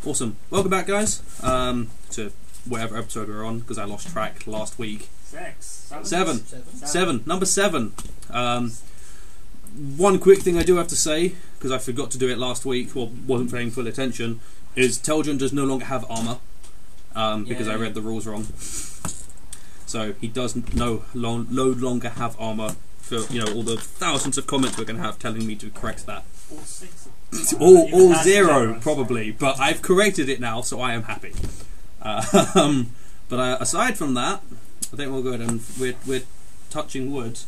Awesome. Welcome back, guys, to whatever episode we're on, because I lost track last week. Seven. Number 7. One quick thing I do have to say, because I forgot to do it last week, or wasn't paying full attention, is Teldrin does no longer have armour, because I read the rules wrong. So he does no longer have armour for all the thousands of comments we're going to have telling me to correct that. All 0 probably, but I've corrected it now, so I am happy. But aside from that, I think we'll go ahead and we're touching wood.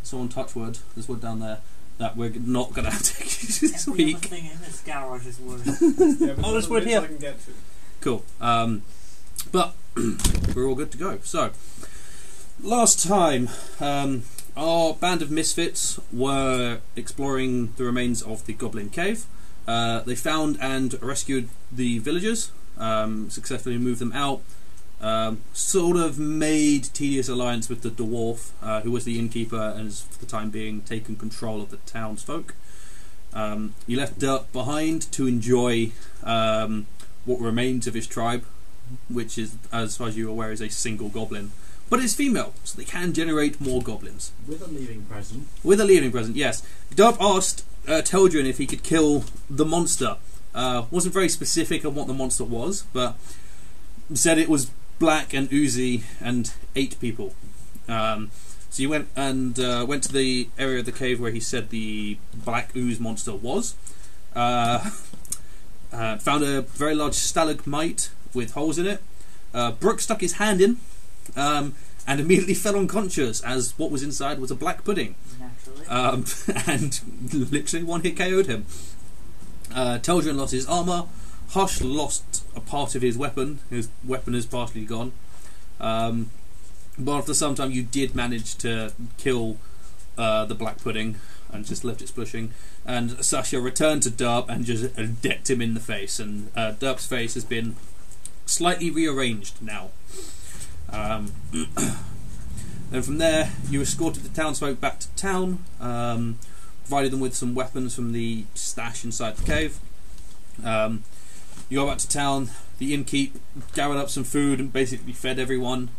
Someone touch wood. There's wood down there that we're not going to have to use this week. Every thing in this garage is wood. Oh, there's wood here. I can get to. Cool. But we're all good to go. So last time, our band of misfits were exploring the remains of the Goblin Cave. They found and rescued the villagers, successfully moved them out, sort of made tedious alliance with the dwarf, who was the innkeeper and has for the time being taken control of the townsfolk. You left Dirt behind to enjoy what remains of his tribe, which is, as far as you're aware, is a single goblin. But it's female, so they can generate more goblins. With a leaving present. With a leaving present, yes. Dub asked Teldrin if he could kill the monster. Wasn't very specific on what the monster was, but said it was black and oozy and 8 people. So you went to the area of the cave where he said the black ooze monster was. Found a very large stalagmite with holes in it. Brooke stuck his hand in. And immediately fell unconscious as what was inside was a black pudding. Naturally. And literally one-hit KO'd him. Teldrin lost his armour. Hush lost a part of his weapon. His weapon is partially gone. But after some time you did manage to kill the black pudding and just left it splishing. And Sasha returned to Derp and just decked him in the face. And Derp's face has been slightly rearranged now. Then from there you escorted the townsfolk back to town, provided them with some weapons from the stash inside the cave. You go back to town, the innkeep gathered up some food and basically fed everyone.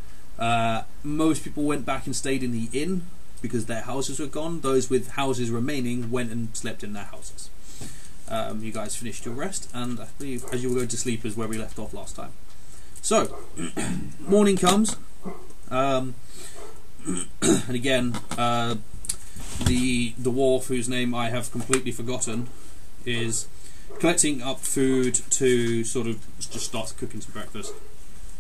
Most people went back and stayed in the inn because their houses were gone. Those with houses remaining went and slept in their houses. You guys finished your rest, and I believe as you were going to sleep is where we left off last time. So, morning comes, and again, the dwarf, whose name I have completely forgotten, is collecting up food to sort of just start cooking some breakfast.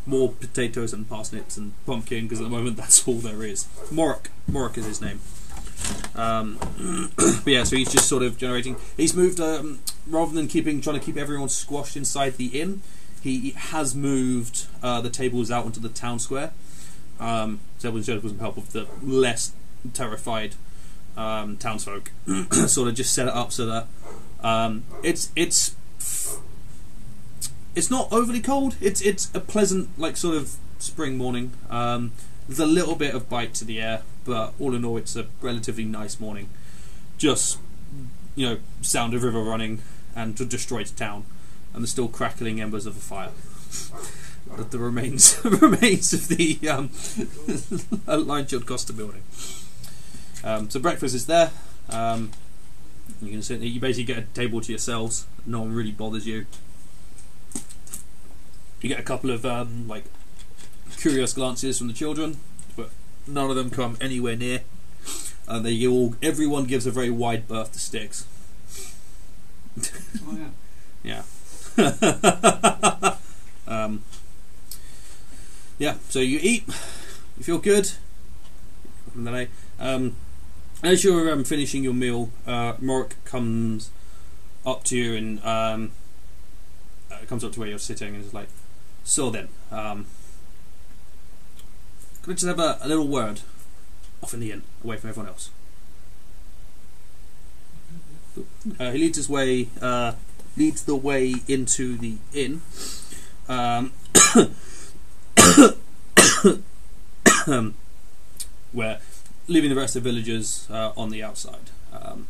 More potatoes and parsnips and pumpkin, because at the moment that's all there is. Morik is his name. But yeah, so he's just sort of generating. He's moved, rather than trying to keep everyone squashed inside the inn. He has moved the tables out onto the town square. So everyone's with some help of the less terrified townsfolk. Sort of just set it up so that it's not overly cold. It's a pleasant, like, sort of spring morning. There's a little bit of bite to the air, but all in all, it's a relatively nice morning. Just sound of river running and destroyed town. And the still crackling embers of a fire. The remains of the Line Shield Costa building. So breakfast is there. You can sit there. You basically get a table to yourselves. No one really bothers you. You get a couple of curious glances from the children, but none of them come anywhere near. Everyone gives a very wide berth to Sticks. Oh yeah. Yeah. Yeah, so you eat, you feel good. As you're finishing your meal, Morik comes up to you and comes up to where you're sitting and is like, "So then, can I just have a little word off in the inn, away from everyone else?" He leads the way into the inn, where leaving the rest of the villagers on the outside. And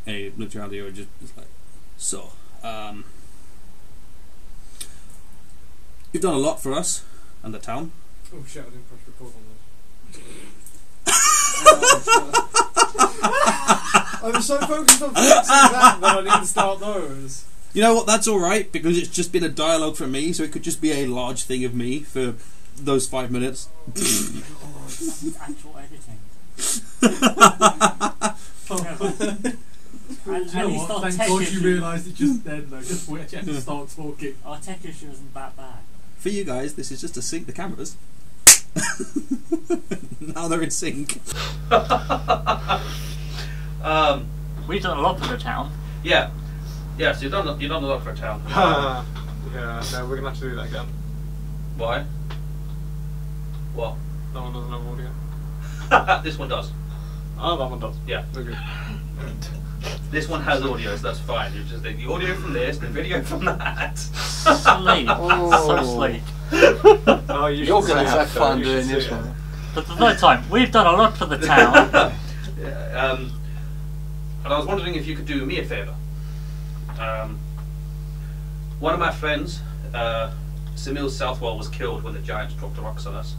he looks around you and just like, "So, You've done a lot for us and the town. Oh shit, I didn't press record on this. I was so focused on fixing that I didn't start those. You know what, that's alright, because it's just been a dialogue from me, so it could just be a large thing of me for those 5 minutes. That's actual editing. Thank God you realised it just then though, just wait you had to start talking. Our tech issue isn't that bad. For you guys, this is just to sync the cameras. Now they're in sync. We've done a lot for the town. Yeah. Yeah, so you've done a lot for a town. Yeah, no, we're gonna have to do that again. Why? What? That one doesn't have audio. This one does. Oh, that one does. Yeah. Okay. This one has audio, so that's fine. You just take the audio from this, the video from that. Sleep. So sleep. Oh, You're going to have fun doing this one. For the third time, we've done a lot for the town. Yeah, and I was wondering if you could do me a favour. One of my friends, Samil Southwell, was killed when the Giants dropped the rocks on us.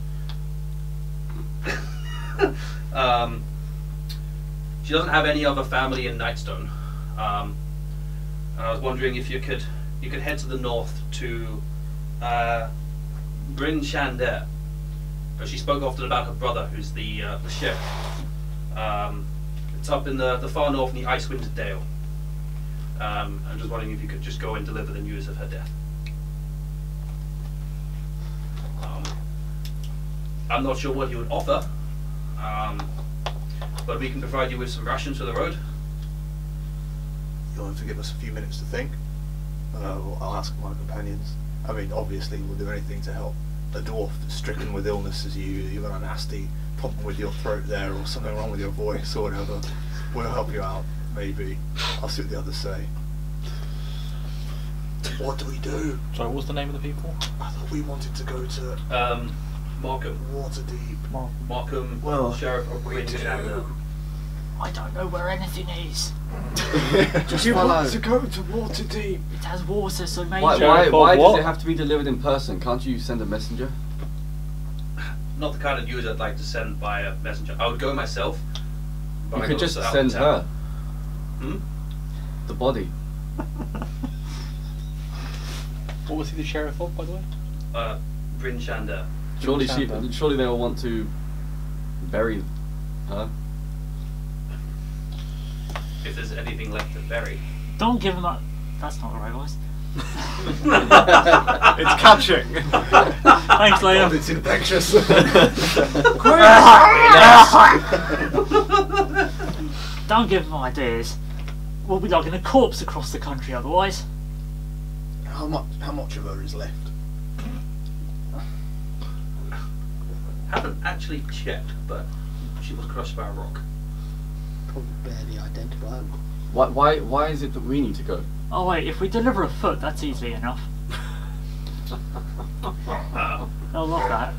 She doesn't have any other family in Nightstone, and I was wondering if you could head to the north to Bryn Shander. But she spoke often about her brother, who's the sheriff. It's up in the far north in the Icewind Dale. I'm just wondering if you could just go and deliver the news of her death. I'm not sure what you would offer, but we can provide you with some rations for the road. You'll have to give us a few minutes to think. I'll ask my companions. I mean, obviously we'll do anything to help a dwarf that's stricken with illness as you. You've got a nasty problem with your throat there, or something wrong with your voice or whatever. We'll help you out, maybe. I'll see what the others say. What do we do? Sorry, what was the name of the people? I thought we wanted to go to Markham. Waterdeep. Markham, Well, Sheriff of Bryn Shander. I don't know where anything is. Just You follow. want to go to Waterdeep? It has water, so maybe. Why what? does it have to be delivered in person? Can't you send a messenger? Not the kind of news I'd like to send by a messenger. I would go myself. But You I could got just out send of her. town. The body. What was he the sheriff of, by the way? Bryn Shander. Surely Shander. surely they will want to bury her. If there's anything left to bury. Don't give him that. That's not the right voice. It's catching. Thanks, Liam. It's infectious. Don't give him ideas. We'll be lugging a corpse across the country otherwise. How much of her is left? Haven't actually checked, but she was crushed by a rock. Probably barely identifiable. Why is it that we need to go? Oh wait, if we deliver a foot, that's easy enough. They'll love that.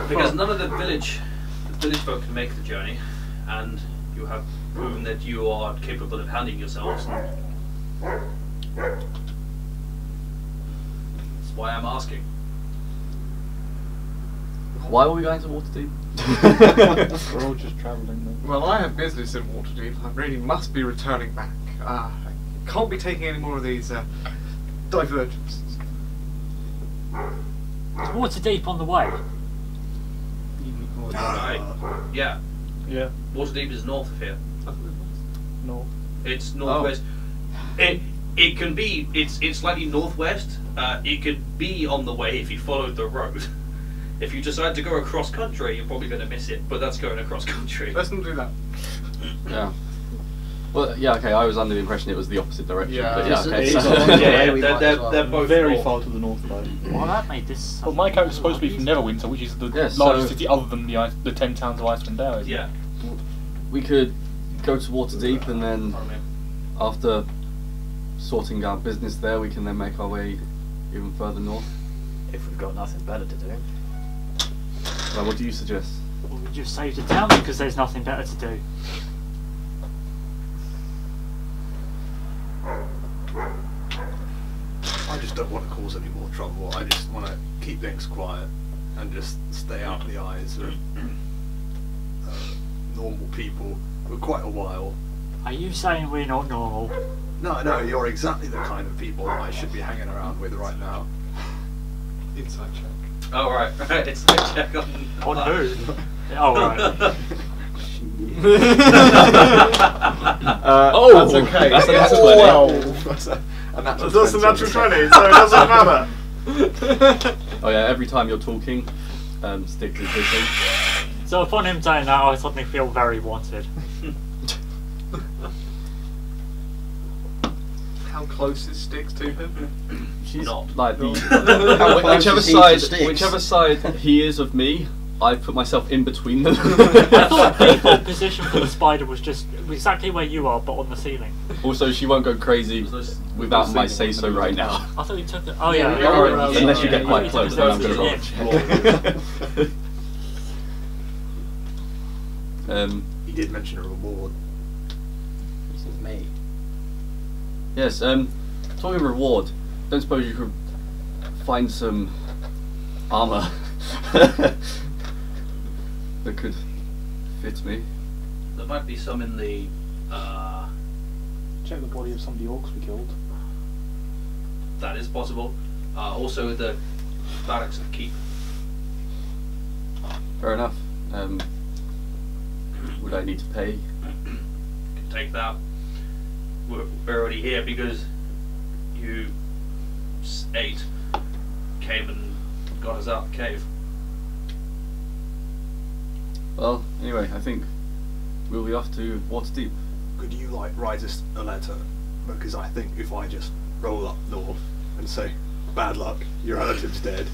Because none of the village folk can make the journey, and you have proven that you are capable of handling yourselves. That's why I'm asking. Why are we going to Waterdeep? We're all just travelling then. Well, I have business in Waterdeep. I really must be returning back. I can't be taking any more of these divergences. Is Waterdeep on the way? Right. Yeah. Yeah. Waterdeep is north of here. No. It's northwest. It can be. It's slightly northwest. It could be on the way if you followed the road. If you decide to go across country, you're probably going to miss it. But that's going across country. Let's not do that. Yeah. Well, yeah, okay, I was under the impression it was the opposite direction. Yeah. But yeah, okay. It's so- on the way, Yeah, we might as well. they're both Very north. far to the north though. Well, that made this. Well, my character's supposed to be from Neverwinter, which is the Yeah, largest so- city other than the 10 towns of Iceland Dale, isn't it? Yeah. we could go to Waterdeep and then after sorting our business there, we can then make our way even further north. If we've got nothing better to do. Well, what do you suggest? Well, we just saved the town because there's nothing better to do. I just don't want to cause any more trouble. I just want to keep things quiet and just stay out of the eyes of normal people for quite a while. Are you saying we're not normal? No, you're exactly the kind of people I should be hanging around with right now. Inside check. Oh, right. It's a check on who? Oh, right. That's okay. That's a It's natural 12. That's a natural That's a 20. natural 20, so it doesn't matter. Oh yeah, every time you're talking, Sticks is listening. So upon him saying that, I suddenly feel very wanted. How close is Sticks to him? She's Not. like the How close whichever is he to side, Sticks? whichever side he is of me, I put myself in between them. I thought the default position for the spider was just exactly where you are, but on the ceiling. Also, she won't go crazy without my say so right now. I thought you took the. Oh yeah, Yeah, you're yeah, Unless you yeah, get quite yeah, close, yeah, then I'm yeah, gonna yeah. He did mention a reward. This is me. Yes. Talking of reward, don't suppose you could find some armor that could fit me? There might be some in the. Check the body of some of the orcs we killed. That is possible. Also, the barracks of the keep. Fair enough. Would I need to pay? Can take that. We're already here because you 8 came and got us out the cave. Well, anyway, I think we'll be off to Waterdeep. Could you like write us a letter? Because I think if I just roll up north and say, "Bad luck, your relative's dead,"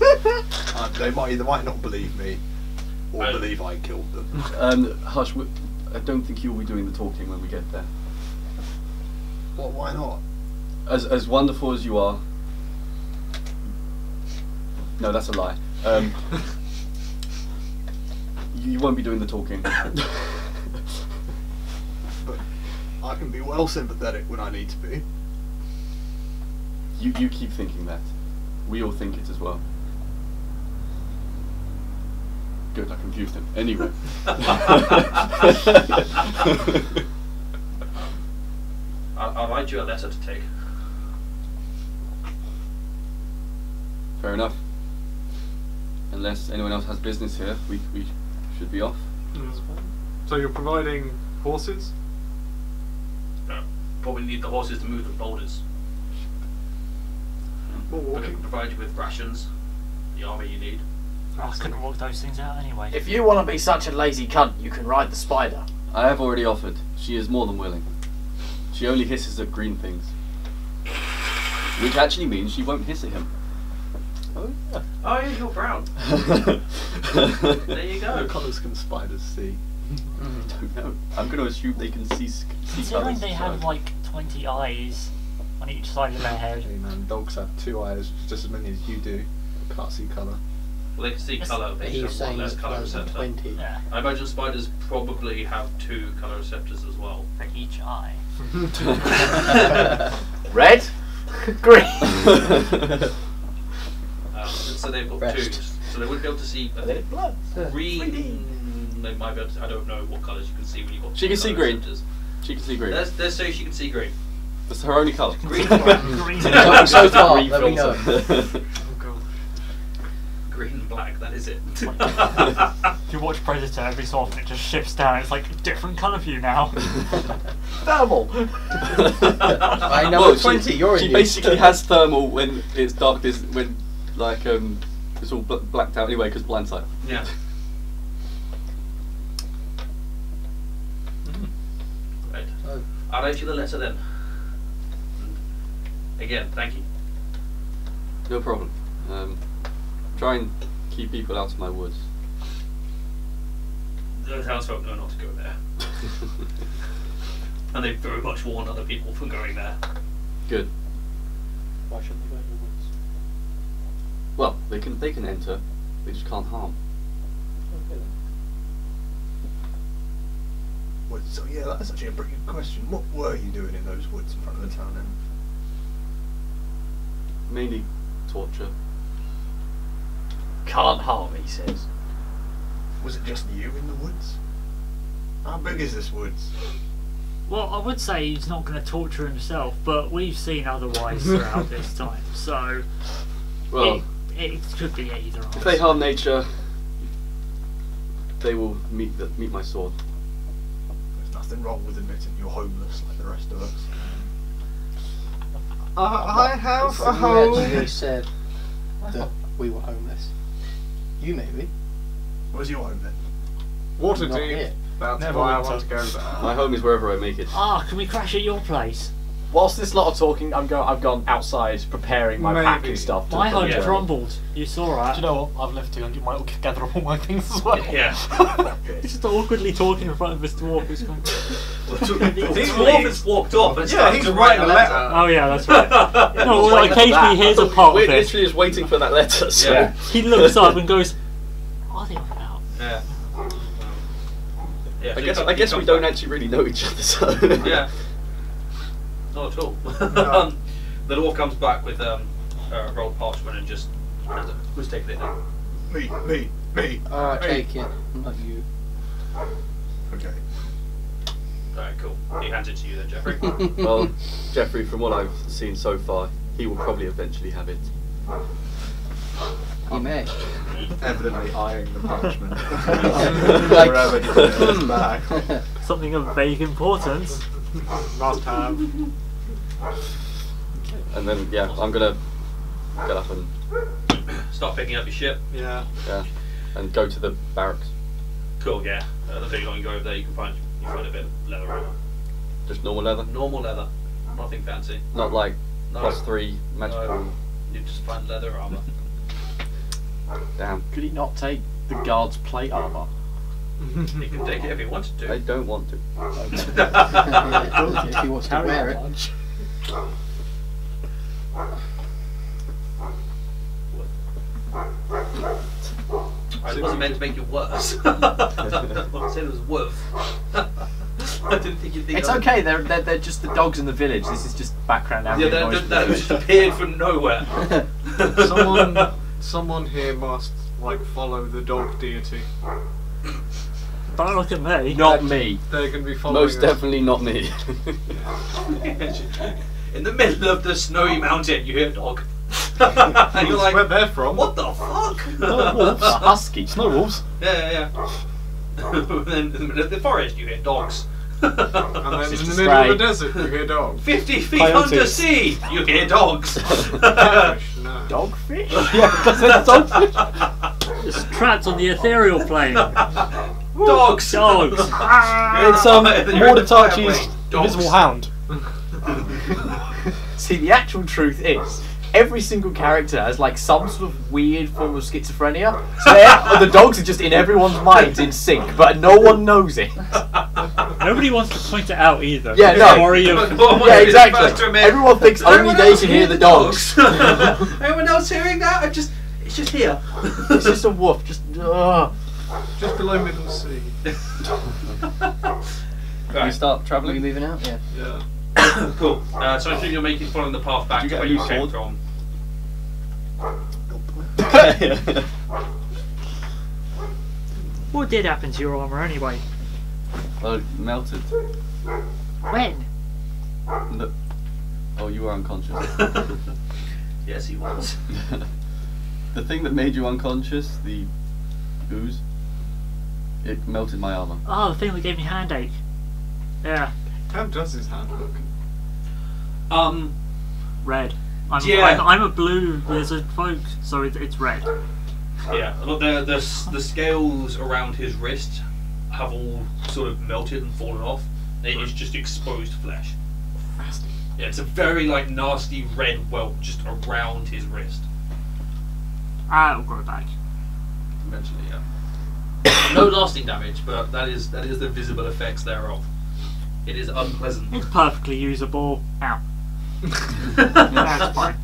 they might not believe me or believe I killed them. Hush, I don't think you'll be doing the talking when we get there. Well, why not? As wonderful as you are. No, that's a lie. You won't be doing the talking. But I can be well sympathetic when I need to be. You keep thinking that. We all think it as well. Good, I confused him. Anyway. I'll write you a letter to take. Fair enough. Unless anyone else has business here, we should be off. So you're providing horses? Probably need the horses to move the boulders. Or We're going to walking? provide you with rations, the armour you need. I couldn't work those things out anyway. If you want to be such a lazy cunt, you can ride the spider. I have already offered. She is more than willing. She only hisses at green things. Which actually means she won't hiss at him. Oh yeah. Oh yeah, you're brown. There you go. What colours can spiders see? Don't know. I'm going to assume they can see Considering colours. they have like 20 eyes on each side of their head. Hey man, dogs have 2 eyes, just as many as you do. Can't see colour. Well, they can see Yes, colour, But but he was just one saying less it's colour closer than receptor. 20. Yeah, I imagine spiders probably have 2 colour receptors as well. for each eye. Red? Green? So they've got Rest. 2. So they wouldn't be able to see Blood. green. They might be able to, I don't know what colours you can see when you've got She can 2 see colour green. receptors. She can see green. Let's say she can see green. That's her only colour. Green. Green. So far, Green there we go. filter. Oh god. Green and black, that is it. If you watch Predator, every so often it just shifts down. It's like a different colour for you now. Thermal. I know Well, 20, you're she in basically has thermal when it's dark. When like it's all blacked out anyway because blind sight. Yeah. Right. Oh. I'll write you the letter then. And again, thank you. No problem. Try and keep people out of my woods. The townsfolk know not to go there. And they've very much warned other people from going there. Good. Why shouldn't they go to the woods? Well, they can enter. They just can't harm. Okay then. Well, so yeah, that's actually a pretty good question. What were you doing in those woods in front of the town then? Mainly torture. Can't harm, he says. Was it just you in the woods? How big is this woods? Well, I would say he's not going to torture himself, but we've seen otherwise throughout this time, so Well, it could be either. if they harm nature, they will meet my sword. There's nothing wrong with admitting you're homeless like the rest of us. I have a You home. actually said that we were homeless. You maybe. Where's your home then? Water Not deep. here. That's Never why I went want to- to go there. My home is wherever I make it. Can we crash at your place? Whilst this lot are talking, I've gone outside preparing my Maybe. packing stuff. My home Yeah. crumbled. You saw that. Do you know what? I've left to go and gather up all my things as well. Yeah. He's just awkwardly talking in front of this dwarf who's going. This dwarf has walked off and Yeah, started he's to write a writing a letter. Oh yeah, that's right. No, well, waiting for occasionally that. hears a part We're of it. literally just waiting for that letter. So. Yeah. He looks up and goes, "What are they on about?" Yeah. Yeah, I guess we don't actually really know each other. So. Yeah. Not at all. No. The dwarf comes back with rolled parchment and just who's taking it now? Me. Alright, Hey. take it. Not you. Okay. Alright, cool. He hands it to you then, Jeffrey. Well, Jeffrey, from what I've seen so far, he will probably eventually have it. You may. Evidently eyeing the parchment. Like- Wherever he put it in his bag. Something of vague importance. Must have. And then, yeah, I'm gonna get up and Start picking up your ship. Yeah. and go to the barracks. Cool, yeah. The big long you go over there, you find a bit of leather armor. Just normal leather, Normal leather. Nothing fancy. not like No. +3 magical. No. You just find leather armor. Damn, Could he not take the guard's plate armor? He can take it if he wanted to. I don't want to. If he wants to wear it. It wasn't meant to make you worse. I said it was worth. I didn't think you'd think It's of it. okay. They're just the dogs in the village. This is just background Yeah, ambient noise. that just appeared from nowhere. Someone here must follow the dog deity. Don't look at me. Not me. They're going to be following. Most definitely not me. In the middle of the snowy mountain, you hear a dog. And you're Where like, they're from? what the fuck? Wolves, husky. Snow wolves. Yeah. And then in the middle of the forest, you hear dogs. And then It's in just the middle of stray. the desert, you hear dogs. 50 feet Coyotes. under sea, you hear dogs. Catfish, no. Dogfish? Yeah, because it's dogfish. Just trapped on the ethereal plane. Dogs. Dogs. It's Then you're in the Mordetai's fireway. Dogs. invisible hound. See, the actual truth is, every single character has some sort of weird form of schizophrenia. So the dogs are just in everyone's minds in sync, but no one knows it. Nobody wants to point it out either. Yeah, They're no. worried of- Yeah, exactly. Everyone thinks only they can hear the dogs. Anyone else hearing that? It's just here. It's just a woof. Just. Just below Middle Sea. Can we start Are we travelling? moving out? Yeah. Yeah. Cool. So I assume you're following the path back Did to you where get a you new came sword? from. What did happen to your armour anyway? Oh, melted. When? No. Oh, you were unconscious. Yes, he was. The thing that made you unconscious, the ooze, it melted my armor. Oh, the thing that gave me handache. Yeah, How does his hand look? red. Yeah. I'm a blue lizard folk, so it's red. Yeah. Look, the scales around his wrist have all sort of melted and fallen off. It is just exposed flesh. Yeah, it's a very nasty red welt just around his wrist. It'll grow back. Eventually, yeah. No lasting damage, but that is the visible effects thereof. It is unpleasant. It's perfectly usable. Ow. That's fine.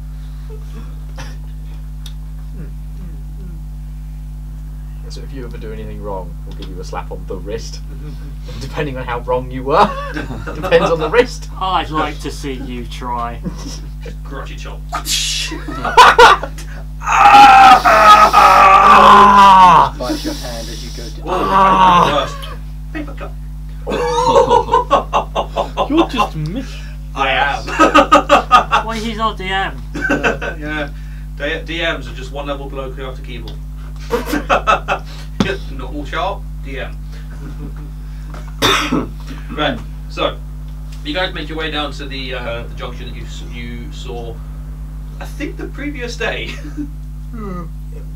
So if you ever do anything wrong, we'll give you a slap on the wrist. Depending on how wrong you were. Depends on the wrist. I'd like to see you try. Karate chop. Bites your hand as you go to. Paper cut. You're just miss. I am. Why he's our DM? Yeah. DMs are just one level below chaotic evil. Normal sharp DM. Right. So, you guys make your way down to the junction that you saw. I think the previous day. In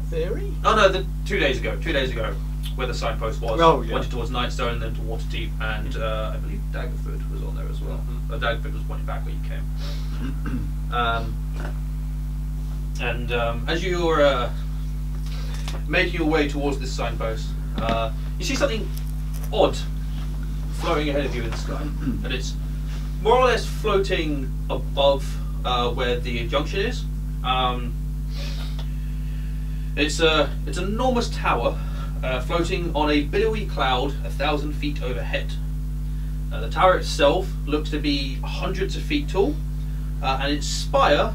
theory. Oh no, 2 days ago. 2 days ago, where the signpost was. Oh, yeah. Pointed towards Nightstone and then to Waterdeep, and I believe Daggerford was on there as well. Daggerford was pointing back where you came. As you're making your way towards this signpost, you see something odd floating ahead of you in the sky, and it's more or less floating above where the junction is. It's an enormous tower floating on a billowy cloud 1,000 feet overhead. The tower itself looks to be hundreds of feet tall, and its spire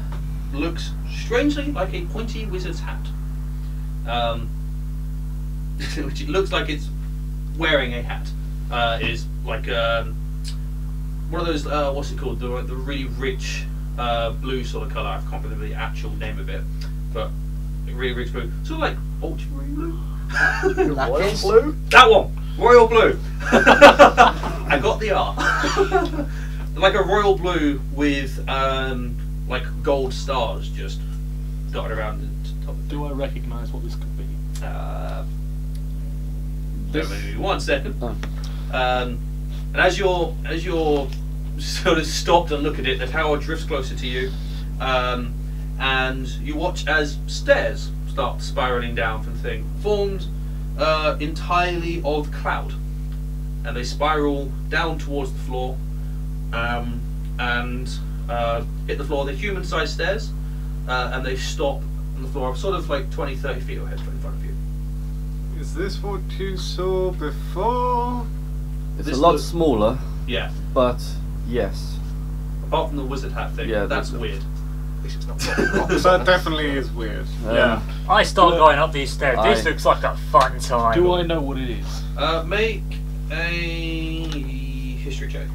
looks strangely like a pointy wizard's hat, which it looks like it's wearing a hat. It is like one of those what's it called? The really rich blue sort of colour. I can't remember the actual name of it, but really rich blue, sort of like ultramarine blue. Royal blue. That one, royal blue. I got the R. Like a royal blue with like gold stars just dotted around the top of it. Do I recognise what this could be? Give me 1 second. Oh. And as you're sort of stopped and look at it, the tower drifts closer to you, and you watch as stairs start spiraling down from the thing, formed entirely of cloud, and they spiral down towards the floor, and hit the floor. They're human-sized stairs, and they stop on the floor, sort of like 20-30 feet ahead in front of you. Is this what you saw before? It's This a lot looks- smaller, Yeah. but yes. Apart from the wizard hat thing, Yeah, that's that's- weird. At least it's not rocks. That definitely is weird. Yeah. I start going up these stairs. This I- looks like a fun time. Do I know what it is? Make a history check.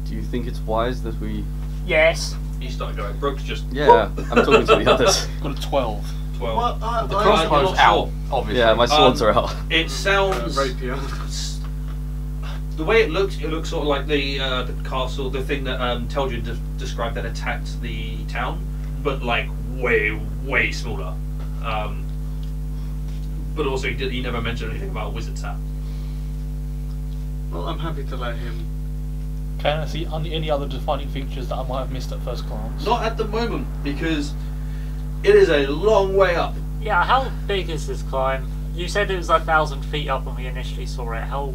Do you think it's wise that we? Yes. You start going. Brooks just Yeah, I'm talking to the others. Got a 12. 12. The I'm crossbow's not out, sure. obviously. Yeah, my swords are out. It sounds. Rapier. The way it looks sort of like the castle, the thing that Telgin described that attacked the town, but like way smaller. But also he never mentioned anything about a wizard's hat. Well, I'm happy to let him. Can I see any other defining features that I might have missed at first glance? Not at the moment, because it is a long way up. Yeah, how big is this climb? You said it was 1,000 feet up when we initially saw it. How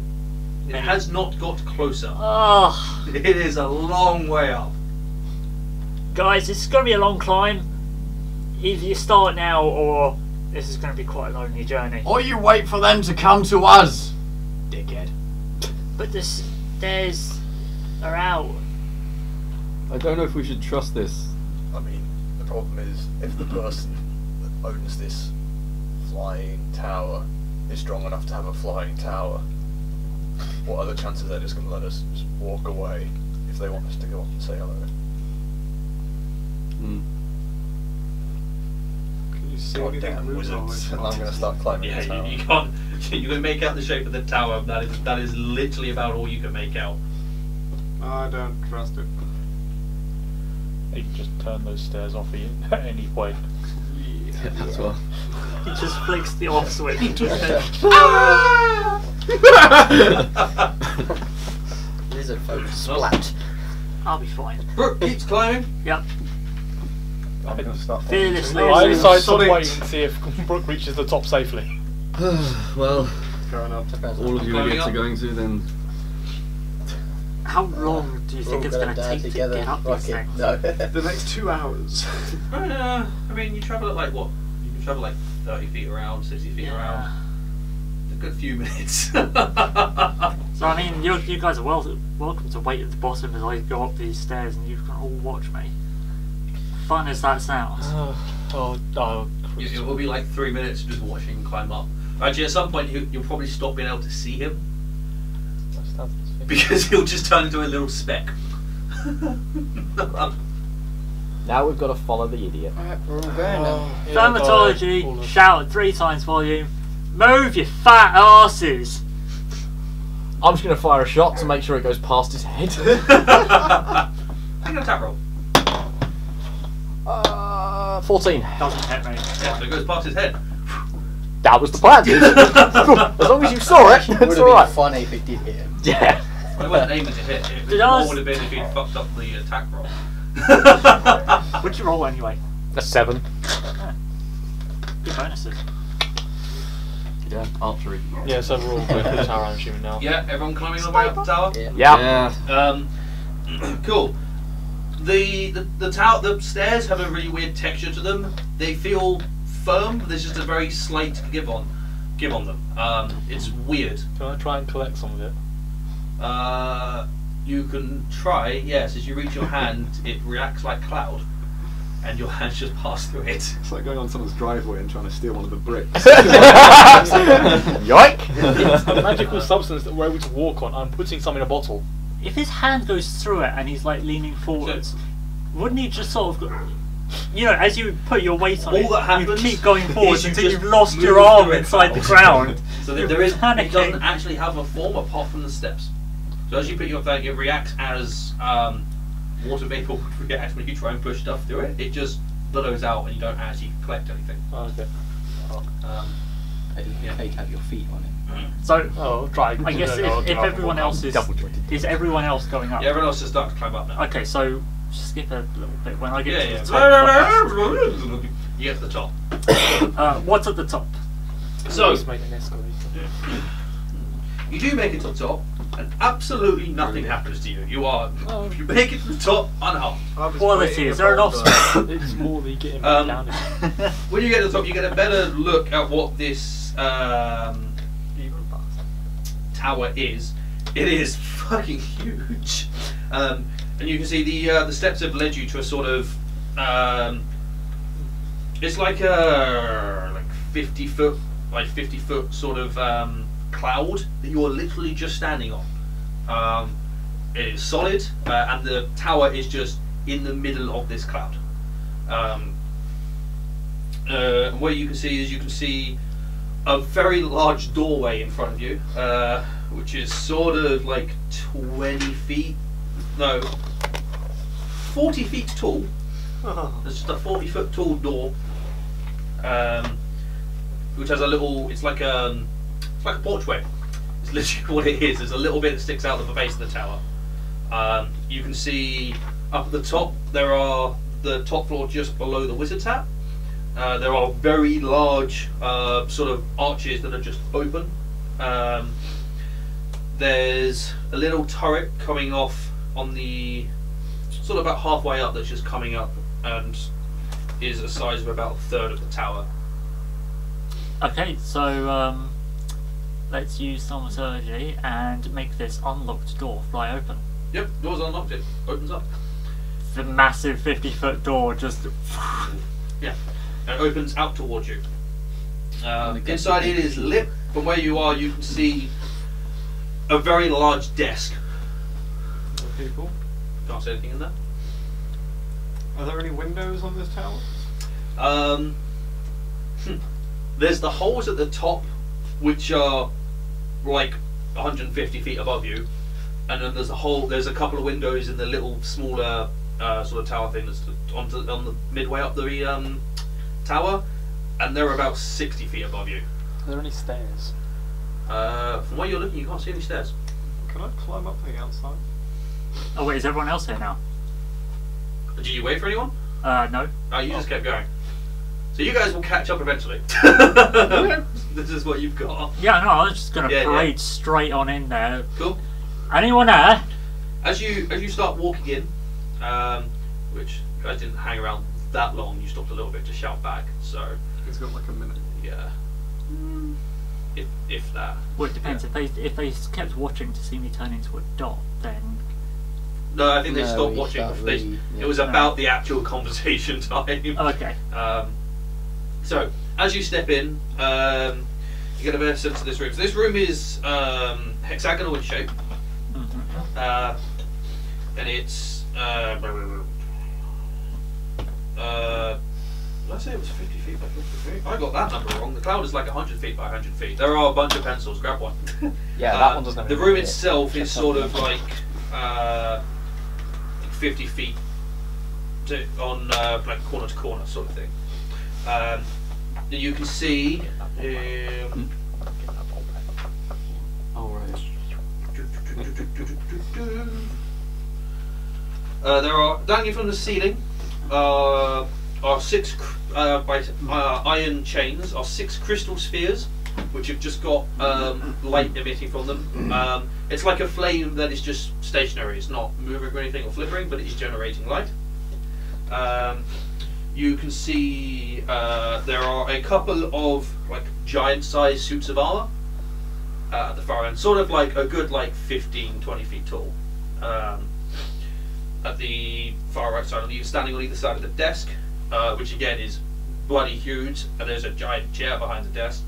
It many? has not got closer. Oh, It is a long way up. guys, this is going to be a long climb. Either you start now or this is going to be quite a lonely journey. Or you wait for them to come to us, dickhead. But the stairs are out. I don't know if we should trust this. I mean, the problem is if the person that owns this flying tower is strong enough to have a flying tower, what are the chances they're just going to let us just walk away if they want us to go up and say hello? Mm. Can you see anything Goddamn move wizards! And forward? I'm going to start climbing Yeah, the tower. you can't. You're going to make out the shape of the tower. That is literally about all you can make out. I don't trust it. You can just turn those stairs off at any point. Yeah, that's well. He just flicks the off switch. Lizard folk splat. I'll be fine. Brooke keeps climbing. Yep. I'm going to start Fearlessly. I as decide to solid. wait and see if Brooke reaches the top safely. Well, Going up. Depends all on of you Climbing idiots up. are going to then. How long do you We're all think it's gonna going to die take together. to get up Fuck these it. things? No. The next 2 hours. I mean, you travel at like what? You can travel like 30 feet around, 60 feet around. A good few minutes. So I mean, you guys are welcome to wait at the bottom as I go up these stairs, and you can all watch me. Fun as that sounds. It will be like 3 minutes just watching him climb up. Actually, at some point you'll probably stop being able to see him because he'll just turn into a little speck. Now we've got to follow the idiot. Alright, we're all going then. Dermatology, shout at 3 times volume. Move your fat asses. I'm just going to fire a shot to make sure it goes past his head. Take an attack roll. 14. Doesn't hit me. Yeah, so it goes past his head. That was the plan. As long as you saw it, It would it's have alright. been funny if it did hit him. Yeah. Well, it wasn't aiming to hit. It would have been if he'd fucked up the attack roll. What'd you roll anyway? A 7. Good bonuses. Yeah, archery. Yeah, so we're all going to the tower, I'm assuming now. Yeah, everyone climbing the way up the tower. Yeah. Cool. The tower, the stairs have a really weird texture to them. They feel firm, but there's just a very slight give on them. It's weird. Can I try and collect some of it? You can try. Yes, as you reach your hand, it reacts like cloud, and your hands just pass through it. It's like going on someone's driveway and trying to steal one of the bricks. Yoink! It's a magical substance that we're able to walk on. I'm putting some in a bottle. If his hand goes through it and he's like leaning forwards, wouldn't he just sort of go, you know, as you put your weight on All it, that happens you keep going forwards is you until just you've lost move your arm through it inside the out. ground. So You're that it panicking. doesn't actually have a form apart from the steps. So as you put your thing, it reacts as water vapor would react when you try and push stuff through it. It just billows out and you don't actually collect anything. Oh, okay. Take have your feet on it. So Oh, I'll try. I guess if everyone else is everyone else going up? Yeah, everyone else is starting to climb up now. Okay, so skip a little bit when I get Yeah, to the top. you get to the top. What's at the top? So Just made an escalation. you do make it to the top, and absolutely nothing happens to you. You make it to the top unharmed. Quality, is there an obstacle? It's more the getting Um, down. When you get to the top, you get a better look at what this tower is. It is fucking huge, and you can see the steps have led you to a sort of it's like a 50 foot sort of cloud that you are literally just standing on. It is solid, and the tower is just in the middle of this cloud. What you can see a very large doorway in front of you, which is sort of like 20 feet, no, 40 feet tall. There's just a 40-foot tall door, which has a little. It's like a porchway. It's literally what it is. There's a little bit that sticks out of the base of the tower. You can see up at the top there are the top floor just below the wizard's hat. There are very large sort of arches that are just open. There's a little turret coming off on the sort of about halfway up that's just coming up and is the size of about a third of the tower. Okay, so let's use thaumaturgy and make this unlocked door fly open. Yep, door's unlocked, it opens up. The massive 50-foot door just. Yeah, and it opens out towards you. Inside it is lit. From where you are, you can see a very large desk. People. Can't see anything in there. Are there any windows on this tower? There's the holes at the top, which are like 150 feet above you, and then there's a couple of windows in the little smaller sort of tower thing that's on the midway up the tower, and they're about 60 feet above you. Are there any stairs? From where you're looking, you can't see any stairs. Can I climb up to the outside? Oh wait, is everyone else here now? Did you wait for anyone? No. Oh, you just kept going. So you guys will catch up eventually. This is what you've got. Yeah, no, I was just gonna Yeah, parade straight on in there. Cool. Anyone there? As you start walking in, which you guys didn't hang around that long, you stopped a little bit to shout back. So It's got like a minute. yeah. if that. Well, it depends. If they kept watching to see me turn into a dot, then No, I think they No, stopped we watching. start They, really- It was about the actual conversation time. okay. So, as you step in, you get a better sense of this room. So this room is hexagonal in shape, and it's did I say it was 50 feet by 50 feet? I got that number wrong. The cloud is like 100 feet by 100 feet. There are a bunch of pencils. Grab one. Yeah, that one doesn't have The any room fit. itself is sort of like 50 feet on like corner to corner sort of thing. You can see. Oh right. There are dangling from the ceiling are 6 by iron chains are 6 crystal spheres, which have just got light emitting from them. It's like a flame that is just stationary. It's not moving or anything or flickering, but it is generating light. You can see there are a couple of like giant-sized suits of armor at the far end, sort of like a good like 15-20 feet tall. At the far right side, you're standing on either side of the desk, which again is bloody huge, and there's a giant chair behind the desk.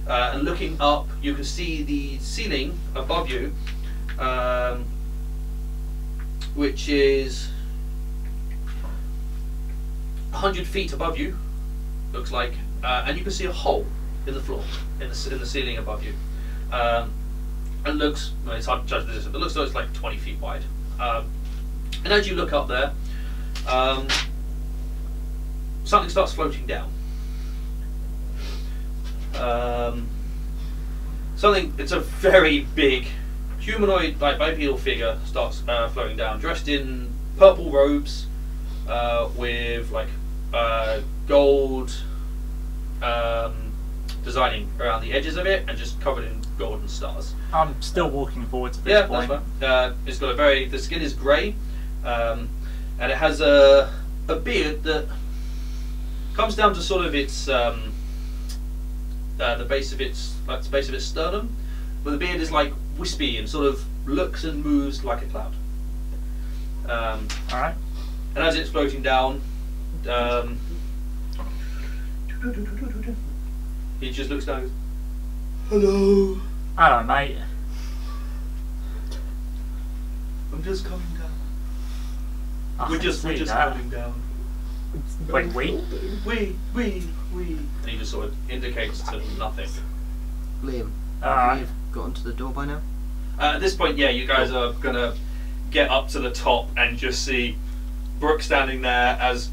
And looking up, you can see the ceiling above you, which is 100 feet above you, looks like, and you can see a hole in the floor, in the ceiling above you. And looks, well, it's hard to judge the distance, but it looks like it's like 20 feet wide. And as you look up there, something starts floating down. It's a very big humanoid, like bipedal figure starts floating down, dressed in purple robes with like gold designing around the edges of it, and just covered in golden stars. I'm still walking forward to this point. That's fine. It's got the skin is grey, and it has a beard that comes down to sort of its the base of its sternum, but the beard is like wispy and sort of looks and moves like a cloud. Alright. And as it's floating down, he just looks down and goes, "Hello, Hello, mate. I'm just coming down. I We're can just see that. coming down. Wait, we? We. And he just sort of indicates to nothing. Liam, Alright. you've gotten to the door by now? At this point, yeah, you guys are gonna get up to the top and just see Brooke standing there as.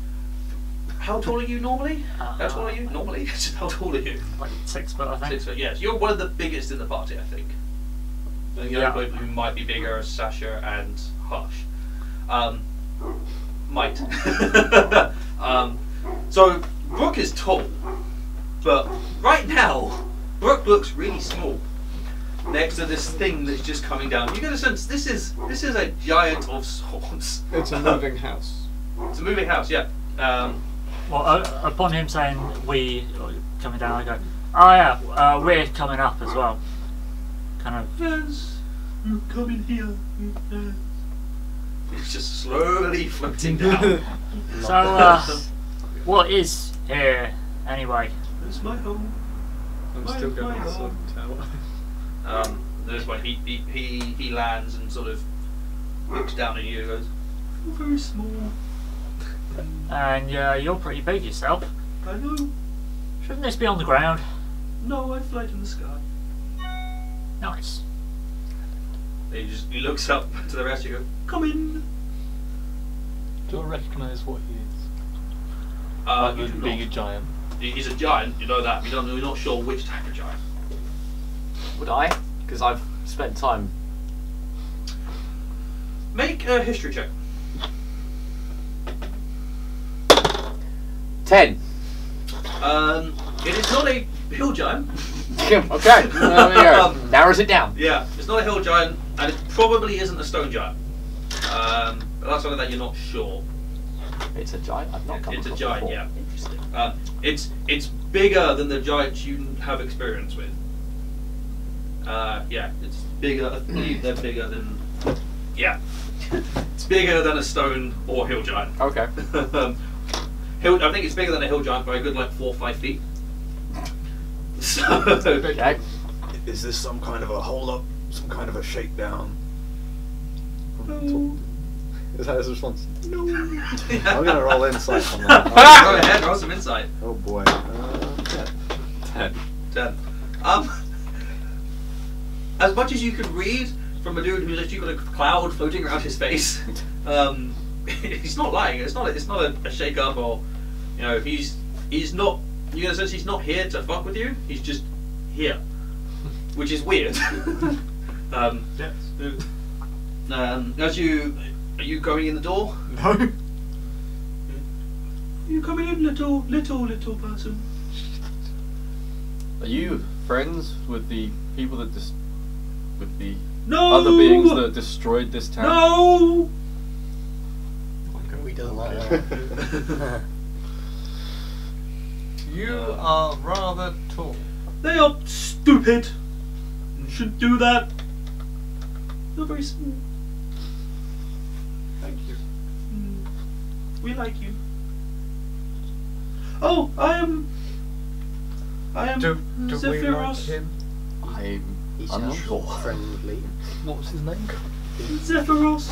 How tall are you normally? How tall are you normally? How tall are you? Like 6 foot, I think. 6 foot. Yes, you're one of the biggest in the party, I think. The only Yeah. people who might be bigger are Sasha and Hush. Might. So Brooke is tall, but right now Brooke looks really small next to this thing that's just coming down. You get a sense this is a giant of sorts. It's a moving house. It's a moving house, yeah. Well, upon him saying we coming down, I go, oh yeah, we're coming up as well. Kind of. Yes, you come in here. Yes. It's just slowly floating down. So, what is here anyway? It's my home. I'm still going to the tower. At this point, he lands and sort of looks down at you and goes, "You're very small." And you're pretty big yourself. I know. Shouldn't this be on the ground? No, I float in the sky. Nice. He looks up to the rest of you. Go, "Come in." Do I recognise what he is? You Like do being a not. giant. He's a giant. You know that. You're not sure which type of giant. Would I? Because I've spent time. Make a history check. 10. It is not a hill giant. Okay, there we go. Narrows it down. Yeah, it's not a hill giant, and it probably isn't a stone giant. But that's something that you're not sure. It's a giant. I've not come It's a across giant, before. yeah. Interesting. It's bigger than the giants you have experience with. Yeah, it's bigger. I believe they're bigger than. Yeah, it's bigger than a stone or hill giant. Okay. I think it's bigger than a hill giant by a good like 4 or 5 feet. So, Okay. Is this some kind of a hold up? Some kind of a shakedown? No. Is that his response? No. I'm gonna roll insight on that. Go ahead, roll some insight. Oh boy. 10. 10. As much as you could read from a dude who's actually got a cloud floating around his face, he's not lying. It's not a shake up or, you know, he's not. You get a sense he's not here to fuck with you. He's just here, which is weird. Yes. Are you going in the door? No. Are you coming in, little person? Are you friends with the people that with the No. other beings that destroyed this town? No. He doesn't like that. You are rather tall. They are stupid. You shouldn't do that. You're very small. Thank you. We like you. Oh, I am. Do we like Zephyros. him? I'm He sounds unsure. friendly. What was his name? Zephyros.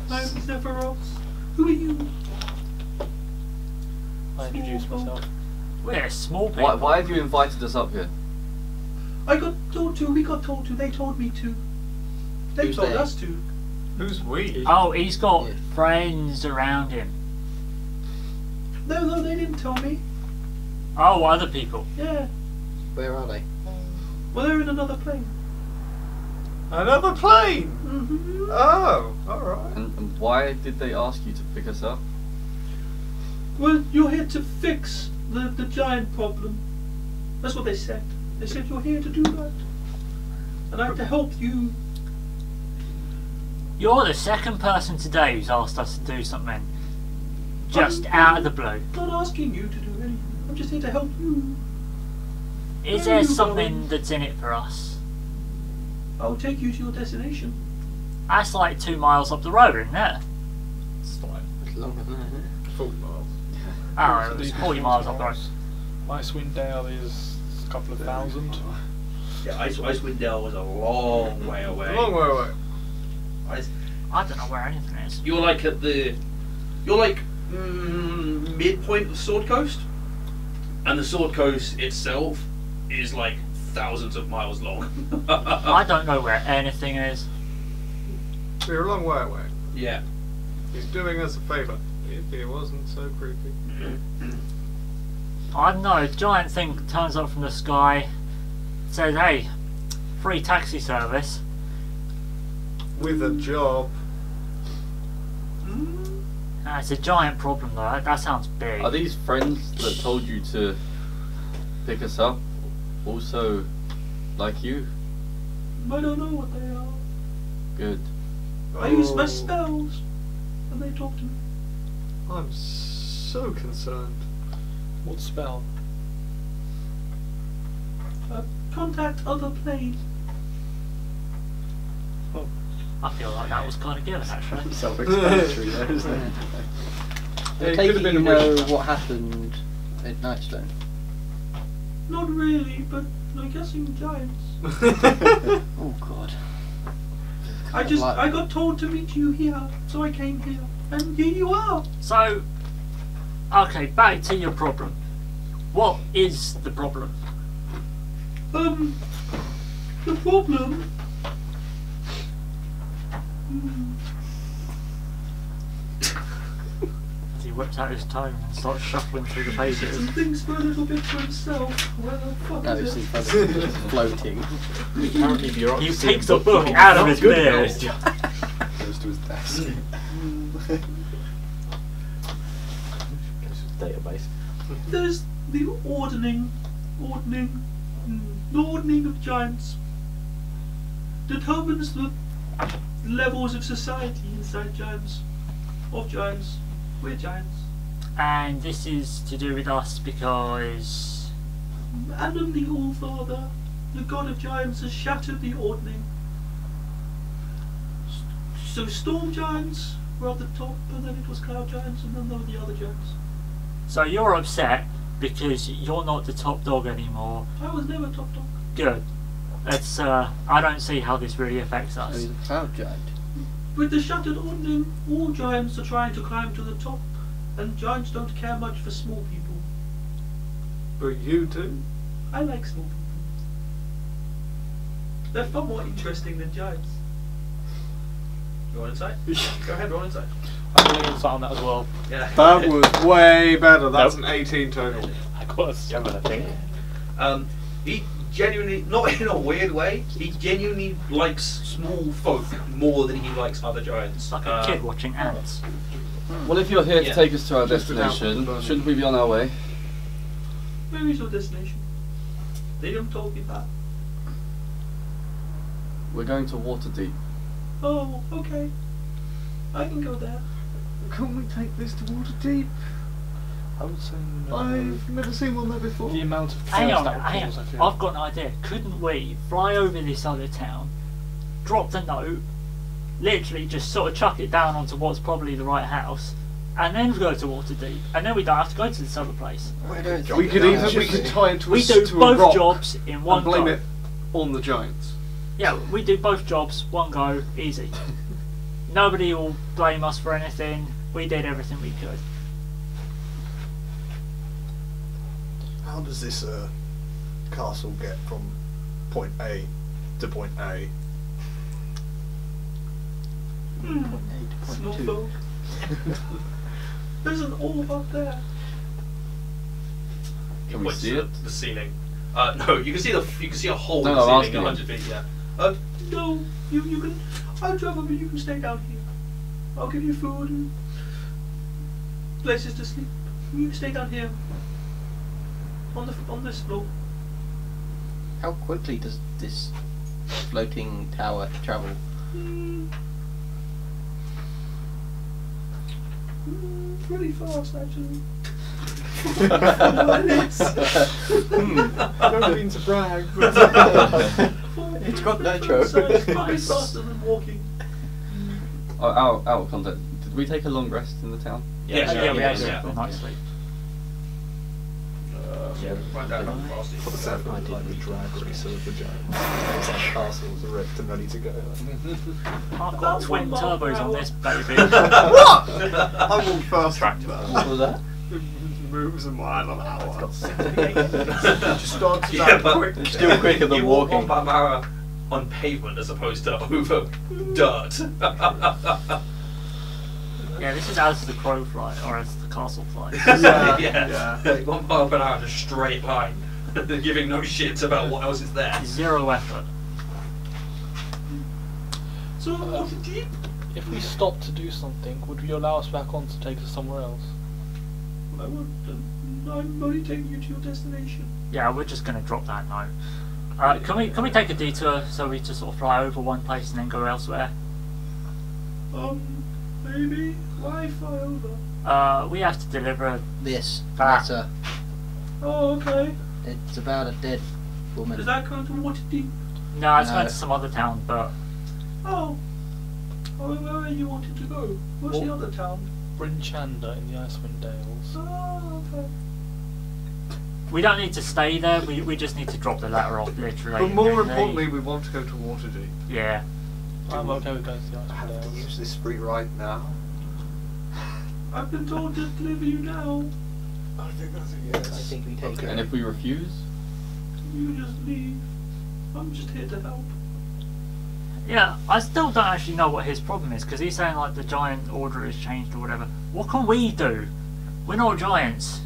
I'm Zephyros. Who are you? I introduced myself. We're small people. Why have you invited us up here? I got told to. We got told to. They told me to. They Who's told they? us to. Who's we? Oh, he's got Yeah. friends around him. No, they didn't tell me. Oh, other people. Yeah. Where are they? Well, they're in another plane. Another plane. Mm-hmm. Oh, all right. And why did they ask you to pick us up? Well, you're here to fix the giant problem. That's what they said. They said you're here to do that. And I have to help you. You're the second person today who's asked us to do something. Just out of the blue. I'm not asking you to do anything. I'm just here to help you. Is Where are there you something going? that's in it for us? I'll take you to your destination. That's like 2 miles up the road, isn't it? It's like It's longer than that, isn't it? 40 miles. Oh, it was 40 miles up the road. Icewind Dale is a couple of thousand. Yeah, Icewind Dale was a long way away. A long way away. I don't know where anything is. You're like midpoint of Sword Coast, and the Sword Coast itself is like thousands of miles long. I don't know where anything is. We're a long way away. Yeah. He's doing us a favour. If he wasn't so creepy. I don't know, a giant thing turns up from the sky, says, hey, free taxi service. With a job. It's a giant problem though, that sounds big. Are these friends that told you to pick us up also like you? I don't know what they are. Good. I use my spells, and they talk to me. I'm so concerned. What spell? Contact other plane. I feel like that was kind of given actually. Self-explanatory there, isn't it? Yeah, it I take could have it been you a know wish. what happened at Nightstone. Not really, but I'm guessing giants. Oh god. I got told to meet you here, so I came here, and here you are. So, okay, back to your problem. What is the problem? The problem. As he whips out his tome and starts shuffling through the And pages. thinks for a little bit for himself. Where the fuck No, is it's it? just floating. Apparently He bureaucracy. takes the book out of his beard. Goes to his desk. Database. There's the ordning of giants. Determines the levels of society inside giants. Of giants. We're giants. And this is to do with us because Adam the All-Father the god of giants has shattered the ordning. So storm giants were at the top, and then it was cloud giants, and then there were the other giants. So you're upset because you're not the top dog anymore. I was never top dog. Good. It's I don't see how this really affects us. He's a cloud giant. With the shattered ordning, all giants are trying to climb to the top, and giants don't care much for small people. But you do? I like small people. They're far more interesting than giants. Roll insight? Go ahead, roll insight. I'm rolling insight on that as well. Yeah. That was way better. That's Nope. an 18 total. I got a 7, I think. He genuinely, not in a weird way, he genuinely likes small folk more than he likes other giants. It's like a kid watching ants. Well, if you're here Yeah. to take us to our Just without destination, burning. shouldn't we be on our way? Where is your destination? They don't told me that. We're going to Waterdeep. Oh, okay. I can go there. Can't we take this to Waterdeep? I would say no. I've never seen one there before. The amount of Hang chaos on, that would hang cause, I on. feel. I've got an idea. Couldn't we fly over this other town, drop the note, literally just sort of chuck it down onto what's probably the right house, and then go to Waterdeep, and then we don't have to go to this other place. We could tie it to We a, do to a both rock jobs in one and blame go. it on the giants. Yeah, we do both jobs, one go, easy. Nobody will blame us for anything. We did everything we could. How does this castle get from point A to point A? Small folk. There's an orb up there. He Can we points see to it? the ceiling. No, you can see a hole No, in the I'm ceiling asking 100 feet. Yeah. No, you can. I'll travel, but you can stay down here. I'll give you food and places to sleep. You can stay down here on this floor. How quickly does this floating tower travel? Pretty fast, actually. I don't mean to brag, but It's got nitro. So it's probably faster than walking. Out of context, did we take a long rest in the town? Yeah, we had yeah. a night sleep. Yeah, right down how fast it is. like the drag racer of the giants. It's like castles erect and ready to go. I've got twin turbos on this baby. What? I walked fast. What was that? Moves a mile an hour. Just starts Yeah, out but quick. Still quicker than you walk walking. 1 hour on pavement as opposed to over dirt. Yeah, this is as the crow flies, or as the castle flies. yeah. 1 mile per hour in a straight line, giving no shits about what else is there. Zero effort. So water deep. If we stop to do something, would you allow us back on to take us somewhere else? I'm only taking you to your destination. Yeah, we're just gonna drop that note. Can we take a detour so we just sort of fly over one place and then go elsewhere? Maybe. Why fly over? We have to deliver. This Ah. letter. Oh, okay. It's about a dead woman. Does that count to water deep? No, it's No. going to some other town, but Oh. Where are you wanting to go? What's the Well- other town? Brinchanda in the Icewind Dales. Oh, okay. we don't need to stay there. We just need to drop the letter off, literally. But more and then importantly, we want to go to Waterdeep. yeah. I'm okay with going to the I Icewind have to Dales. use this free ride now. I've been told to deliver you now. I think that's a I yes. think we take Okay. And if we refuse? You can just leave. I'm just here to help. Yeah, I still don't actually know what his problem is, because he's saying like the giant order has changed or whatever. What can we do? We're not giants.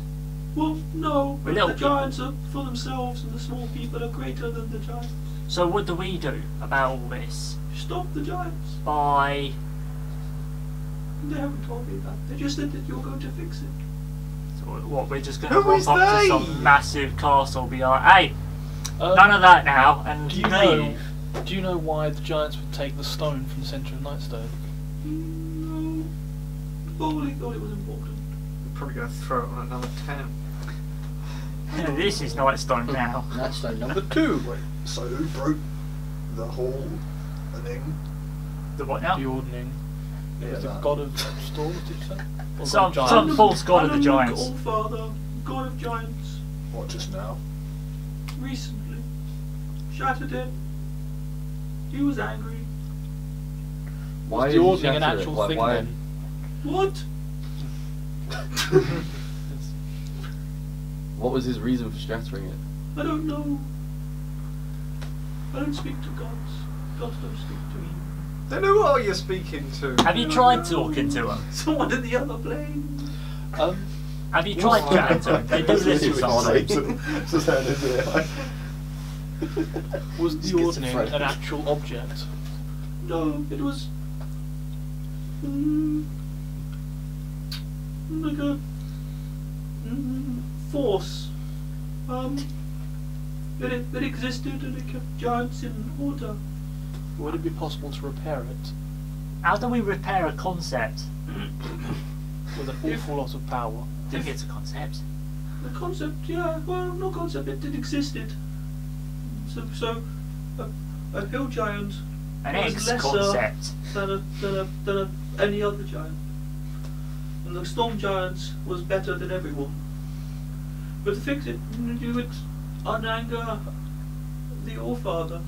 Well, no. We're But little the giants are for themselves, and the small people are greater than the giants. So what do we do about all this? Stop the giants. By They haven't told me that. They just said that you're going to fix it. so what? We're just going to Who rock is up they? to some massive castle, be like, hey, none of that now, and Do you know why the giants would take the stone from the centre of Nightstone? No. Probably thought it was important. We're probably going to throw it on another town. This is Nightstone now. That's like number 2. So who broke the whole thing? The what now? The ordning. Yeah, It was the that. god of stores, did you say? Or Some god of some giants? false god of the I'm giants. All Father, God of Giants, What, just now? recently shattered it. He was angry. Why Was did the he ordning an shatter it? actual Why- thing why- then? What? What was his reason for shattering it? I don't know. I don't speak to gods. Gods don't speak to me. Then who are you speaking to? Have you tried talking to them? Someone in the other plane. Have you tried chatting to them? They do listen sometimes. Was the ordning an actual object? No, it was like a force. It existed and it kept giants in order. Would it be possible to repair it How do we repair a concept? with an awful lot of power? I think it's a concept. The concept, yeah, well, no concept, it existed. So a hill giant An was X lesser concept. than any other giant. And the storm giant was better than everyone. But to fix it, you would unanger the All-Father.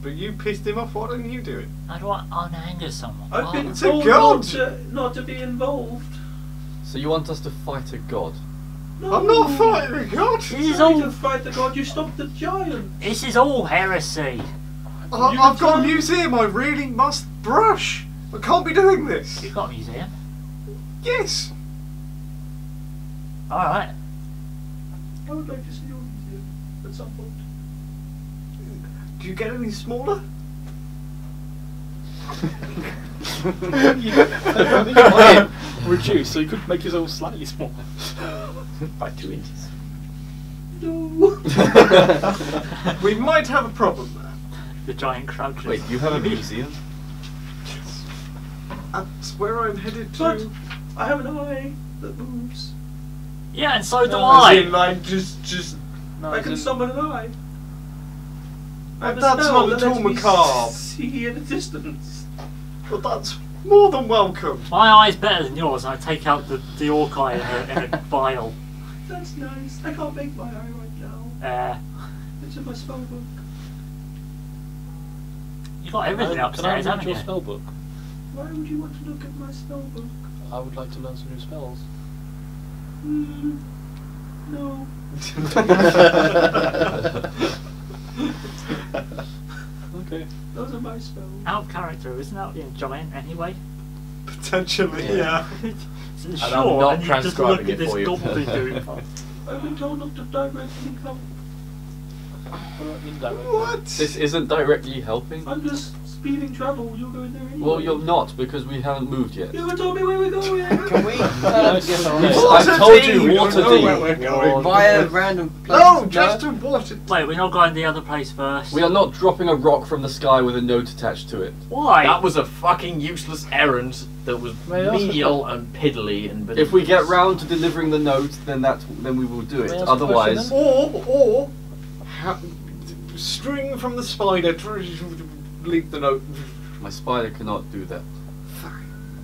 But you pissed him off. Why didn't you do it? How do I unanger someone? I've been It's a told god. not to be involved. So you want us to fight a god? No. I'm not fighting a god. This is Trying all. to fight the god, you stopped the giant. This is all heresy. I've got a museum. I really must brush. I can't be doing this. You've got a museum. Yes. All right. I would like to see your museum at some point. Do you get any smaller? Reduce, so you could make his own slightly smaller. By 2 inches. No. We might have a problem there. The giant crouches. Wait, you have a museum? That's where I'm headed to. But I have an eye that moves. Yeah, and so do As in, I. like, just. No, I as can in- summon an eye. I have a That's spell not that at all lets me macabre. see in the distance. But that's more than welcome. My eye's better than yours, and I take out the orc eye in a vial. That's nice. I can't make my eye right now. It's in my spell book. You got everything Can I upstairs, read haven't your you? spell book? Why would you want to look at my spell book? I would like to learn some new spells. No. Okay. Those are my spells. Out of character, isn't that being giant anyway? Potentially, yeah. So I'm sure, not and you just look transcribing at it this for you. gobbledygook. I've been told not to directly help. What about indirect? What? This isn't directly helping? I'm just speeding travel. You're going there anyway. Well, you're not, because we haven't moved yet. You haven't told me where we're going. Can we Yes. get on Yes, it? I told you Waterdeep! water I know where we're deep. going. Via random place? No, just to water. Wait, we're not going to the other place first. We are not dropping a rock from the sky with a note attached to it. Why? That was a fucking useless errand that was May I ask a menial and piddly and. If we get round to delivering the note, then we will do it. May I ask a Otherwise, question Or string from the spider to leave the note. my spider cannot do that.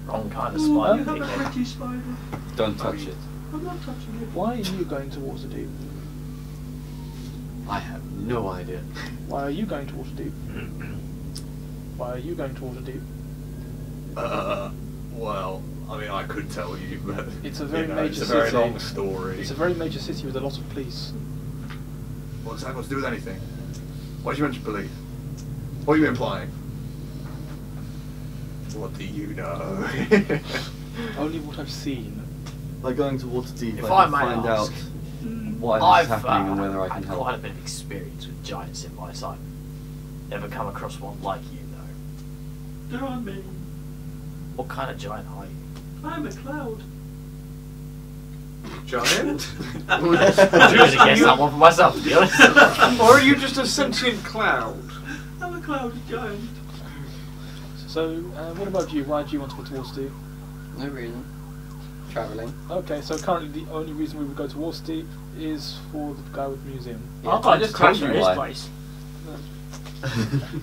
Wrong kind of Oh, spider. you have a dickhead. pretty spider. Don't touch it. I'm not touching it. Why are you going to Waterdeep? I have no idea. Why are you going to Waterdeep? Why are you going to Waterdeep? Well, I mean, I could tell you, but It's a very you know, major it's a very city. long story. It's a very major city with a lot of police. What's that got to do with anything? What do you meant to believe? What are you implying? What do you know? Only what I've seen. By going to Waterdeep, If I I can may find ask, out why this is I've happening and whether I can had help. quite a bit of experience with giants in my time. Never come across one like you, though. There aren't many. What kind of giant are you? I'm a cloud. Giant? I'm going to guess that one for myself, to be honest. Or are you just a sentient cloud? I'm a cloud giant. So, what about you? Why do you want to go to Waterdeep? No reason. travelling. Okay, so currently the only reason we would go to Waterdeep is for the guy with the museum. I'll go I to just crash told at you his why. place.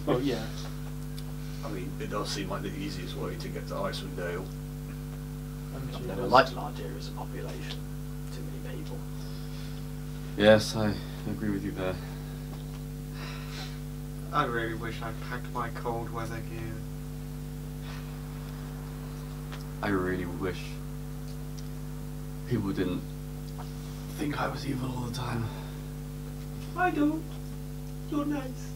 Oh yeah. I mean, it does seem like the easiest way to get to Icewind Dale. And Never liked large areas of population. Too many people. Yes, I agree with you there. I really wish I'd packed my cold weather gear. I really wish people didn't think I was evil all the time. I don't. You're nice.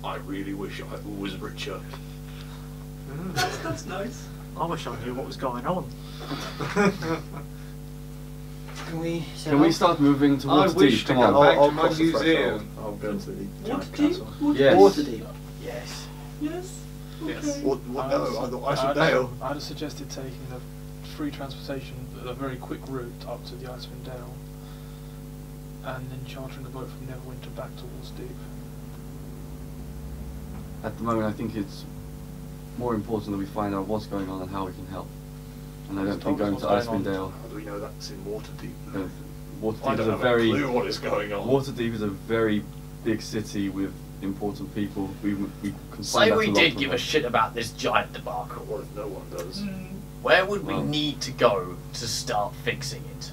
I really wish I was richer. That's nice. I wish I knew what was going on. Can we? Can we start moving I towards wish deep? to Come go on. back to my cross the museum. threshold. I'll go to the giant Waterdeep? castle. Yes. Waterdeep. Yes. Yes. Okay. Yes. What? No, I thought Icewind Dale. I'd have suggested taking the free transportation, a very quick route up to the Icewind Dale, and then chartering a boat from Neverwinter back towards Deep. At the moment, I think it's more important that we find out what's going on and how we can help. And I don't think going to Icewind Dale. How do we know that's in Waterdeep? Uh, I Waterdeep don't is a have very a clue what is going on. Waterdeep is a very big city with important people. We can Say find out we a lot did from give them. a shit about this giant debacle. What if no one does? Where would we Well. need to go to start fixing it?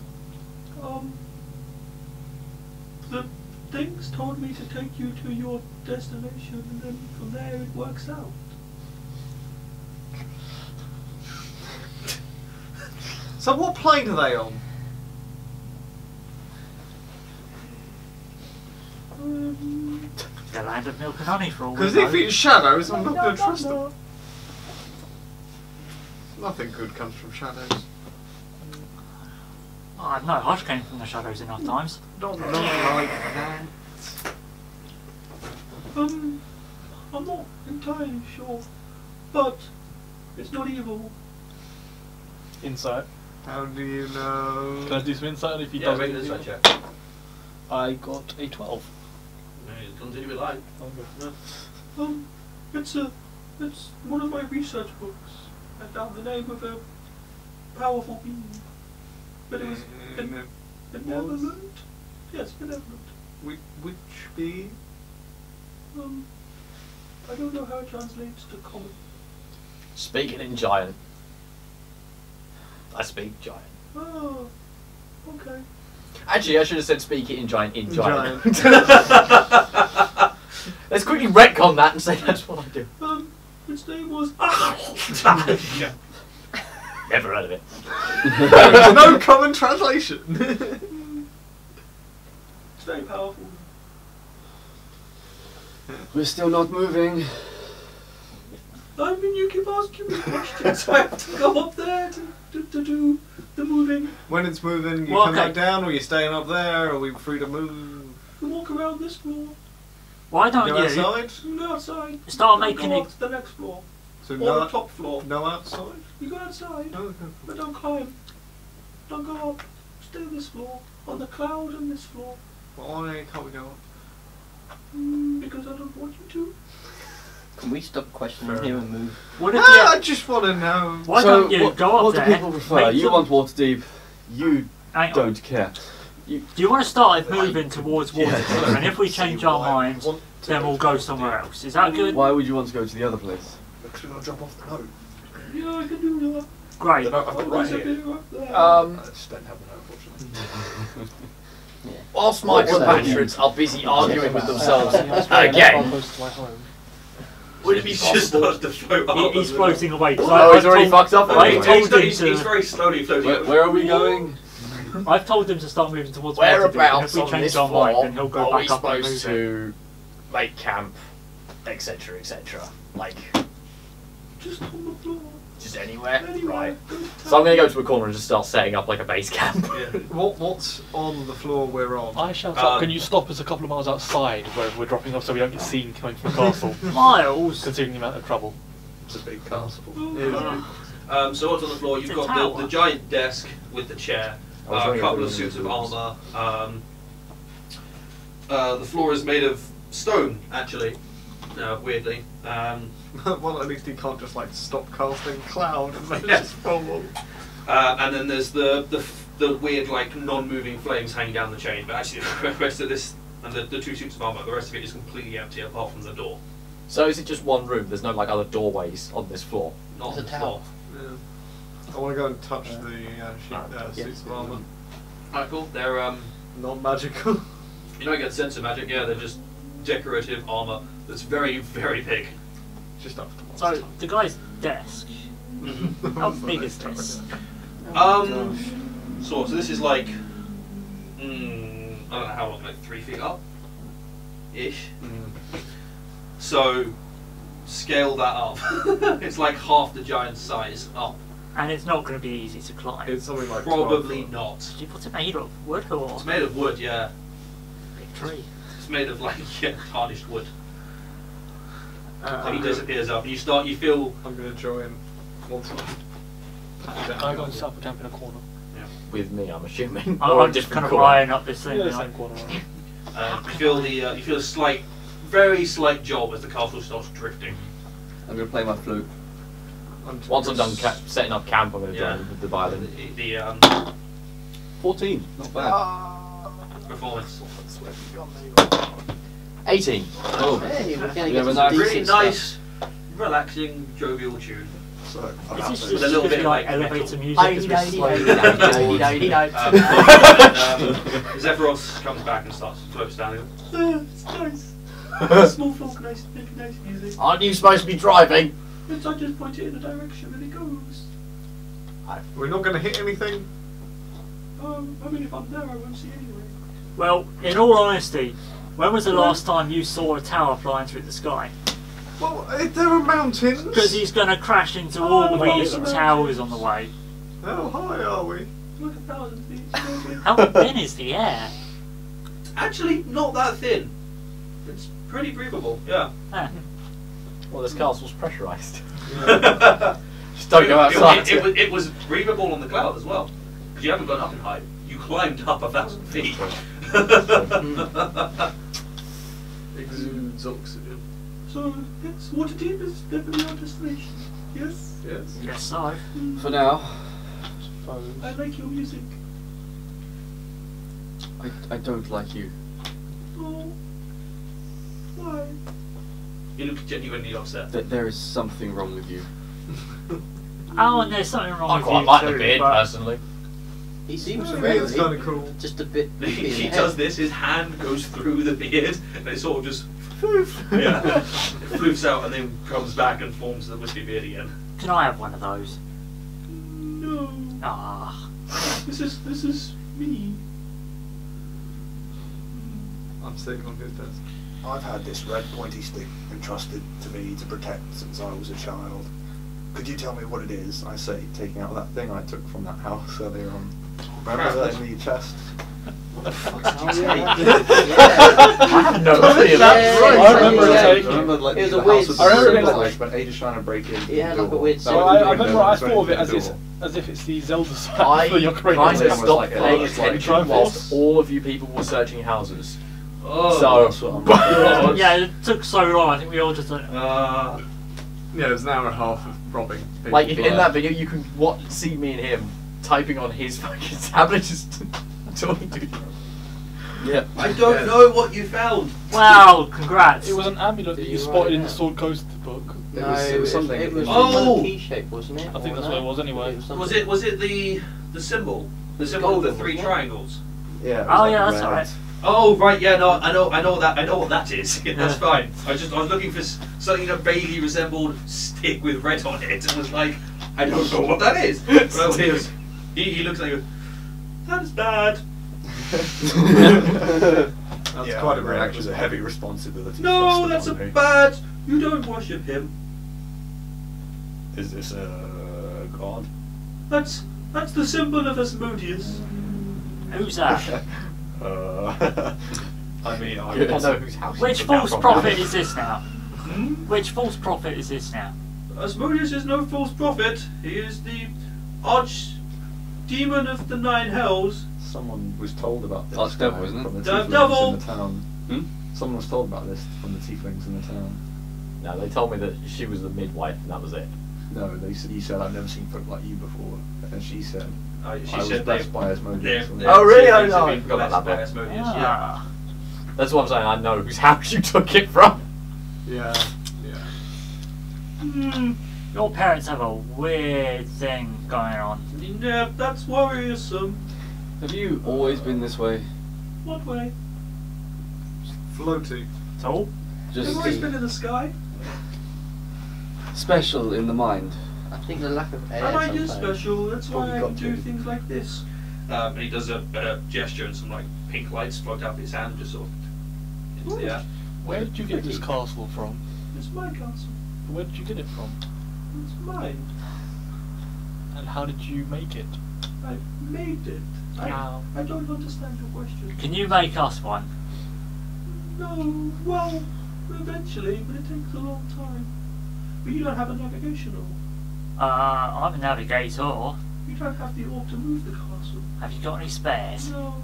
The things told me to take you to your destination, and then from there it works out. So what plane are they on? The land of milk and honey for all we Because know. if it's shadows, I'm not No, going to no, trust no. them. Nothing good comes from shadows. Oh, no, Hush came from the shadows enough times. Not like that. I'm not entirely sure, but it's not evil. Insight. How do you know? Can I do some insight? And if he Yeah, does make an anything- insight check. I got a 12. Continue with line. It's one of my research books. I found the name of a powerful being, but it was benevolent. Yes, benevolent. Which being? I don't know how it translates to common. Speaking in giant. I speak giant. Oh, okay. Actually, I should have said speak it in giant in giant. Giant. Let's quickly retcon that and say that's what I do. Its name was. Never heard of it. There's no common translation. It's very powerful. We're still not moving. I mean, you keep asking me questions. I have to go up there to do the moving. When it's moving, you Well, come okay. back down, or you staying up there, or we free to move? You walk around this floor. Why don't Go you outside? You go outside. start Then making go it... up to the next floor. So Or no, the top floor. no outside. You go outside, No. but don't climb. Don't go up. Stay on this floor. On the cloud on this floor. Why can't we go up? Because I don't want you to. Can we stop questioning Fair him and move? What if I you... just want to know. Why So don't you what, go up what there... do people prefer? make You them- want Waterdeep. You Hang on. don't care. Do you want to start moving towards Yeah. Waterdeep? And if we change our minds, then we'll go somewhere else. Is that good? Why would you want to go to the other place? Because we're going to drop off the note. Yeah, I can do that. Great. The note I've got right There's a here. bit up there. I just don't have the note, unfortunately. Whilst my What's that? compatriots are busy arguing with themselves How again, close to my home. would it be Just possible? starts to float up. He's floating away. 'cause Oh, I've he's already told- fucked up. I already. told him He's to... very slowly floating. Where are we going? I've told him to start moving towards Waterdeep. And Whereabouts if we on change this our floor mind, then he'll go are we back up and supposed move it. to make camp, etc., etc.? Like, Just on the floor. just anywhere? Anywhere. Right. Don't So I'm going to tell go to a corner and just start setting up like a base camp. What's on the floor we're on? I shout out, can you stop us a couple of miles outside where we're dropping off so we don't get seen coming from the castle, Miles! considering the amount of trouble? It's a big castle. So what's on the floor? You've It's a got tower. the giant desk with the chair, I was a wondering couple if of we were suits of gonna do armour. The floor is made of stone, actually. Weirdly. Well, at least he can't just like stop casting cloud and then Yeah. just fall. And then there's the weird like non-moving flames hanging down the chain. But actually, the rest of this and the 2 suits of armor, the rest of it is completely empty apart from the door. So is it just one room? There's no like other doorways on this floor? Not on There's the a floor. Yeah. I want to go and touch the suits of armour. Alright, cool. They're Non-magical. you don't get a sense of magic. Yeah, they're just decorative armor that's very, very big. Just up to So the guy's desk. How big is this? So this is like I don't know how long, like 3 feet up, ish. So scale that up. It's like half the giant size up. And it's not going to be easy to climb. It's something like Probably 12 not. Did you put it made of wood or It's made of wood, yeah. big tree? It's made of like tarnished wood. foot. And he disappears up. And you feel. I'm going to join once I go and set up a camp in a corner. With me, I'm assuming. I'm Or a just different kind of corner. eyeing up this thing. Yeah, the like, same corner. You feel a slight, very slight jolt as the castle starts drifting. I'm gonna play my flute. Once I'm done setting up camp, I'm going to Yeah. join with the violin. The 14, not bad. performance. 18. Oh, Hey, we're gonna We get have a some nice- Really decent stuff. nice, relaxing, jovial tune. So, Is this With just a little gonna bit be of, like like, elevator metal. music as we slowly Zephyros comes back and floats down. And goes, It's nice. Small folk, nice music. Aren't you supposed to be driving? It's I just point it in a direction and it goes. We're not going to hit anything. I mean, if I'm there, I won't see anyway. Well, in all honesty, when was the last time you saw a tower flying through the sky? Well, there are mountains. Because he's going to crash into all these towers on the way. How high are we? Like 1,000 feet. How thin is the air? Actually, not that thin. It's pretty breathable, yeah. Well, this castle's pressurised. Just don't go outside. It was breathable on the cloud as well. Because you haven't gone up in height. You climbed up 1,000 feet. Exudes oxygen. So, yes, Waterdeep is definitely our destination. Yes? Yes. Yes, so. For now, I like your music. I don't like you. Oh. Why? You look genuinely upset. There is something wrong with you. Oh, and there's something wrong I with quite you like too, the beard, but- personally. He seems It's friendly, kind of cool. just a bit. He does this, his hand goes through the beard, and it sort of just yeah, it floofs out and then comes back and forms the wispy beard again. Can I have one of those? No. Ah. This is me. I'm sitting on his desk. I've had this red pointy stick entrusted to me to protect since I was a child. Could you tell me what it is? I say, taking out that thing I took from that house earlier on. Remember that in the chest? I have no idea. I remember Yeah. taking it. Remember, like, It was the a weird house was I remember so it like- like, when Ada's trying to break in. It had like a weird That sound. Well, was I the remember window, I was thought of it the as if it's the Zelda side I for your kind great of was stopped like a- paying it's like attention Triforce. whilst all of you people were searching houses. Oh, That's what I'm Yeah, it took so long. I think we all just went, Yeah, it was an hour and a half of robbing people. Like in that video, you can see me and him typing on his fucking tablet, just talking to each other. Yeah. I don't know what you found. wow, congrats. It was an amulet that you spotted in the Sword Coast book. No, it was something. It was Oh! a key shape, wasn't it? I think that's what it was anyway. Was it the symbol? The symbol of the 3 triangles? Yeah. it was Oh like yeah, a that's red- alright. Oh right, yeah, no, I know what that is. That's fine. I was looking for something that vaguely resembled stick with red on it, and was like, I don't know what that is. Well, he looks like, that's bad. That's Yeah, quite a that reaction. was a heavy responsibility. No, thrusted that's a on me. bad. You don't worship him. Is this a god? That's the symbol of Asmodeus. Who's that? I mean, I I don't know whose house. you Which took that false from. prophet is this now? Hmm? Which false prophet is this now? Asmodeus is no false prophet. He is the arch demon of the 9 hells. Someone was told about this. That's devil, isn't it? From the Devil. tieflings in the town. Hmm? Someone was told about this from the tieflings in the town. No, they told me that she was the midwife and that was it. No, they said, you said, I've never seen folk like you before. And she said, She I was said blessed by Asmodeus. Oh, really? She Oh, said no, I being forgot about blessed that by bit. Asmodeus, yeah. Ah. That's what I'm saying. I know whose house you took it from. Yeah, yeah. Your parents have a weird thing going on. Yeah, that's worrisome. Have you always been this way? What way? Floaty. So, Just I've always been in the sky. special in the mind? I think the lack of air. And I do sometimes. special, that's why Probably I can got do to. things like this. And he does a gesture and some like pink lights float out of his hand, just sort of into the air. Where did you get this castle from? It's my castle. Where did you get it from? It's mine. And how did you make it? I made it. How? I don't understand your question. can you make us one? No, well, eventually, but it takes a long time. But you don't have a navigational. I'm a navigator. You don't have the orb to move the castle. Have you got any spares? No,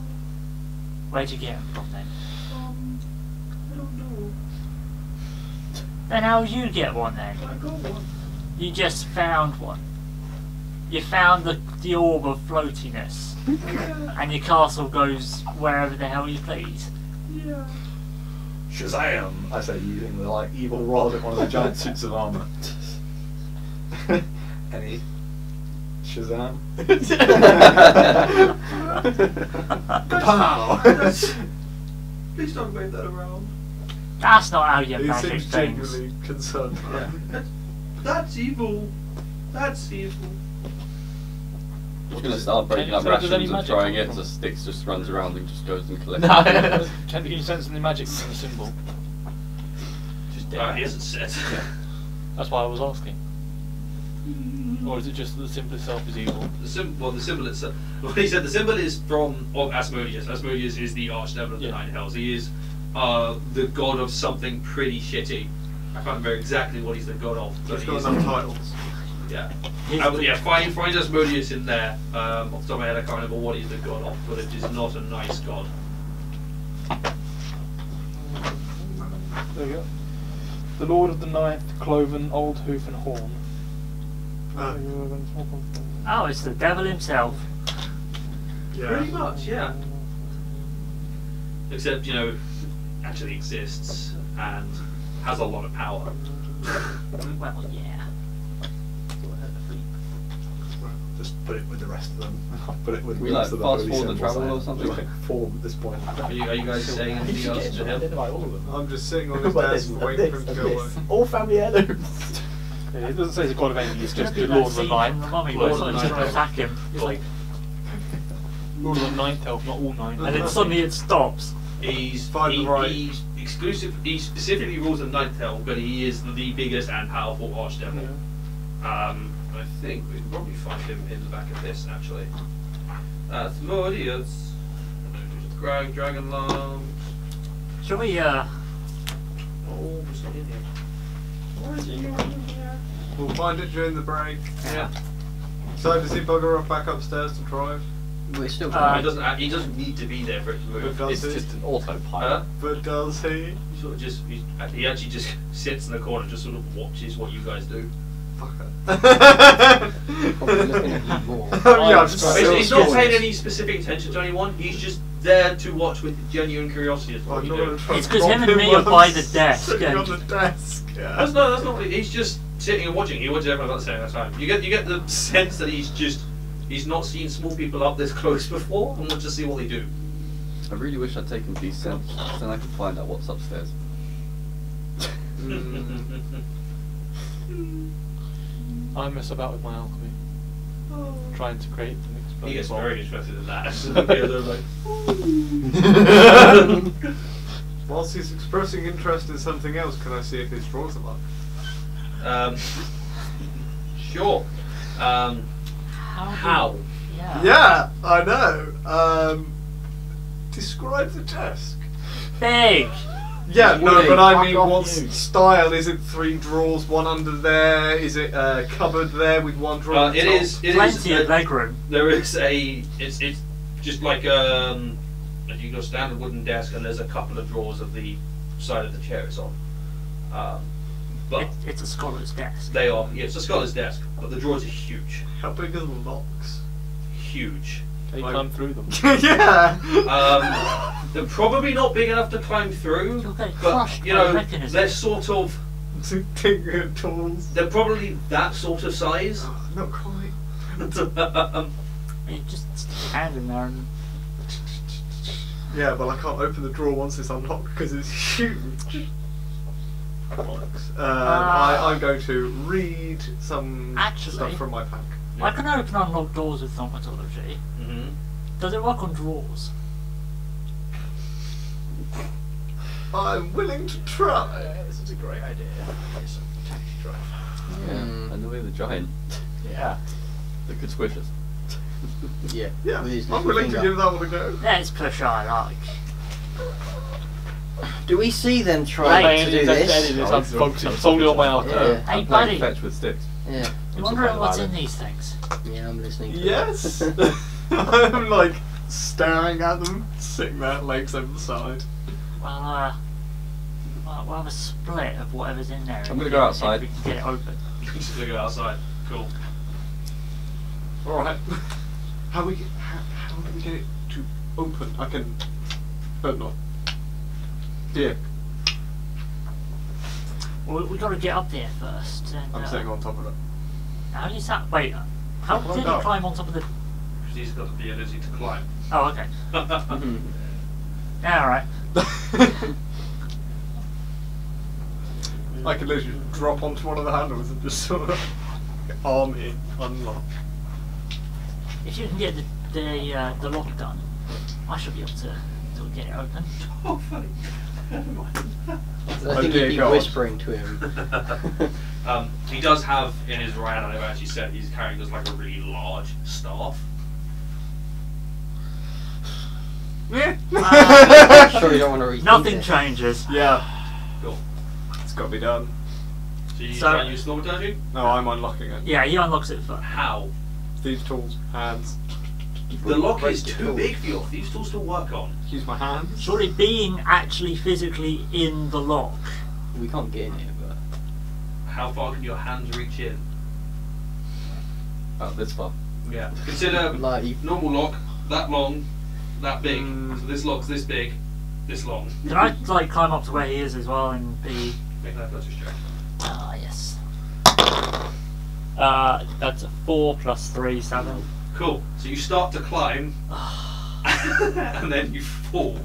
Where'd you get them from then? I don't know. Then how'll you get one then? I got one. You just found one. You found the orb of floatiness. Yeah, And your castle goes wherever the hell you please. yeah. Shazam! I say, using the like evil rod in one of the giant suits of armor. Any Shazam? Pow! Please don't wave that around. That's not how you He magic seems things. genuinely concerned. That's evil. That's evil. Just gonna start breaking up Can you say, does any rations and magic throwing come it, from? so Sticks just runs around and just goes and collects it. Can you sense any magic from the symbol? Just He hasn't said. That's why I was asking. Or is it just that the symbol itself is evil? The symbol itself. Well, he said the symbol is of Asmodeus. Asmodeus is the archdevil of the Yeah. Nine Hells. He is the god of something pretty shitty. I can't remember exactly what he's the god of. But He's got he's- enough titles. Yeah. He's Yeah, find Asmodeus in there. Off the top of my head, I can't remember what he's the god of, but it is not a nice god. There you go. The Lord of the Ninth, Cloven, Old Hoof and Horn. Oh, it's the devil himself. Pretty much, yeah. Except, actually exists and has a lot of power. Well, yeah. Just put it with the rest of them. Put it with We the like rest of the fast holy forward the symbols travel or there. something? Like 4 at this point. Are you guys saying anything else to him? All of them. I'm just sitting on his desk waiting for him to go away. All family heirlooms. Yeah, it doesn't say he's a god of anything, it's just the Did Lord that of the scene Ninth. from the Mummy Lord where of the someone's Ninth. trying to attack him. It's like, Lord of the Ninth Elf, not all 9. and then suddenly it stops. He's Find the right. He's exclusive. He specifically rules the Ninth Hell, but he is the biggest and powerful archdevil. I think we can probably find him in the back of this actually. Asmodeus, Dragon Lamb. Shall we, Oh, it's not in here. Why is it not in here? We'll find it during the break. Yeah. So does he bugger off back upstairs to drive? We're still He doesn't need to be there for it to But move. does It's he? just an autopilot. But does he? He sort of he actually just sits in the corner, and just sort of watches what you guys do. probably looking at you more. Yeah, I'm just He's still not paying any specific attention to anyone. He's just there to watch with genuine curiosity. Is what I'm he not do. gonna try It's and 'cause him rob and me while are by I'm the desk sitting and- on the desk. Yeah. That's not what he's just sitting and watching. He watches everyone at the same time. You get the sense that he's not seen small people up this close before and wants to see what they do. I really wish I'd taken these scents, then I could find out what's upstairs. I mess about with my alchemy. Trying to create an explosive He gets bomb. very interested in that. So they're like, Whilst he's expressing interest in something else, can I see if his drawers are locked? Sure. How? Yeah. Yeah, I know. Describe the desk. Big. Yeah, no, Woody, but I fuck mean, off what you. style? Is it 3 drawers, one under there? Is it a cupboard there with 1 drawer? at the It top? is. Plenty of legroom. There is a. It's just like you got a standard wooden desk, and there's a couple of drawers of the side of the chair it's on. But It's a scholar's desk. they are, yeah, it's a scholar's desk, but the drawers are huge. How big are the locks? Huge. Can you Like- climb through them? Yeah. They're probably not big enough to climb through, You'll get but crushed you by know, the mechanism. they're sort of, Big tools. they're probably that sort of size. Not quite. You just stick your hand in there and Yeah, but I can't open the drawer once it's unlocked because it's huge. Bollocks. I'm going to read some Actually- stuff from my pack. I can open and unlock doors with thaumatology. Mm-hmm. Does it work on drawers? I'm willing to try. This is a great idea. It's a taxi drive. Yeah, and the way the giant. Yeah. They could squish us. Yeah. Yeah, with his I'm little willing to finger. give that one a go. Let's push our luck. Do we see them trying to do this? I'm focusing solely on my alcohol. Yeah. Hey, I'm buddy. playing fetch with sticks. Yeah. You wondering what's in these things? Yeah, I'm listening to Yes. I'm like staring at them, sitting there, legs over the side. Well, we'll have a split of whatever's in there. I'm gonna go outside. If we can get it open. Just gonna go outside. Cool. All right. How do we get it to open? I can. No. Yeah, Well, we got to get up there first. And, I'm sitting on top of it. How does that? Wait. How Well, did no. he climb on top of the? He's got the ability to climb. Oh, okay. Mhm. Yeah, all right. I can literally drop onto one of the handles and just sort of arm in, unlock. If you can get the lock done, I should be able to get it open. Oh, funny. Never mind. I think dear you'd be God. whispering to him. He does have in his right hand, I've actually said he's carrying just like a really large staff. I'm sure you don't want to read Nothing changes. Yeah, Cool. it's got to be done. So you So- try and use thaumaturgy? No, I'm unlocking it. Yeah, he unlocks it first. How? These tools, hands. The lock is Break the too tool. big for your thieves tools to work on. Use my hands. Surely being actually physically in the lock. We can't get in here, but How far can your hands reach in? About this far. Yeah. Consider like normal lock, that long, that big. Mm. So this lock's this big, this long. Can I like climb up to where he is as well and be? Make an athletics check. Ah, yes. That's a 4 plus 3, 7. Cool. So you start to climb, and then you fall.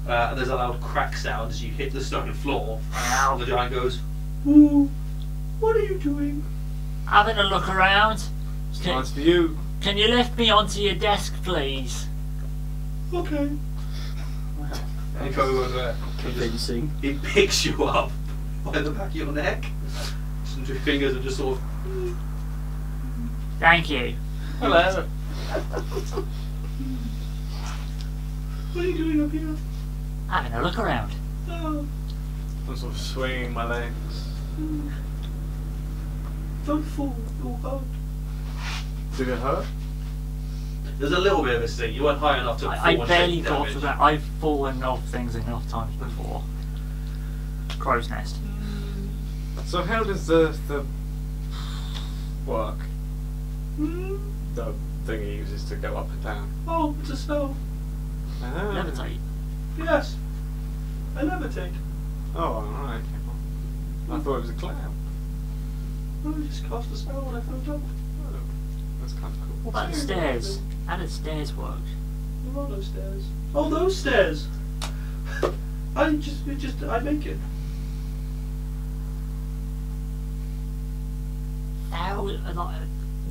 And there's a loud crack sound as you hit the stone floor. And the giant goes, "Ooh, what are you doing?" Having a look around. It's nice for you. Can you lift me onto your desk, please? Okay. And you go over there. convincing. He picks you up by the back of your neck. Some two fingers are just sort of. Thank you. Hello. What are you doing up here? Having a look around. Oh, I'm sort of swinging my legs. don't fall. You'll hurt. Did it hurt? There's a little bit of a sting. You weren't high enough to fall I and barely take got damage. to that. I've fallen off things enough times before. Crow's nest. So how does the work? The thing he uses to go up and down. Oh, it's a spell. Ah. Levitate. Yes. I levitate. Oh, alright. I thought it was a clown. Oh, I just cast a spell when I float up. Oh, that's kind of cool. What about the stairs? How did stairs work? There are no stairs. Oh, those stairs. I make it.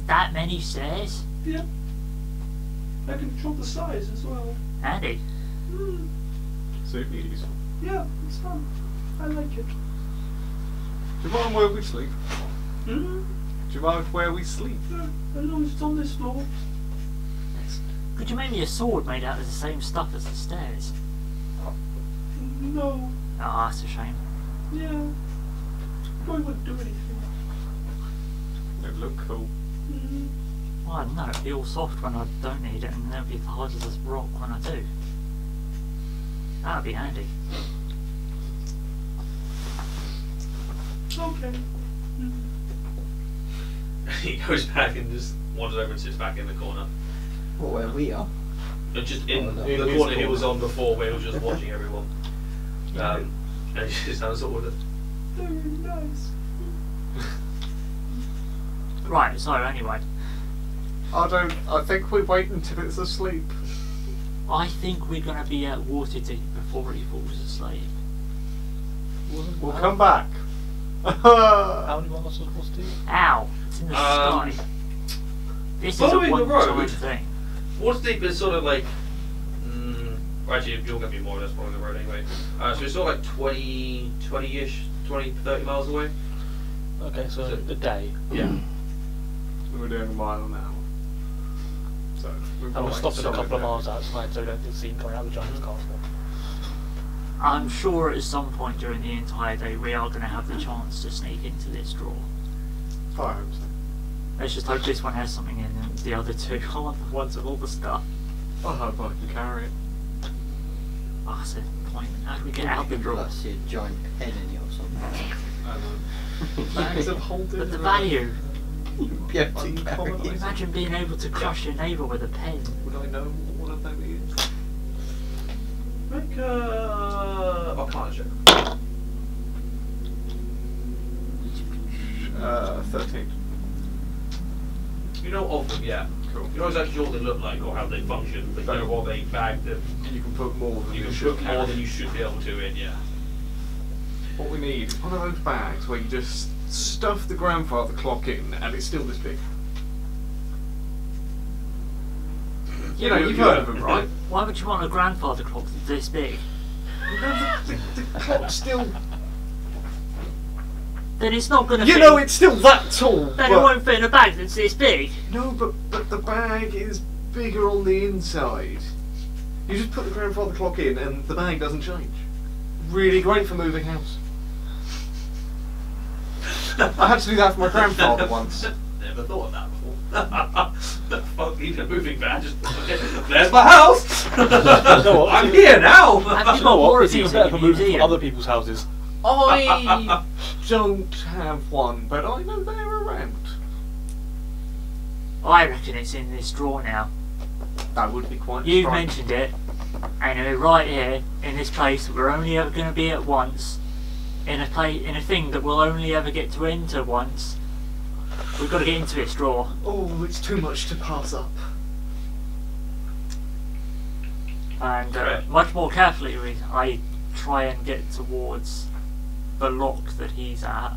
That many stairs? Yeah. I can control the size as well. Handy. Mm, Super useful. yeah, it's fun. I like it. Do you mind where we sleep? Mm, Do you mind where we sleep? yeah, as long as it's on this floor. Could you make me a sword made out of the same stuff as the stairs? No. Oh, that's a shame. Yeah. Probably wouldn't do anything. It would look cool. Mm. Well, I don't know, it'd be all soft when I don't need it, and then it'd be hard as a rock when I do. That'd be handy. Okay. He goes back and just wanders over and sits back in the corner. What, where we are? Just in Oh, no. the corner he was on before, where he was just watching everyone. And he just has sort of very nice. Right, so anyway, I think we wait until it's asleep. I think we're going to be at Waterdeep before he falls asleep. We'll come back. How many miles was Waterdeep? Ow! It's in the sky. This is a following the one-time road. thing. Waterdeep is sort of like. Actually, you're going to be more or less following the road anyway. So it's sort of like 20-ish, 20, 30 miles away. Okay, so a day. Yeah. We were doing a mile an hour. So we've And got we're like stopping a solid couple of there. miles outside so we don't get seen coming out of the giant's castle. I'm sure at some point during the entire day we are going to have the chance to sneak into this drawer. I hope so. Let's just hope this one has something in and the other two aren't the ones with all the stuff. I hope I can carry it. Oh, that's the point. How do we get out the drawer? I see a giant pen in it or something. I know. Bags of holding. But the value. You have to carry it. Imagine being able to crush your neighbour with a pen. Would I know what of them is? Make a Arcana check. 13. You know of them, yeah. Cool. You know exactly what they look like or how they function, but you know what they bag that You can put more than you can should put more carry. than you should be able to in, yeah. What we need is one of those bags where you just stuff the grandfather clock in and it's still this big. You know, you've heard of them, right? Why would you want a grandfather clock that's this big? The clock's still... Then it's not going to You fit. know, it's still that tall, Then it but... won't fit in a bag that's this big. No, but the bag is bigger on the inside. You just put the grandfather clock in and the bag doesn't change. Really great for moving house. I had to do that for my grandfather once. Never thought of that before. The fuck, need a moving van, just there's my house! I'm here now! Have you You know got more what? of It's even these better in for your moving from museum? other people's houses. I don't have one, but I know they're around. I reckon it's in this drawer now. That would be quite You striking. mentioned it, and we're right here in this place that we're only ever going to be at once, in a thing that we'll only ever get to enter once. We've got to get into this drawer. Oh, it's too much to pass up. And Correct. much more carefully, I try and get towards the lock that he's at.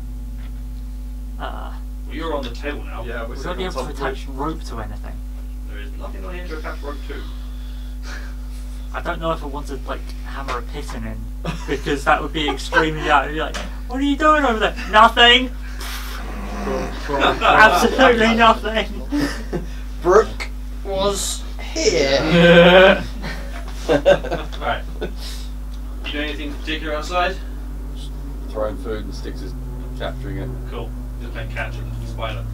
You're on the table now. Yeah, we're We won't be able to attach rope to anything. There is nothing on here to attach rope to. I don't know if I want to like hammer a piston in because that would be extremely loud. It'd be like, what are you doing over there? Nothing. Absolutely nothing. Brooke was here. Right. You doing anything particular outside? Throwing food and sticks is capturing it. Cool. Just playing catch with the spider.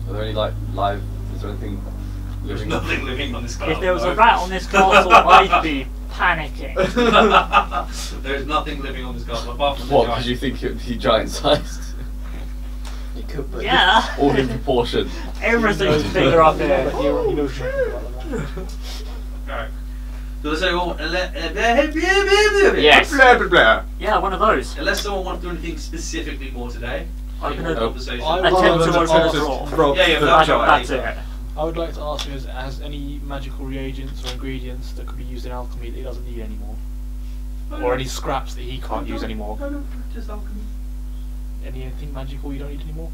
Are there any like live? Is there anything There's living? nothing living on this castle. If there was a no. rat on this castle, I'd be panicking. There's nothing living on this castle apart from the What? giant. Because you think it would be giant-sized? It could be. Yeah. All in proportion. Everything's bigger up here. He knows shit about that. Alright. So let's say Yes. Blah, blah, blah. Yeah, one of those. Unless someone wants to do anything specifically more today, I'm any gonna more conversation. I attempt would to like open to the drawer. Rob Yeah, yeah, the that's giant. That's it. I would like to ask him, has any magical reagents or ingredients that could be used in alchemy that he doesn't need anymore? Or any scraps that he can't use anymore? I don't practice alchemy. Anything magical you don't need anymore?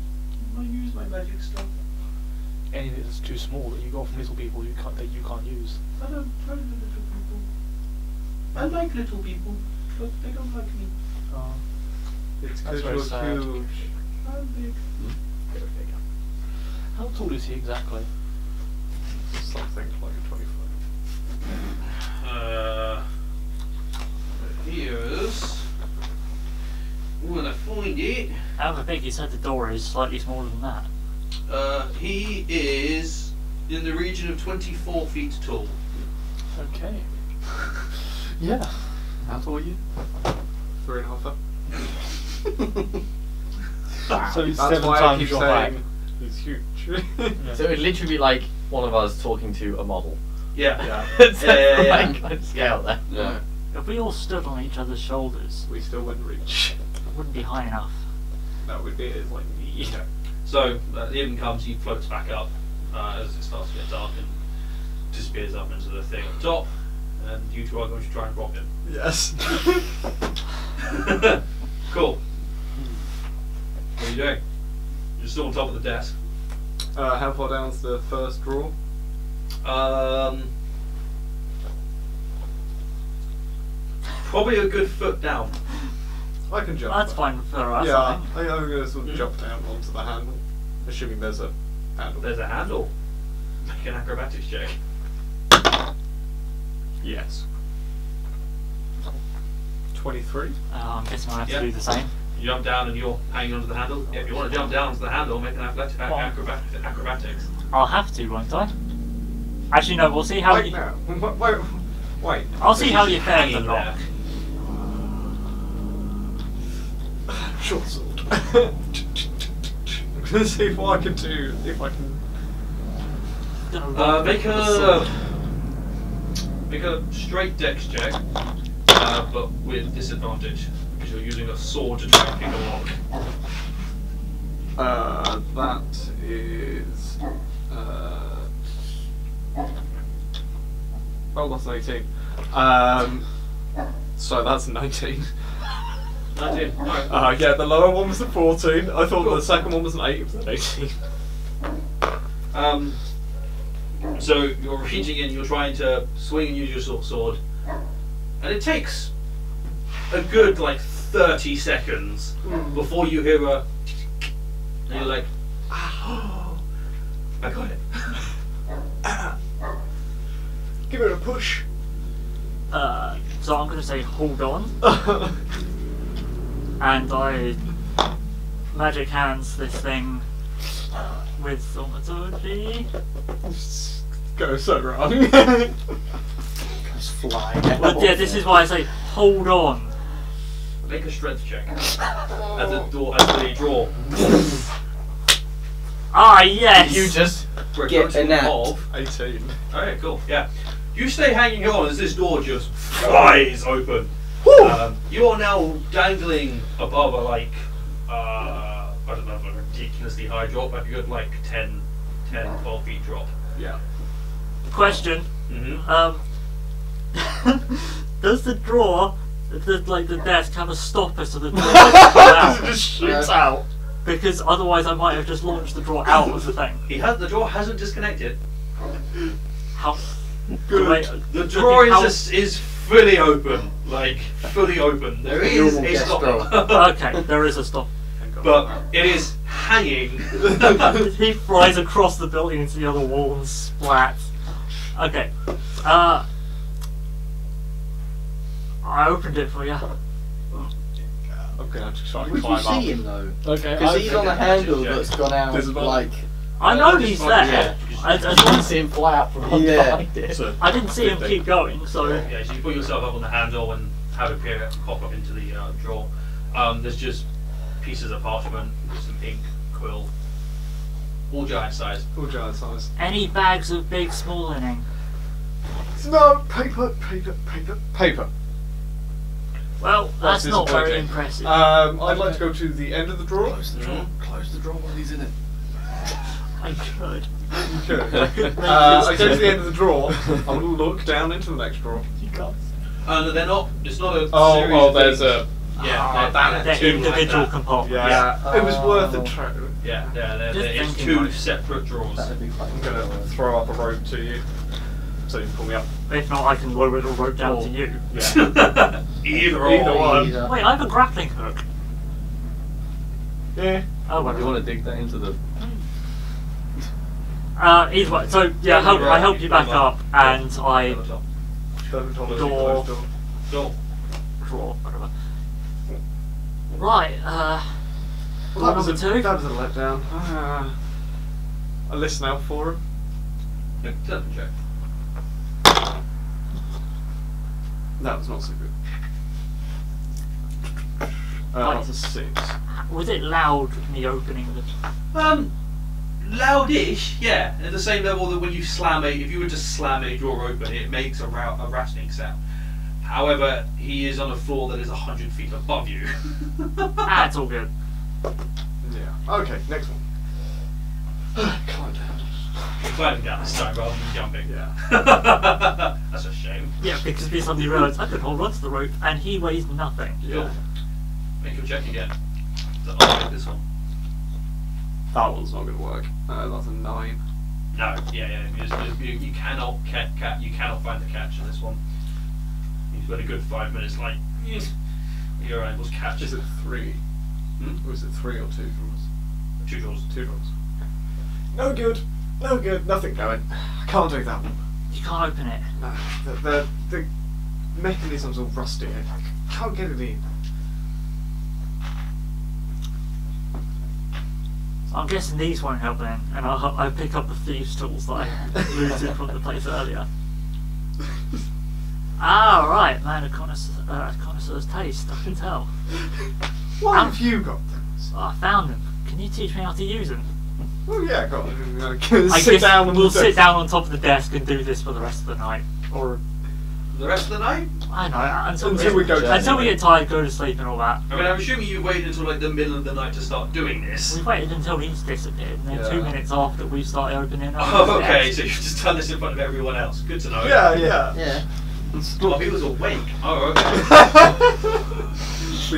I use my magic stuff. Anything that's too small that you got from little people that you can't use? I don't try the little people. I like little people, but they don't like me. It's That's because very you're sad. huge. I'm big. How tall is he exactly? Something like a 25. Here's. When I find it, However big he said the door is, slightly smaller than that. he is in the region of 24 feet tall. Okay. Yeah. How tall are you? 3.5 up. So it's That's 7 why I times keep your height. saying he's huge. So it would literally be like one of us talking to a model. Yeah. It's Yeah. like on scale there. Yeah. If we all stood on each other's shoulders, We still wouldn't reach. it wouldn't be high enough. That would be like me. So the evening comes, he floats back up as it starts to get dark and disappears up into the thing at the top, and you two are going to try and rob him. Yes. Cool. What are you doing? You're still on top of the desk. How far down's the first drawer? Probably a good foot down. I can jump. That's there. fine for us. Yeah, I think. I'm going to sort of jump down onto the handle, assuming there's a handle. There's a handle. Make an acrobatics check. Yes. 23. I'm guessing I have Yeah. to do the same. You jump down and you're hanging onto the handle. If you want to jump down to the handle, make an acrobatics. I'll have to, won't I? Actually, no. We'll see how Wait you. now. Wait. I'll see how He's you fare in the hanging lock. Short sword. I'm going to see what I can do. If I can. Make a straight dex check, but with disadvantage because you're using a sword to try and pick a lock. That is. Well, that's an 18. So that's 19. 19. Alright. Yeah, the lower one was a 14. I thought Cool. the second one was an 8. It was an 18. So you're reaching in, you're trying to swing and use your sword, and it takes a good like 30 seconds before you hear a, and you're like, oh, I got it. Give it a push. So I'm going to say hold on, and I magic hands this thing with thaumaturgy. Go so wrong. Goes flying out. Well, yeah, this is why I say hold on. Make a strength check as the draw. Ah, yes. You just Get a nap. 18. Alright, cool. Yeah. You stay hanging on as this door just flies open. You are now dangling above a like I don't know, a ridiculously high drop, like a good like 10, 12 feet drop. Yeah. Question. Does the drawer, the desk, have a stopper so the drawer doesn't fall out? Just shoots out. Because otherwise I might have just launched the drawer out of the thing. The door hasn't disconnected. How? Good. Wait, The drawer is fully open, like fully open. There is Normal a guest stopper, okay, there is a stop. but it is hanging. He flies across the building into the other wall and splats. Okay. I opened it for you. I'm gonna have to try and Would you climb up. see him though? Okay, Because he's on a handle check. that's gone out Disadvantage. like. I know he's there. yeah. I You didn't see him fly out from behind it. So, I didn't see him 15. keep going, so Yeah, so you put yourself up on the handle and have it pop up into the drawer. There's just pieces of parchment with some ink, quill, all giant size. All giant size. any bags of big small linen. No, paper. Well, that's not very disappointing. impressive. I'd like to go to the end of the drawer. Close the drawer. Close the drawer while he's in it. I could. Good. I go to the end of the drawer. I will look down into the next drawer. You can't. No, they're not. It's not a. series Oh, of there's things. a. Yeah, damn They're it. Two like individual that. compartments. Yeah, it was worth a try. Yeah, Just it's thinking, two like- separate drawers. That'd be quite I'm gonna throw up a rope to you, so you can pull me up. If not, I can lower it or rope down to you. Yeah. Either Either or. one. Wait, I have a grappling hook. Yeah. Oh, You well. want to dig that into the... Either way, so yeah, I help you back up, and I Door. Door. draw, whatever. Right, That was number two. a letdown. I listen out for him. Yeah, definitely check. That was not so good. That's a 6. Was it loud, me opening the... Loudish, yeah. At the same level that when you slam if you were to slam a door open, it makes a rattling sound. However, he is on a floor that is 100 feet above you. It's all good. Yeah. Okay, next one. Climb down. You're climbing down this time rather than jumping. Yeah. That's a shame. Yeah, because we suddenly realised I could hold on to the rope and he weighs nothing. Cool. Make your check again. So I'll make this one. That one's not going to work. That's a 9. No, you cannot you cannot find the catch in this one. You've got a good 5 minutes. Like you're unable to catch. Is it 3? Or is it 3 or 2 draws? 2 draws. 2 draws. No good. No good. Nothing going. I can't do that one. You can't open it. No. The mechanism's all rusty. I can't get it in. So I'm guessing these won't help then, and I pick up the thieves' tools that I looted from the place earlier. Right, man, a connoisseur's taste, I can tell. Why have you got those? I found them. Can you teach me how to use them? Oh yeah, go on. I Sit guess down. we'll sit down on top of the desk and do this for the rest of the night, or The rest of the night? I know until we go to until we get tired, go to sleep, and all that. I mean, I'm assuming you waited until like the middle of the night to start doing this. We waited until he's disappeared, and then Yeah. 2 minutes after we started opening up. Oh, okay, so you've just done this in front of everyone else. Good to know. Yeah. Yeah. Oh, he was awake. Oh, okay.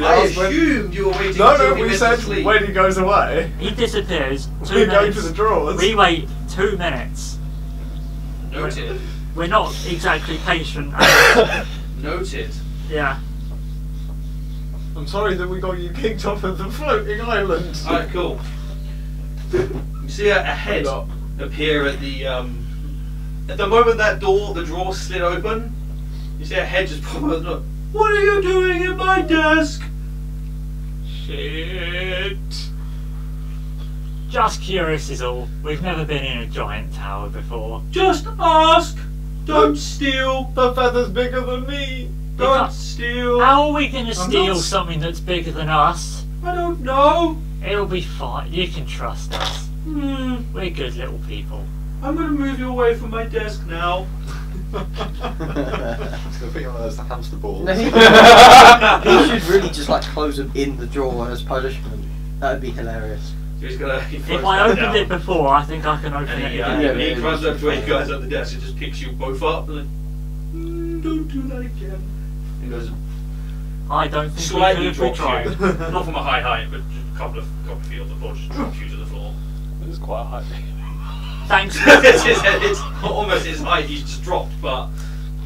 I assumed you were waiting No, until no, he we went said to sleep. when he goes away. He disappears. 2 We go minutes. to the drawers. We wait 2 minutes. Noted. We're not exactly patient. Noted. Yeah. I'm sorry that we got you kicked off of the floating island. Alright, cool. You see a head appear at the moment that the drawer slid open, you see a head just pop out the door. What are you doing at my desk? Shit. Just curious is all. We've never been in a giant tower before. Just ask. Don't steal. The feather's bigger than me. Don't steal. How are we going to I'm steal not- something that's bigger than us? I don't know. It'll be fine. You can trust us. We're good little people. I'm going to move you away from my desk now. I'm just gonna put you on one of those hamster balls. No, he should really just like close them in the drawer as punishment. That would be hilarious. So he's gonna. If I opened it before, I think I can open And it he, again. he runs up to you guys at the desk and just picks you both up and then, don't do that again. He goes, I don't think slightly we could if we drops tried. you. Not from a high height, but just a couple of feet off the floor, just drops you to the floor. It's quite a high thing. Thanks. It's almost his height, he's just dropped, but...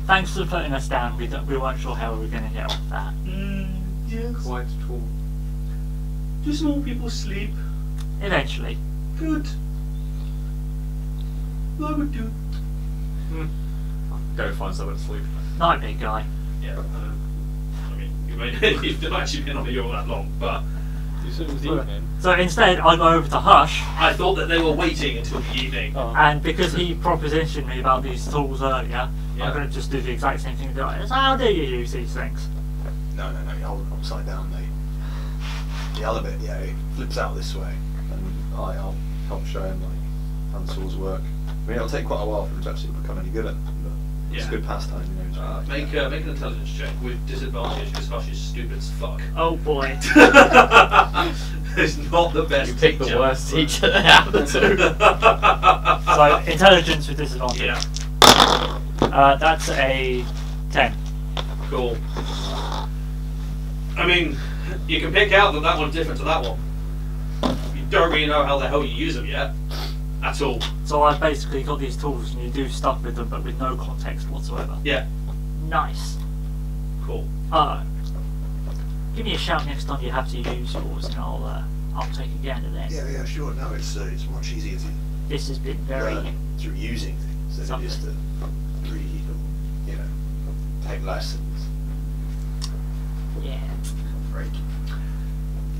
Thanks for putting us down. We weren't sure how we were going to get off that. Yes. Quite tall. Do small people sleep? Eventually. Good. I would do. Go find somewhere to sleep. Night, big guy. Yeah, I mean, you've actually been on here all that long, but You said it was evening. So instead, I go over to Hush, I thought that they were waiting until the evening. Oh. and because he propositioned me about these tools earlier, Yeah. I'm going to just do the exact same thing. So how do you use these things? No, you hold it upside down, mate. The other bit, yeah, it flips out this way, and I'll help show him like hand tools work. I mean, it'll take quite a while for him to actually become any good at it, but it's Yeah. a good pastime, you know. to like Make an intelligence check with disadvantage because Hush is stupid as fuck. Oh boy. It's not the best. You picked the teacher. worst teacher out of the two. So intelligence with disadvantage. Yeah. That's a 10. Cool. I mean, you can pick out that one's different to that one. You don't really know how the hell you use them yet. At all. So I've basically got these tools and you do stuff with them but with no context whatsoever. Yeah. Nice. Cool. Give me a shout next time you have to use yours and I'll take a gander then. yeah, sure. No, it's much easier to This has been very... learn through using things than it is to read or, you know, take lessons. Yeah. Right.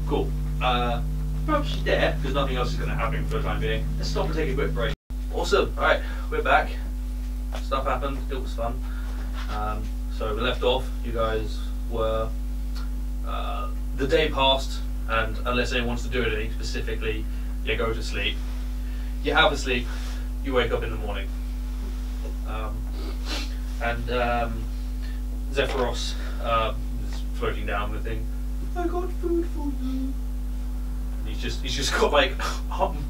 Cool. Perhaps she's there, because nothing else is going to happen for the time being. Let's stop and take a quick break. Awesome. Alright, we're back. Stuff happened. It was fun. So we left off. You guys were the day passed, and unless anyone wants to do anything specifically, you go to sleep. You have a sleep. You wake up in the morning, and Zephyros is floating down the thing. I got food for you. And he's just got like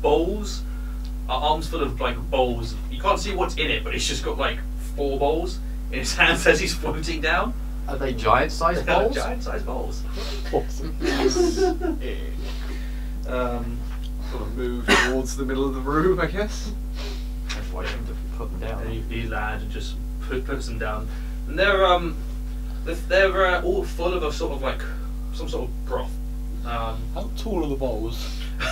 bowls, arms full of like bowls. You can't see what's in it, but he's just got like 4 bowls in his hands as he's floating down. Are they giant-sized bowls? Giant-sized bowls. Awesome. Sort of move towards the middle of the room, I guess. That's why you have to put them down. And he lands and just puts them down. And they're all full of a sort of like some sort of broth. How tall are the bowls?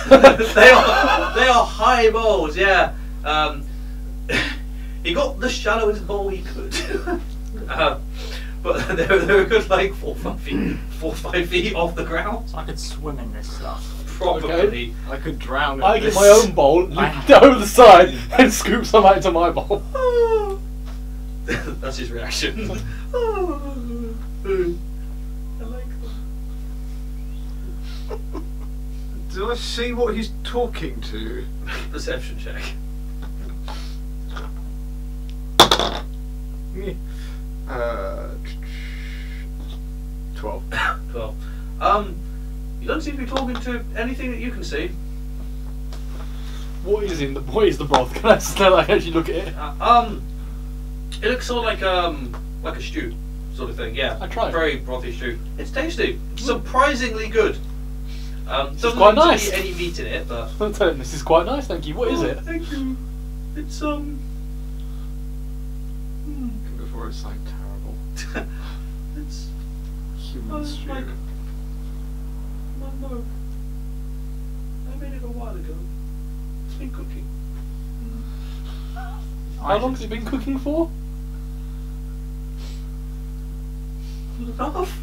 they are high bowls, yeah. He got the shallowest bowl he could. But they were a good like 4 or 5 feet off the ground. I could swim in this stuff. Probably. Okay. I could drown in I get this. my own bowl, lift it over the side, and scoop some out into my bowl. That's his reaction. I like that. Do I see what he's talking to? Perception check. Uh, 12. 12. You don't seem to be talking to anything that you can see. What is the broth? Can I still actually look at it? It looks sort of like a stew, sort of thing. Yeah. I tried. Very brothy stew. It's tasty. Surprisingly good. Doesn't quite seem to nice. be any meat in it, but. I'll tell him this is quite nice, thank you. What is it? Thank you. It's Before it's like terrible. it's Human stew. like no. I made it a while ago. It's been cooking. How long has it been cooking for? Enough.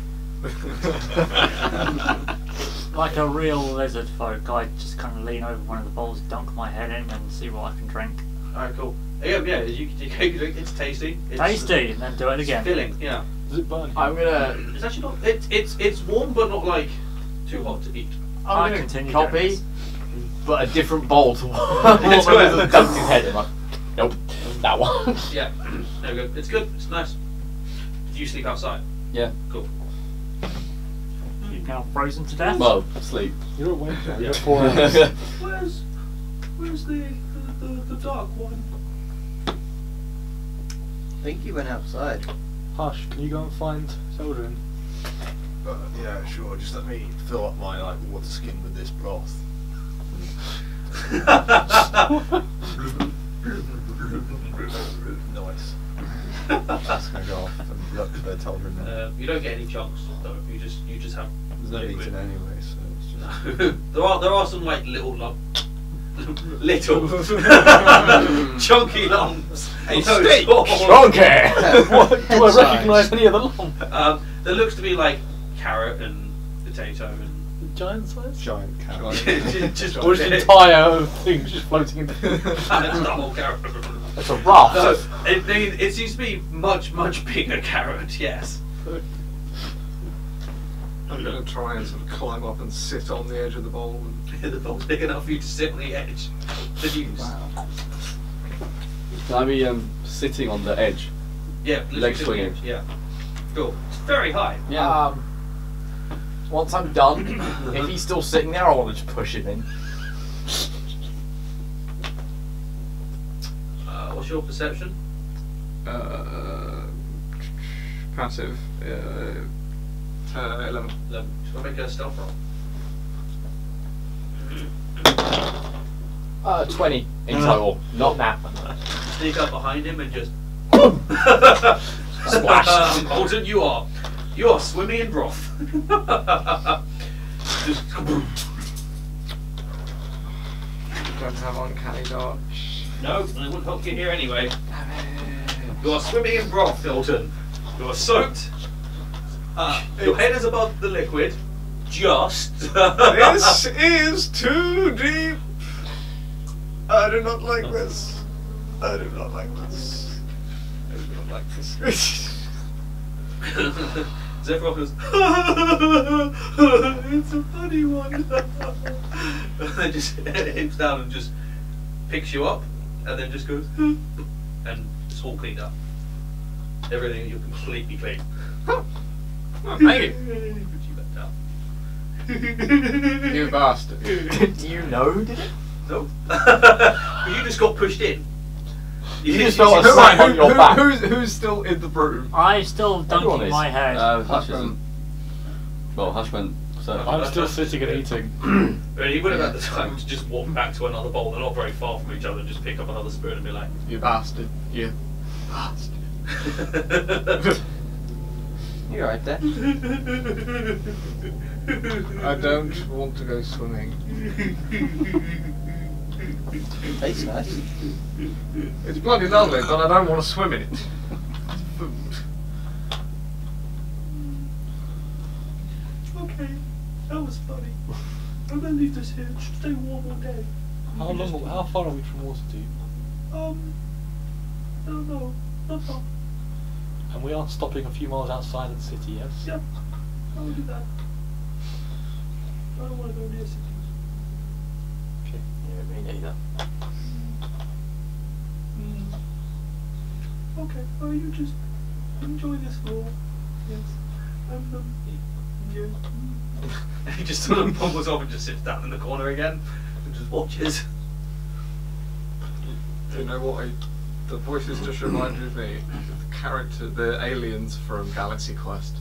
Like a real lizard folk, I just kind of lean over one of the bowls, dunk my head in, and see what I can drink. Alright, cool. Yeah, you can drink. It's tasty. It's Tasty, and then do it again. filling. Yeah. Does it burn? I'm gonna It's actually not. It's warm, but not like too hot to eat. I I'm continue gonna doing copy, this. but a different bowl to what the dunked his head in. Like, nope, that one. Yeah. There we go. It's good. It's nice. Did you sleep outside? Yeah. Cool. You're now frozen to death. Well, sleep. You're awake now. Yeah. You're 4 hours. Where's the dark one? I think he went outside. Hush, can you go and find Seldrin? Yeah, sure. Just let me fill up my like water skin with this broth. Nice. Just gonna go off and look for Teldrin now. You don't get any chunks though. You just have. There's no liquid. eating anyway, so it's just. No. there are some like little little chunky lumps. Hey, No, steak! small. What? Do I recognise any of the lump? There looks to be like carrot and potato and Giant size? Giant carrot. just Or just entire thing just floating in the that's the whole carrot. That's a raft. No, it seems to be much bigger carrot. Yes. I'm going to try and sort of climb up and sit on the edge of the bowl. And The bowl's big enough for you to sit on the edge. To use. Can I be sitting on the edge? Yeah. literally Leg sit on the swinging. edge, yeah. Cool. It's very high. Yeah. Once I'm done, if he's still sitting there, I want to just push him in. What's your perception? passive. 11. 11. Just want to make a stealth roll. 20 in total, not that. Sneak up behind him and just Splash. Alton, you are swimming in broth. Just Don't have uncanny dodge. no, it wouldn't help you here anyway. You are swimming in broth, Alton. You are soaked. Your head is above the liquid. Just. This is too deep. I do not like this. I do not like this. I do not like this. Zephyr goes, it's a funny one. And then just hips down and just picks you up, and then just goes, and it's all cleaned up. Everything, you're completely clean. Oh, thank you. Puts you back down. You bastard. Do you know? Did it? No. You just got pushed in. You just felt a slap on your back. Who's still in the room? I still Everyone dunking is. my head. Hush isn't. Well, Hush went. So I'm still sitting and eating. I mean, he would have had the time to just walk back to another bowl. They're not very far from each other. And just pick up another spoon and be like, You bastard. You bastard. You're right there. I don't want to go swimming. Tastes nice. It's bloody lovely, but I don't want to swim in it. It's food. Okay, that was funny. I'm gonna leave this here. It should stay warm all day. How far are we from Waterdeep? I don't know. Not far. And we are stopping a few miles outside of the city, yes? Yep. I'll do that. I don't want to go near cities. Okay. Yeah, me neither. Okay, well you just enjoy this floor. Yes. Yeah. he just sort of bumbles off and just sits down in the corner again and just watches. Do you know what? The voices just reminded me of the character, the aliens from Galaxy Quest.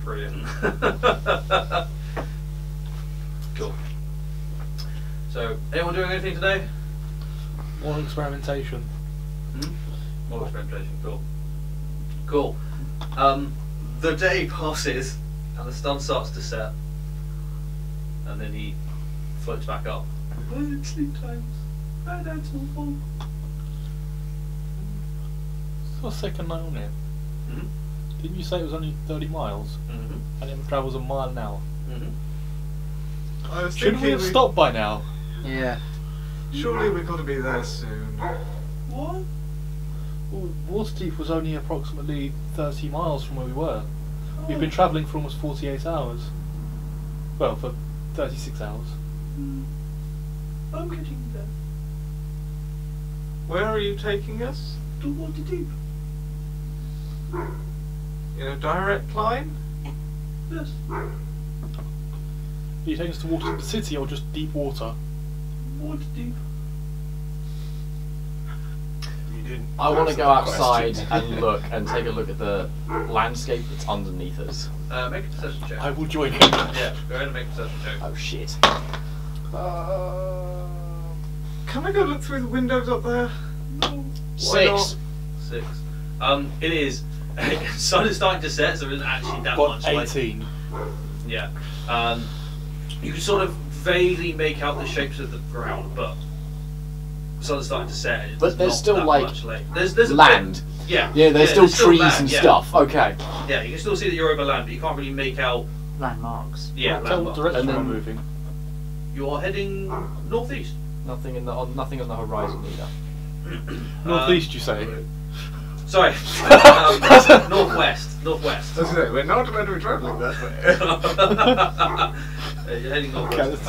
Brilliant. Cool. So, anyone doing anything today? More experimentation. More experimentation, cool. Cool. The day passes and the sun starts to set, and then he floats back up. It's sleep times. That's awful. It's got a second night on it. Mm-hmm. Didn't you say it was only 30 miles? Mm-hmm. And it travels a mile an hour? Mm-hmm. I was Shouldn't we thinking have stopped by now? Yeah. Surely we've got to be there soon. What? Well, Waterdeep was only approximately 30 miles from where we were. We've been travelling for almost 48 hours. Well, for 36 hours. I'm getting there. Where are you taking us? To Waterdeep. In a direct line? Yes. Are you taking us to Waterdeep City or just deep water? Waterdeep. You didn't. I want to go answer the outside question. and look and take a look at the landscape that's underneath us. Make a perception check. I will join you. Yeah, go ahead and make a perception check. Oh shit. Can I go look through the windows up there? No. Why not? 6. 6. It is. Sun is starting to set, so there isn't actually that Got much light. 18. Yeah. You can sort of vaguely make out the shapes of the ground, but the sun's starting to set. And But there's not still, that like, much light. There's a Land. bit, yeah. Yeah, there's still trees land, and yeah. stuff. Okay. Yeah, you can still see that you're over land, but you can't really make out. Landmarks. Yeah, Tell what landmarks. direction And we're then- moving. You are heading northeast. Nothing nothing on the horizon either. Northeast, you say? Sorry, northwest. Northwest. That's it, we're not meant to be travelling that way. You're heading northwest.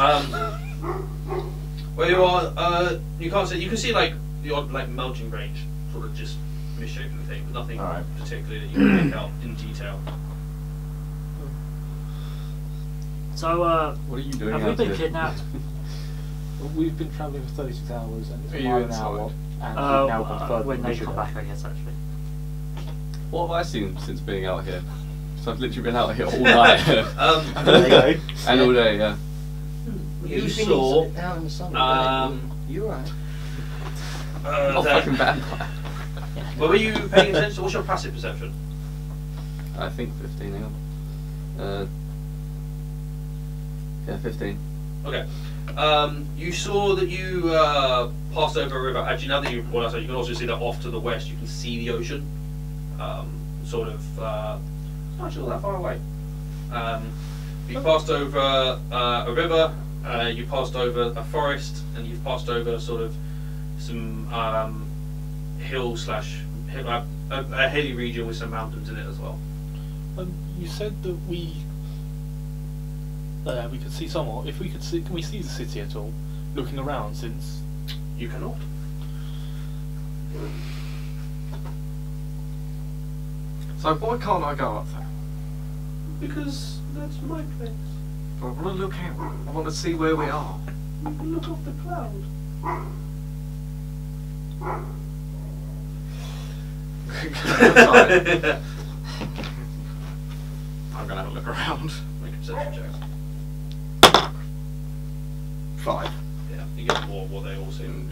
Where you are, you can't see. You can see like the odd like mountain range, sort of just misshapen thing, but nothing Alright. particularly that you can make out in detail. So, What are you doing have we out been here? kidnapped? Well, we've been travelling for 36 hours and it's Are a you mile an inside? hour. And we've now gone further when than they we should come have. back, I guess, actually. What have I seen since being out here? So I've literally been out here all night. Okay. And all day, yeah. You You've been saw out in the sun. You're right. Not that- fucking vampire. Where were you paying attention? What's your passive perception? I think 15, hang on. Yeah, 15. Okay. You saw that you passed over a river. Actually, now that you you can also see that off to the west, you can see the ocean. Sort of. It's not actually all that far away. You passed over a river. You passed over a forest, and you've passed over sort of some a hilly region with some mountains in it as well. You said that we could see somewhat. If we could see, can we see the city at all? Looking around, since You cannot. So why can't I go up there? Because that's my place. I want to look out. I want to see where we are. You can look off the cloud. I'm gonna have a look around. Make a perception check. 5. Yeah, you get more of what they all seem.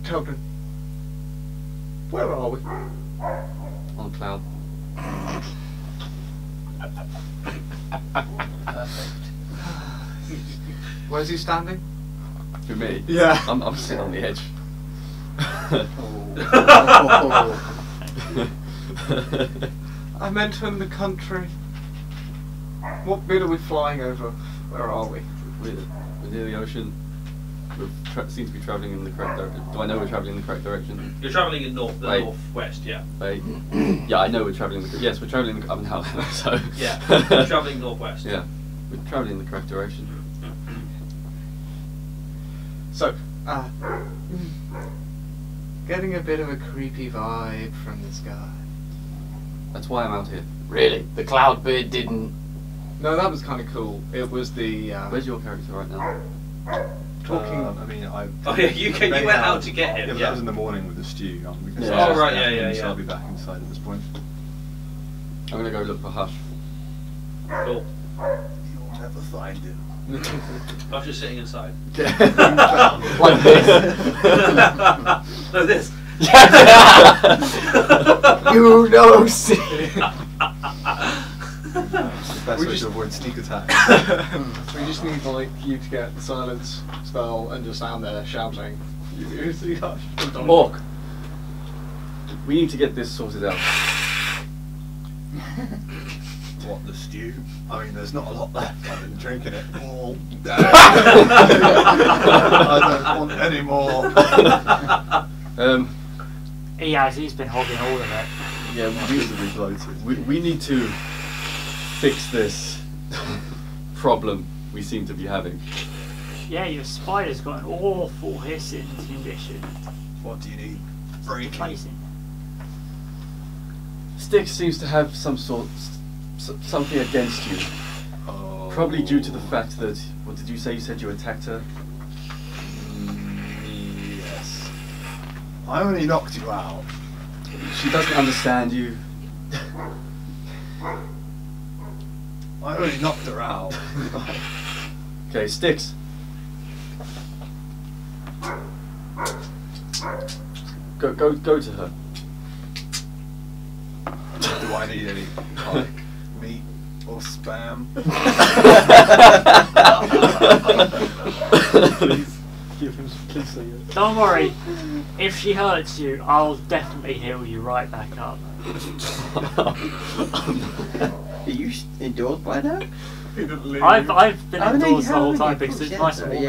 Children, where are we? On cloud. Where's he standing? For me? Yeah. I'm sitting on the edge. I meant in the country. What bit are we flying over? Where are we? We're near the ocean. We seem to be travelling in the correct direction. Do I know we're travelling in the correct direction? You're travelling in the Wait. northwest, yeah. Wait. Yeah, I know we're travelling. Yes, we're travelling. I mean, how? So. Yeah, you're travelling northwest. Yeah, we're travelling in the correct direction. So, getting a bit of a creepy vibe from the sky. That's why I'm out here. Really? The cloud bird didn't. No, that was kind of cool. It was the Where's your character right now? talking. I mean, I. Oh yeah, you went out to get him. Yeah, but Yeah. that was in the morning with the stew. We can Yeah. start Oh, right, just yeah, napping, yeah, so yeah. I'll be back inside at this point. I'm gonna go look for Hush. Cool. You'll never find him. I was just sitting inside. Like this. No, this. You know, see. Best We way just- to avoid sneak attack. We just need like you to get the silence spell and just stand there shouting. You see Hush. Mork. We need to get this sorted out. What, the stew? I mean, there's not a lot left. I've been drinking it all day. I don't want any more. He's been hogging all of it. Yeah, Visibly bloated. we need to fix this problem we seem to be having. Yeah, your spider's got an awful hissing condition. What do you need? Breaking. Replacing. Styx seems to have some sort, something against you. Oh. Probably due to the fact that, what did you say? You said you attacked her? Yes. I only knocked you out. She doesn't understand you. I only knocked her out. Okay, Styx. Go to her. Do I need any like meat or spam? please give him. Please say yes. Don't worry, if she hurts you, I'll definitely heal you right back up. Are you indoors by now? He didn't leave. I've been Oh, no, you indoors the whole haven't, time of because course, it's yeah, nice and sorry, warm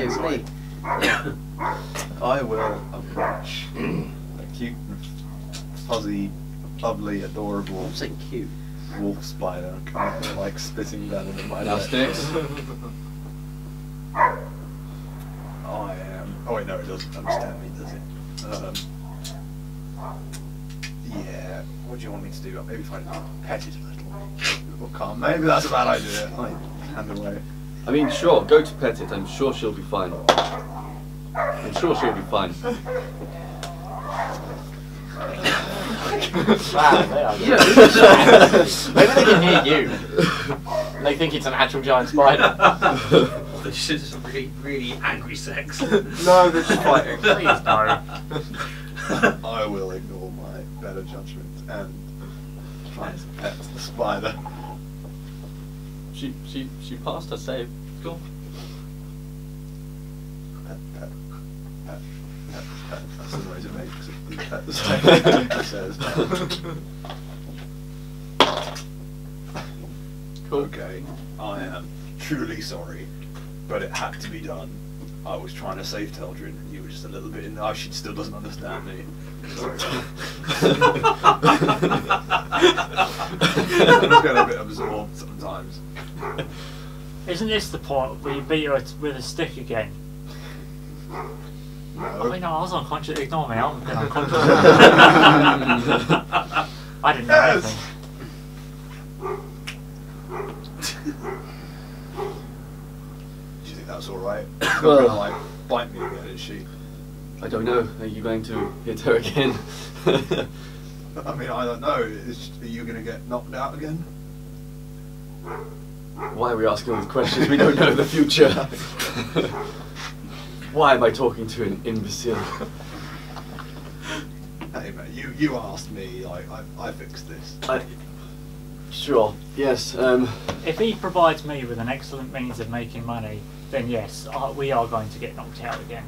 yeah, inside. I will approach a cute, fuzzy, lovely, adorable I'm saying cute. wolf spider currently like spitting venom in my Now, lip. Styx. I am. Oh wait, no, it doesn't understand me, does it? Yeah. What do you want me to do? Maybe if I pet it a little. Or calm. Maybe that's a bad idea. Like hand away. I mean, sure, go to pet it. I'm sure she'll be fine. I'm sure she'll be fine. Maybe they can hear you. They think it's an actual giant spider. They should do some really, really angry sex. No, they're just fighting. Please no. I will ignore my better judgment and try to pet the spider. She passed her save. Cool. Pet, pet, pet, pet, pet. That's the noise it makes. The pet says. Okay, I am truly sorry, but it had to be done. I was trying to save Teldrin, and you was just a little bit in there. She still doesn't understand me. Sorry. I'm just getting a bit absorbed sometimes. Isn't this the point where you beat her with a stick again? No. I know, I was unconscious. Ignore me, I'm unconscious. I didn't know anything. Do you think that's alright? She's not Well- gonna like bite me again, is she? I don't know. Are you going to hit her again? I mean, I don't know. Are you gonna get knocked out again? Why are we asking these questions? We don't know the future. Why am I talking to an imbecile? Hey man, you asked me. Like I fixed this. Sure. Yes. If he provides me with an excellent means of making money, then yes, we are going to get knocked out again.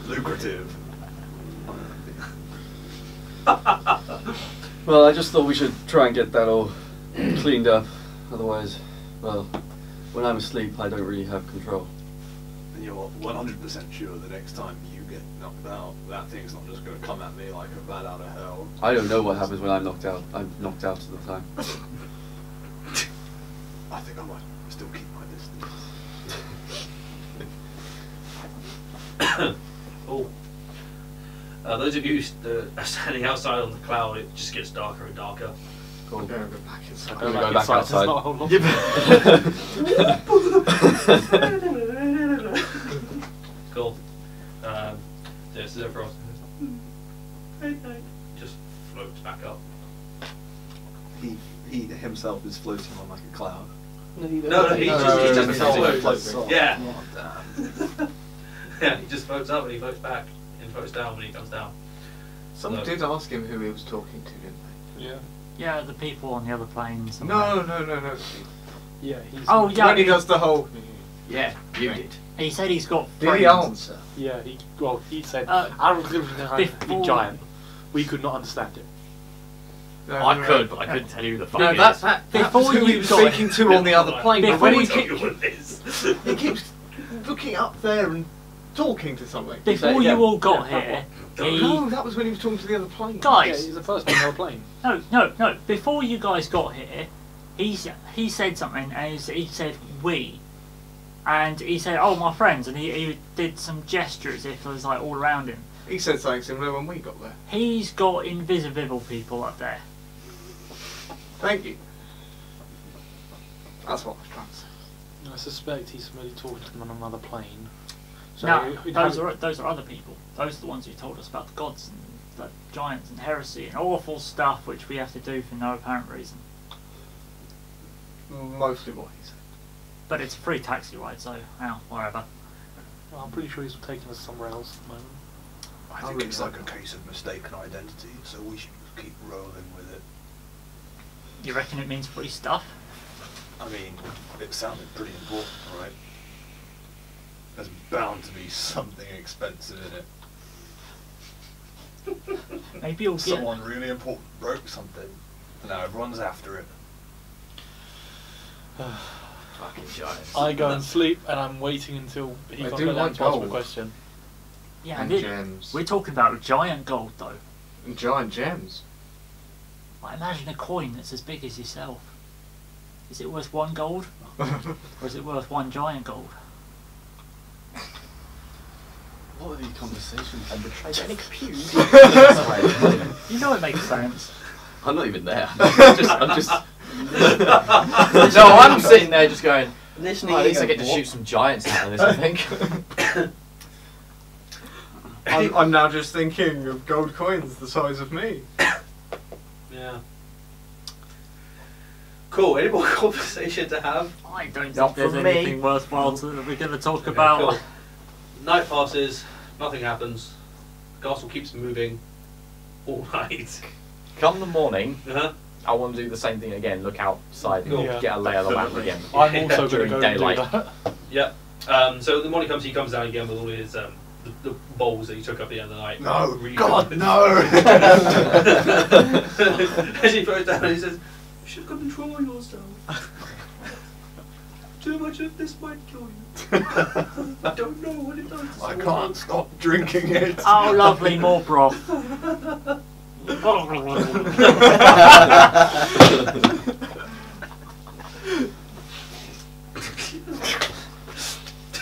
Lucrative. Well, I just thought we should try and get that all cleaned up. Otherwise, well, when I'm asleep, I don't really have control. And you're 100% sure the next time you get knocked out, that thing's not just going to come at me like a bat out of hell. I don't know what happens when I'm knocked out. I'm knocked out at the time. I think I might still keep my distance. Oh. Those of you are standing outside on the cloud, it just gets darker and darker. Cool. Go back inside. I'm gonna go back outside. Not a whole lot. Cool. This is everyone. Just floats back up. He himself is floating on like a cloud. No, he just floats. floats off. Yeah. Oh, damn. Yeah, he just floats up and he floats back and floats down when he comes down. Someone did ask him who he was talking to, didn't they? Yeah. Yeah, the people on the other planes. No. Yeah, he's. Oh, yeah. When he does the whole. Yeah, you did. He said he's got Did friends. he answer? Yeah, he said, before- giant. We could not understand it. I could, but I couldn't tell you who the fuck No, it that's is. that. Before That's who you he was got- speaking to on the other plane. But Before when we he, Tell you what it is. he keeps looking up there and talking to something. Before you all got here, No, that was when he was talking to the other plane. Yeah, guys. he's the first one on the plane. No. Before you guys got here, he said something, and he said we, and he said, "Oh, my friends," and he did some gestures if it was like all around him. He said something similar when we got there. He's got invisible people up there. Thank you. That's what I was trying to say. I suspect he's really talking to them on another plane. So No, we'd those have- are other people. Those are the ones who told us about the gods and the giants and heresy and awful stuff which we have to do for no apparent reason. Mostly what he said. But it's a free taxi ride, so wherever. Well, I'm pretty sure he's taking us somewhere else at the moment. I think it's like a case of mistaken identity, so we should keep rolling with it. You reckon it means free stuff? I mean, it sounded pretty important, right? There's bound to be something expensive in it. Maybe you'll get. Someone really important broke something, and now everyone's after it. Fucking giants. I go and sleep, and I'm waiting until he I comes do back like to answer the gold. question. Yeah, And and gems. we're talking about giant gold though. And giant gems. I imagine a coin that's as big as yourself. Is it worth 1 gold? Or is it worth 1 giant gold? What are these conversations? You know it makes sense. I'm not even there. I'm just. No, I'm sitting there just going, Listening. at least I get to shoot some giants out of this, I think. I'm now just thinking of gold coins the size of me. Yeah. Cool. Any more conversation to have? I don't Not think there's from me. anything worthwhile that we're going to talk Okay, about. cool. Night passes. Nothing happens. The castle keeps moving all night. Come the morning, Uh-huh. I want to do the same thing again. Look outside and Cool. get a lay of the land again. I'm also going to During go and daylight. do that. Yeah. So the morning comes, he comes down again with all his the bowls that he took up at the end of the night. No, Really God, good. no! As he throws down, he says, "You should control yourself." Too much of this might kill you. I don't know what it does. I can't stop drinking it. Oh, lovely, more broth.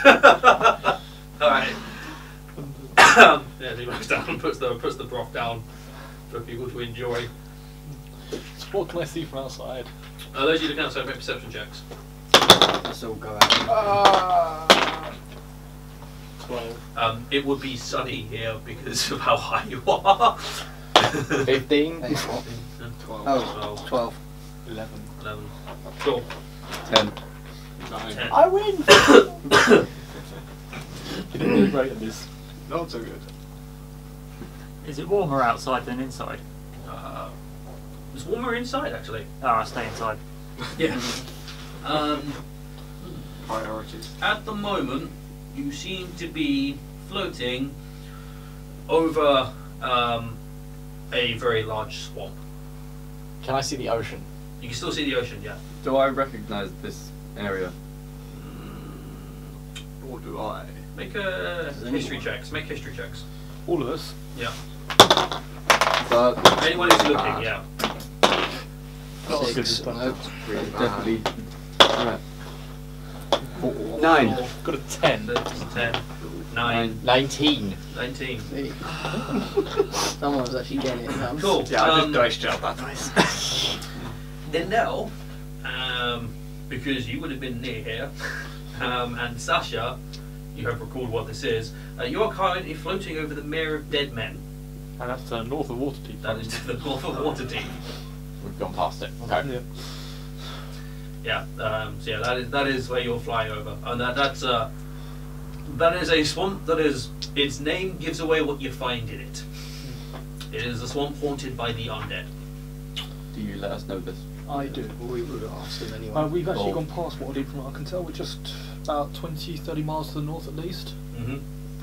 Alright. Yeah, he goes down and puts the broth down for people to enjoy. So what can I see from outside? Those of you looking outside, make perception checks. Let's all go out. 12. It would be sunny here because of how high you are. 15. Oh, 12. 11. 11. Cool. 10. 10. I win! You didn't really great at this. Not so good. Is it warmer outside than inside? It's warmer inside, actually. Oh, I stay inside. Yeah. Priorities. At the moment, you seem to be floating over a very large swamp. Can I see the ocean? You can still see the ocean, yeah. Do I recognise this area? Or do I? Make history checks. Make history checks. All of us. Yeah. But Anyone who's looking, yeah. Not as good as 6. that. Nope. Really bad. definitely. Right. 9. Got a 10. 10. 9. 19. 19. See? Someone was actually getting it. Now. Cool. Yeah, I just dice job that nice. Then now, because you would have been near here, and Sasha, you have recalled what this is, you are currently floating over the Mare of Dead Men. And that's north of Waterdeep. That is to the north of Waterdeep. We've gone past it. Okay. Yeah. Yeah, so yeah, that is where you're flying over, and that is a swamp that is, its name gives away what you find in it. It is a swamp haunted by the undead. Do you let us know this? I do. We would have asked him anyway. We've actually Oh. gone past Waterdeep from what I can tell. We're just about 20-30 miles to the north at least. Mm-hmm.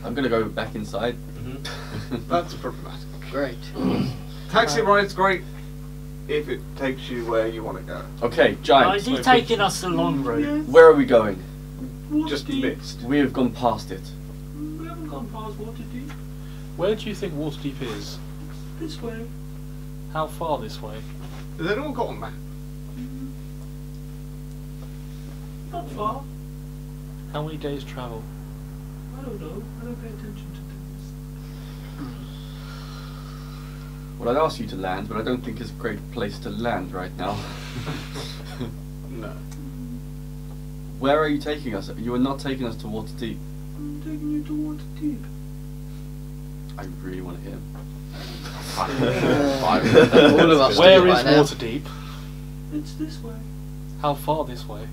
I'm gonna go back inside. Mm-hmm. That's problematic. Great. Taxi ride's great if it takes you where you want to go. Okay, Is giant. he taking us the long route? Where are we going? Just missed. We have gone past it. We haven't gone past Waterdeep. Where do you think Waterdeep is? This way. How far this way? Has anyone got a map? Not far. How many days travel? I don't know. I don't pay attention to things. Well, I'd ask you to land, but I don't think it's a great place to land right now. No. Where are you taking us? You are not taking us to Waterdeep. I'm taking you to Waterdeep. I really want to hear. All of us. Where do is right now. Waterdeep? It's this way. How far this way?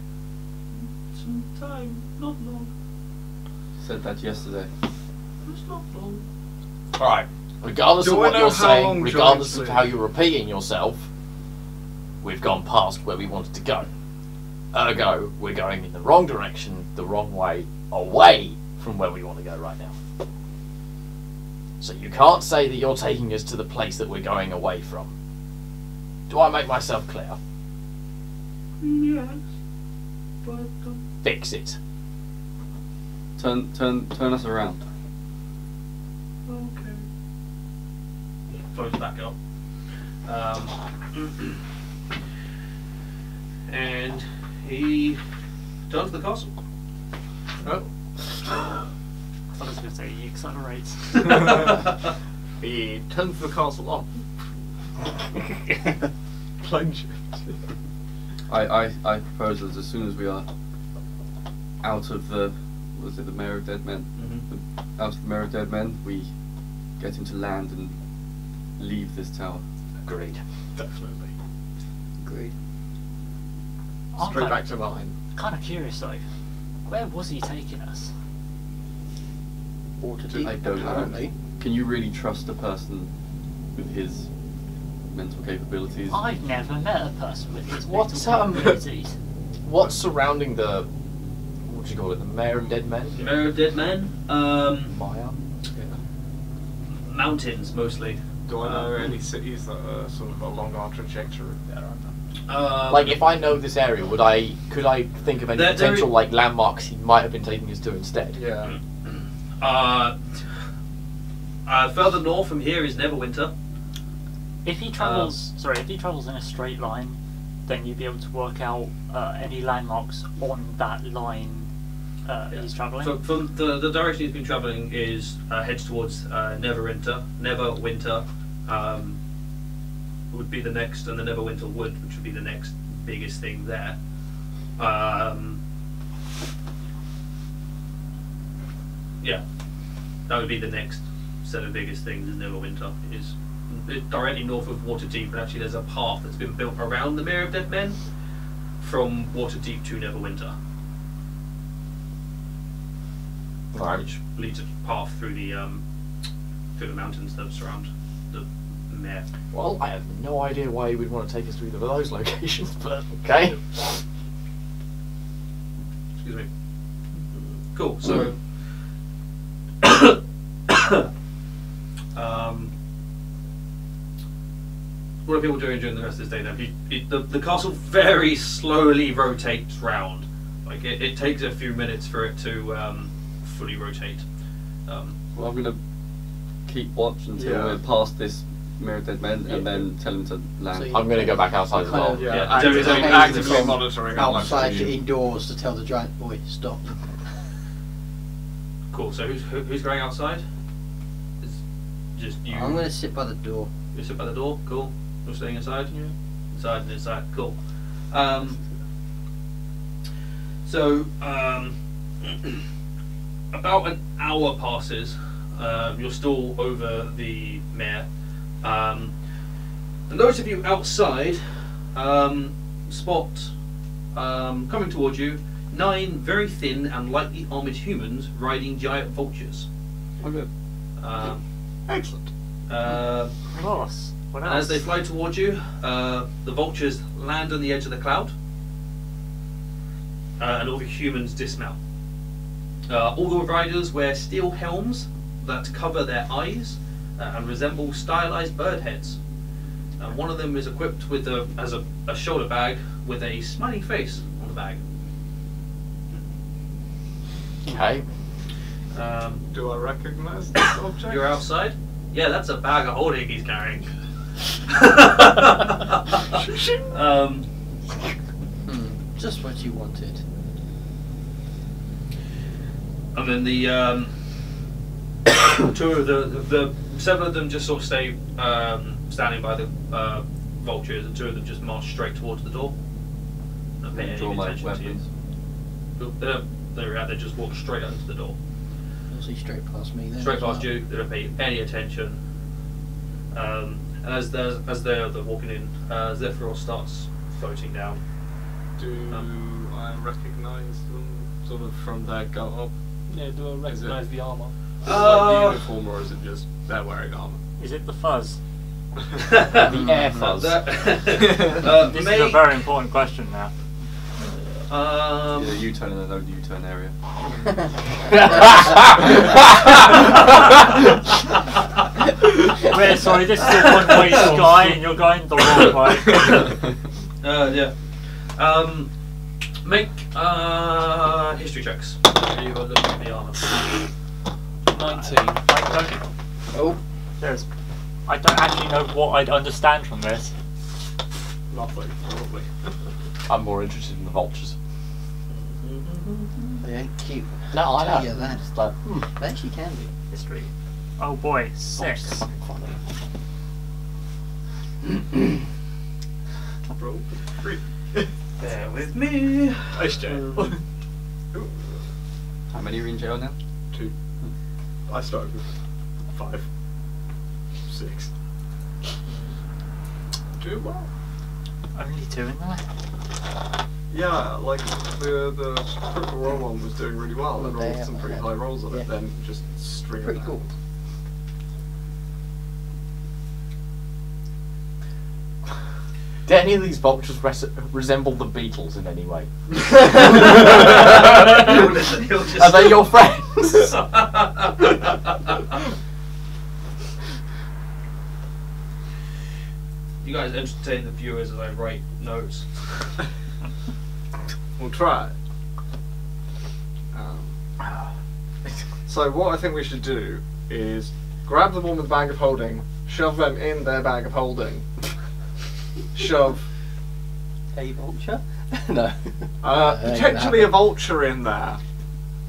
Some time. Not long. Said that yesterday. It's not long. Alright. Regardless Do of I what know you're how saying, long regardless Giant of how you're repeating yourself, we've gone past where we wanted to go. Ergo, we're going in the wrong direction, the wrong way, away from where we want to go right now. So you can't say that you're taking us to the place that we're going away from. Do I make myself clear? Yes. But Fix it. Turn us around. okay. Floats back up. And he turns to the castle. Oh. I was going to say he accelerates. He turns the castle on. Plunge. I propose that as soon as we are out of the, was it the Mare of Dead Men? Mm-hmm. Out of the Mare of Dead Men, we get into land and leave this tower. Agreed. Definitely. Agreed. Straight back to mine. Kind of curious though. Where was he taking us? Waterdeep, I don't apparently. know. Can you really trust a person with his mental capabilities? I've never met a person with his What's, mental capabilities. What's surrounding the, what do you call it, the Mare of Dead Men? Mare of Dead Men. Maya? Mountains mostly. Do I know any cities that are sort of along our trajectory? There are none. Like, if I know this area, could I think of any potential like landmarks he might have been taking us to instead? Yeah. Further north from here is Neverwinter. If he travels, if he travels in a straight line, then you'd be able to work out any landmarks on that line he's travelling. From the direction he's been travelling is heads towards Neverwinter. Neverwinter would be the next, and the Neverwinter Wood, which would be the next biggest thing there. Yeah, that would be the next set of biggest things. Is Neverwinter is directly north of Waterdeep, and actually there's a path that's been built around the Mere of Dead Men from Waterdeep to Neverwinter. Right. Which leads a path through the mountains that surround the Mere. Well, I have no idea why you would want to take us to either of those locations, but okay. Excuse me. Cool. So, what are people doing during the rest of this day? Then the castle very slowly rotates round. Like it takes a few minutes for it to fully rotate. Well, I'm gonna keep watch until we're past this Mere of Dead Men, and then tell him to land. So I'm gonna go back outside as well. Actively monitoring outside to indoors to tell the giant boy stop. Cool. So who's going outside? It's just you. I'm going to sit by the door. You sit by the door. Cool. You're staying inside. Yeah. Inside and inside. Cool. About an hour passes. You're still over the Mere. And those of you outside spot coming towards you 9 very thin and lightly armoured humans riding giant vultures. Okay. Excellent. Nice. What And else? as they fly towards you, the vultures land on the edge of the cloud, and all the humans dismount. All the riders wear steel helms that cover their eyes and resemble stylized bird heads. One of them is equipped with a shoulder bag with a smiling face on the bag. Okay. Do I recognise this object? You're outside? Yeah, that's a bag of holding he's carrying. Just what you wanted. And then the two of the 7 of them just sort of stay standing by the vultures, and 2 of them just march straight towards the door. Not paying any Draw my attention to you. weapons. They just walk straight into the door. Obviously straight past me then. Straight as past well. you. They don't pay any attention. And as they're walking in, Zephyros starts floating down. Do I recognise them sort of from their garb? Yeah, do I recognise the armour? Is it like the uniform, or is it just they're wearing armour? Is it the fuzz? The air fuzz. This is a very important question now. Yeah, U-turn in a no U-turn area. Wait, sorry, this is a one-way sky and you're going the wrong way. Yeah. Make history checks. You are looking at the armor. 19. I don't actually know what I'd understand from this. Nothing, probably. I'm more interested in the vultures. They ain't cute. No, I know. Yeah, that. It's like, They actually can be. History. Oh boy, 6. vultures are fucking funny. Roll 3. Bear with me. Nice job. How many are in jail now? 2. I started with 5. 6. Doing well. Only 2 in there? Yeah, like the critical roll one was doing really well. Well, And they rolled have some pretty had- high rolls on yeah. it, then just string Pretty it cool. Do any of these vultures resemble the Beatles in any way? Are they your friends? you guys entertain the viewers as I write notes. We'll try. So what I think we should do is grab the one with the bag of holding, shove them in their bag of holding, shove A vulture? No. potentially a vulture in there,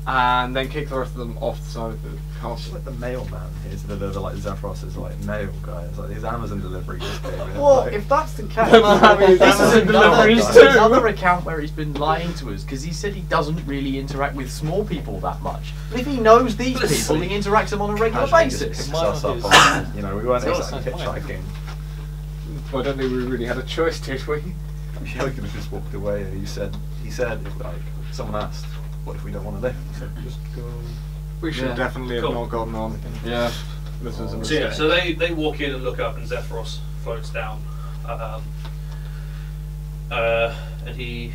and then kick the rest of them off the side of the castle. Like the mailman here to deliver like Zephyros's like mail guys. Like these Amazon delivery just came in. Well, like, if that's the case, Amazon this is deliveries another, too. another account where he's been lying to us because he said he doesn't really interact with small people that much. But if he knows these people, he interacts them on a regular casually just basis. picks us up on, you know, we weren't exactly hitchhiking. I don't think we really had a choice, did we? Yeah, we could have just walked away. He said like someone asked, what if we don't want to lift? He said, just go. We should Yeah. definitely have Cool. not gotten on. Yeah. This was a So mistake. yeah, so they walk in and look up, and Zephyros floats down, and he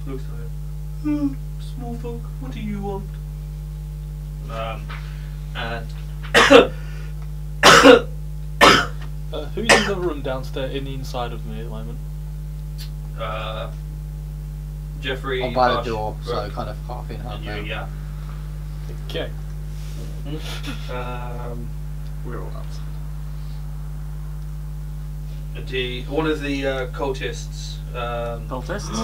looks at it. Small folk, what do you want? And Who's in the room downstairs, in the inside of me at the moment? Jeffrey, I'm by the Hush, door, so Brooke, kind of half in, half and you, out. yeah. Okay. We're all outside. And one of the cultists. Cultists?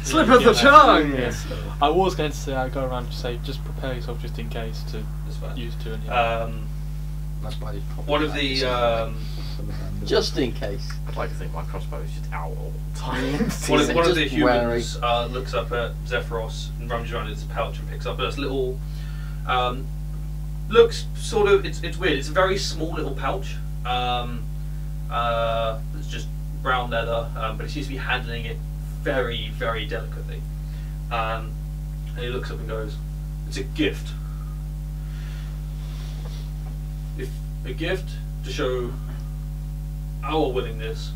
Slip of the tongue! Yes. I was going to say, I go around and say, just prepare yourself just in case to That's fine. use to and That's why they probably One of like the this. Just in case. I'd like to think my crossbow is just out all the time. one of the Just humans looks up at Zephyros and rummages around in his pouch and picks up a little. Looks sort of. It's weird. It's a very small little pouch. It's just brown leather, but he seems to be handling it very, very delicately. And he looks up and goes, "It's a gift. If a gift to show our willingness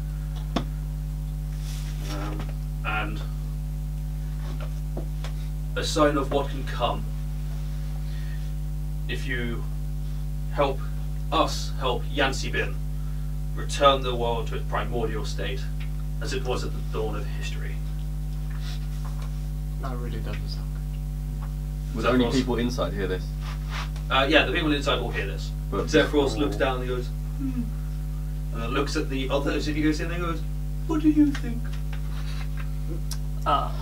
and a sign of what can come if you help us help Yancibin return the world to its primordial state as it was at the dawn of history." That really doesn't sound Would Zephyros- only people inside hear this? Yeah, the people inside will hear this. But Zephyros looks down and goes, and then looks at the others if he goes in and goes, "What do you think?"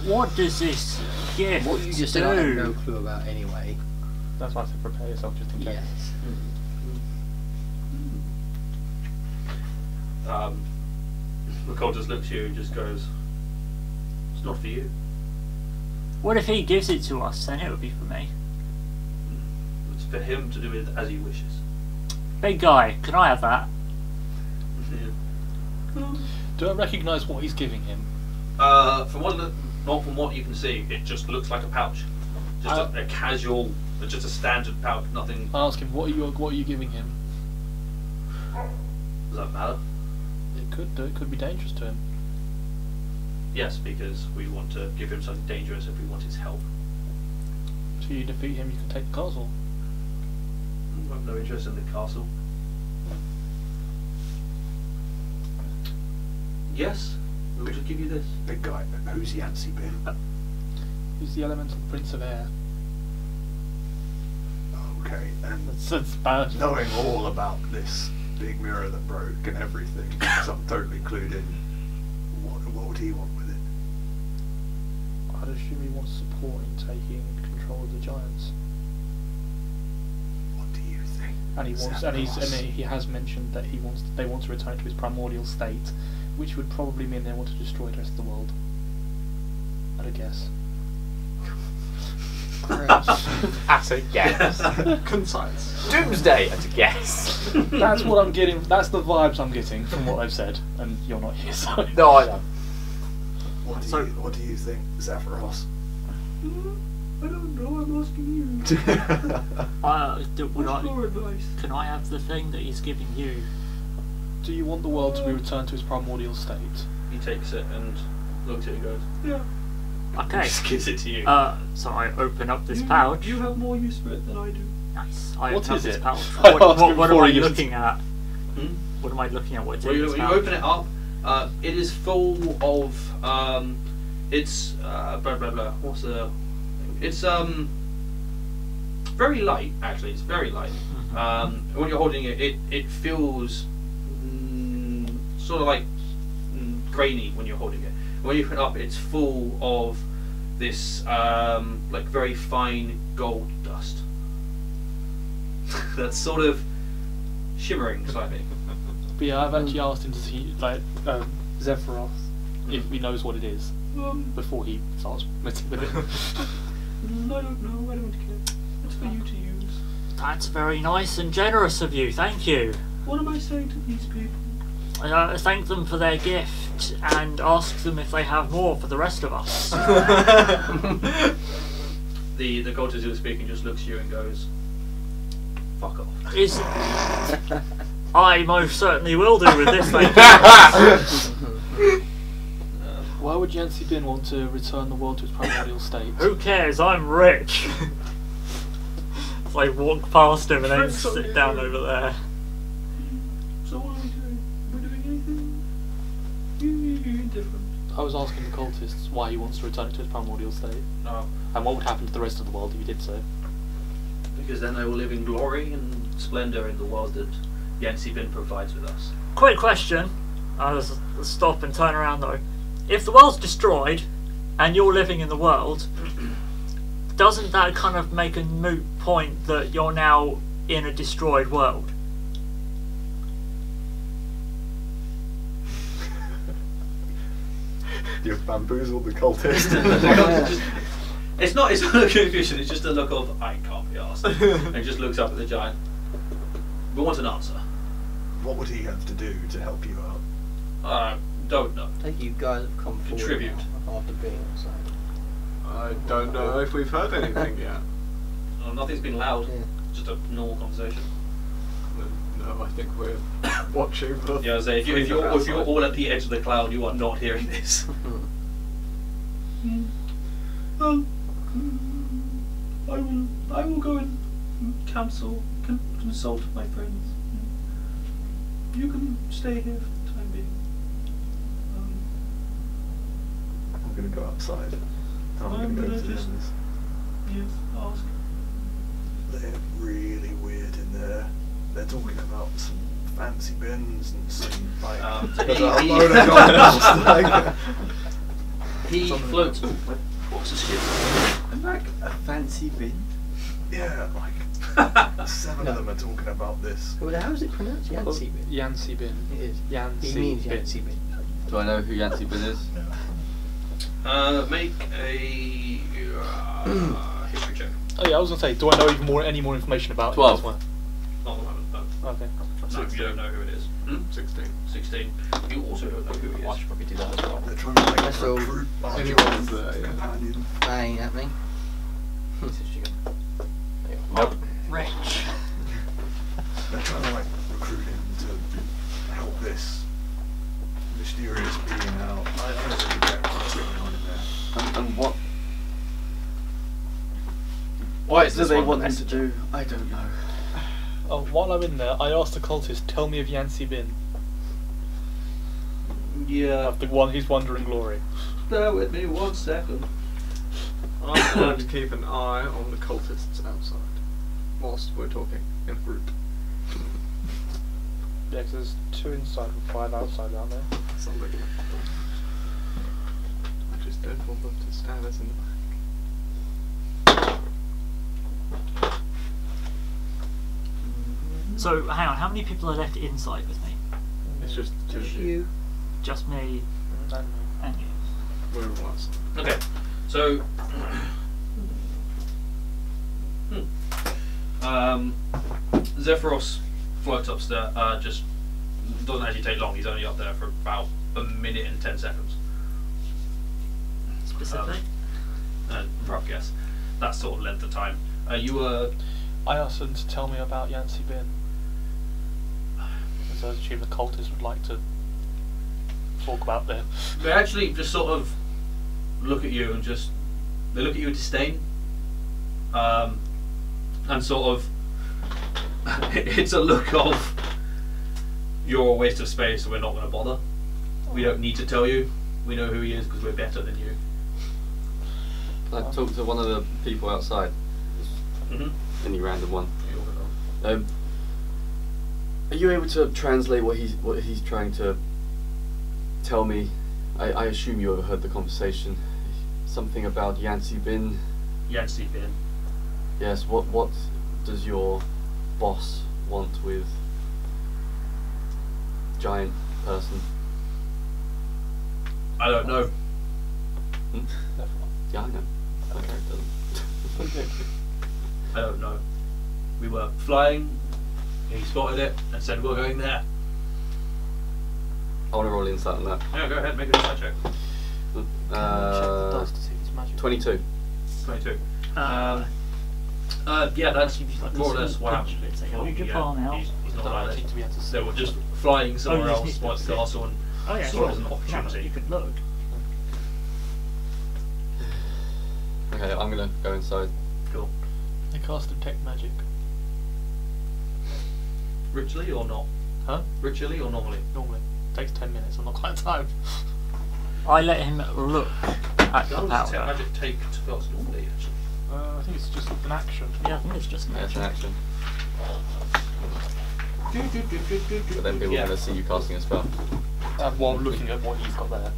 What does this gift What you just do? said I have no clue about anyway. that's why I said prepare yourself just in case. Yes. The cultist looks at you and just goes, "It's not for you. What if he gives it to us? Then it would be for me. It's for him to do with as he wishes." Big guy, can I have that? Do I recognise what he's giving him? Not from what you can see, it just looks like a pouch. Just a casual, just a standard pouch, nothing. I ask him, what are you giving him? Does that matter? It could do. It could be dangerous to him. Yes, because we want to give him something dangerous if we want his help. So you defeat him, you can take the castle. I have no interest in the castle. Yes, we will just give you this. Big guy, who's Yancibin? He's the elemental prince of air. Okay, and That's bad. knowing all about this big mirror that broke and everything, because I'm totally clued in. What would he want with it? I'd assume he wants support in taking control of the giants. What do you think? And he has mentioned that they want to return to his primordial state, which would probably mean they want to destroy the rest of the world. I'd a guess. At a guess. Concise. Doomsday at a guess. That's what I'm getting. That's the vibes I'm getting from what they've said, and you're not here, so. No, I know. What do you think, Zephyros? I don't know, I'm asking you. Would Your advice. can I have the thing that he's giving you? Do you want the world to be returned to its primordial state? He takes it and looks at it and goes, Yeah. Okay. just gives it to you. So I open up this pouch. You have more use for it than I do. Nice. What is it? What, I what, asked him what am before I he used looking at? Hmm? What am I looking at? What's Well, in you its mouth? open it up. It is full of. It's blah blah blah. What's the? It's very light. Actually, it's very light. When you're holding it, it feels sort of like grainy when you're holding it. When you open it up, it's full of this like very fine gold dust. That's sort of shimmering slightly. But yeah, I've actually asked him to see, like, Zephyros, if he knows what it is, before he starts messing with it. I don't know. I don't care. It's for you to use. That's very nice and generous of you. Thank you. What am I saying to these people? Thank them for their gift and ask them if they have more for the rest of us. The cultist who was speaking just looks at you and goes, "Fuck off." I most certainly will do with this. Thank you. Why would Yancy Bin want to return the world to its primordial state? Who cares? I'm rich. So I walk past him and then Drinks on sit me. down over there. So what are we doing? We're doing anything? You're indifferent. I was asking the cultists why he wants to return it to its primordial state, No, and what would happen to the rest of the world if he did so. because then they will live in glory and splendour in the world that Yancy Bin provides with us. Quick question. I'll just stop and turn around though. If the world's destroyed and you're living in the world, doesn't that kind of make a moot point that you're now in a destroyed world? You've bamboozled the cultist. It's not a confusion, it's just a look of, I can't be asked. And he just looks up at the giant. We want an answer. What would he have to do to help you out? Don't know. I think you guys have come forward Contribute. now after being outside. I don't know if we've heard anything yet. Nothing's been loud, Yeah. just a normal conversation. No, I think we're watching the. Yeah, I say, if you're all at the edge of the cloud, you are not hearing this. Well, I will go and consult my friends. You can stay here for the time being. I'm going to go outside. And I'm I'm going to go gonna to the just- others. Yes, ask. They're really weird in there. They're talking about some fancy bins and some like there's a load of goggles, like, He floats. What's this here? Like a fancy bin. yeah, like 7 of them are talking about this. Well, how is it pronounced? Yancy bin. Yancy Bin. It is. Yancy It means bin. Yancy bin. Do I know who Yancy Bin is? Make a history check. Oh yeah, I was gonna say, do I know any more information about 12. this one? Not the moment, no. Okay. No, you don't know who it is. 16. 16. You also don't know who he I is. should probably do that as well. They're trying to like That's all. recruit our Anyone's there, yeah. companion. Bang at me. Nope. Rich. They're trying to like recruit him to help this mysterious being out. I don't really get what's going on in there. And what? What do they want him to do? I don't know. Oh, while I'm in there, I asked the cultist, tell me of Yancy Bin. Yeah. Of the one who's Wandering Glory. Bear with me 1 second. I'm going to keep an eye on the cultists outside whilst we're talking in a group. Yeah, 'cause there's 2 inside and 5 outside, aren't there? Something. I just don't want them to stab us in the back. So, hang on, how many people are left inside with me? It's just two of you. You. Just me and you. We're on one side. Okay, so. Zephyros floats upstairs, just doesn't actually take long, he's only up there for about a minute and 10 seconds. Specific? Rough guess. That sort of length of time. You were. I asked them to tell me about Yancy Bin. So I assume the cultists would like to talk about them. They actually just sort of look at you and just. They look at you with disdain. And sort of It's a look of, you're a waste of space, so we're not going to bother. We don't need to tell you. We know who he is because we're better than you. Can I talk to one of the people outside? Any random one. Are you able to translate what he's trying to tell me? I assume you overheard the conversation. Something about Yancy Bin. Yancy Bin. Yes. What does your boss want with giant person? I don't know. Yeah, I know. My character doesn't. I don't know. We were flying, he spotted it and said we're going there. I want to roll insight on that. Yeah, go ahead, make a insight check. Check the dice to see if it's magic. 22. 22. Yeah, that's more or less what happened. He's not allowed it. They were just flying somewhere else, spotted the castle, and saw it as an opportunity. You could look. Okay, I'm gonna go inside. Cool. They cast detect magic. Ritually or not? Huh? Ritually or normally? Normally. Takes 10 minutes, I'm not quite time. I let him look at the How does powder. magic take to cast normally, actually? I think it's just an action. Yeah, I think it's just an Yeah, it's an action. action. But then people are gonna see you casting a spell. While looking at what you've got there.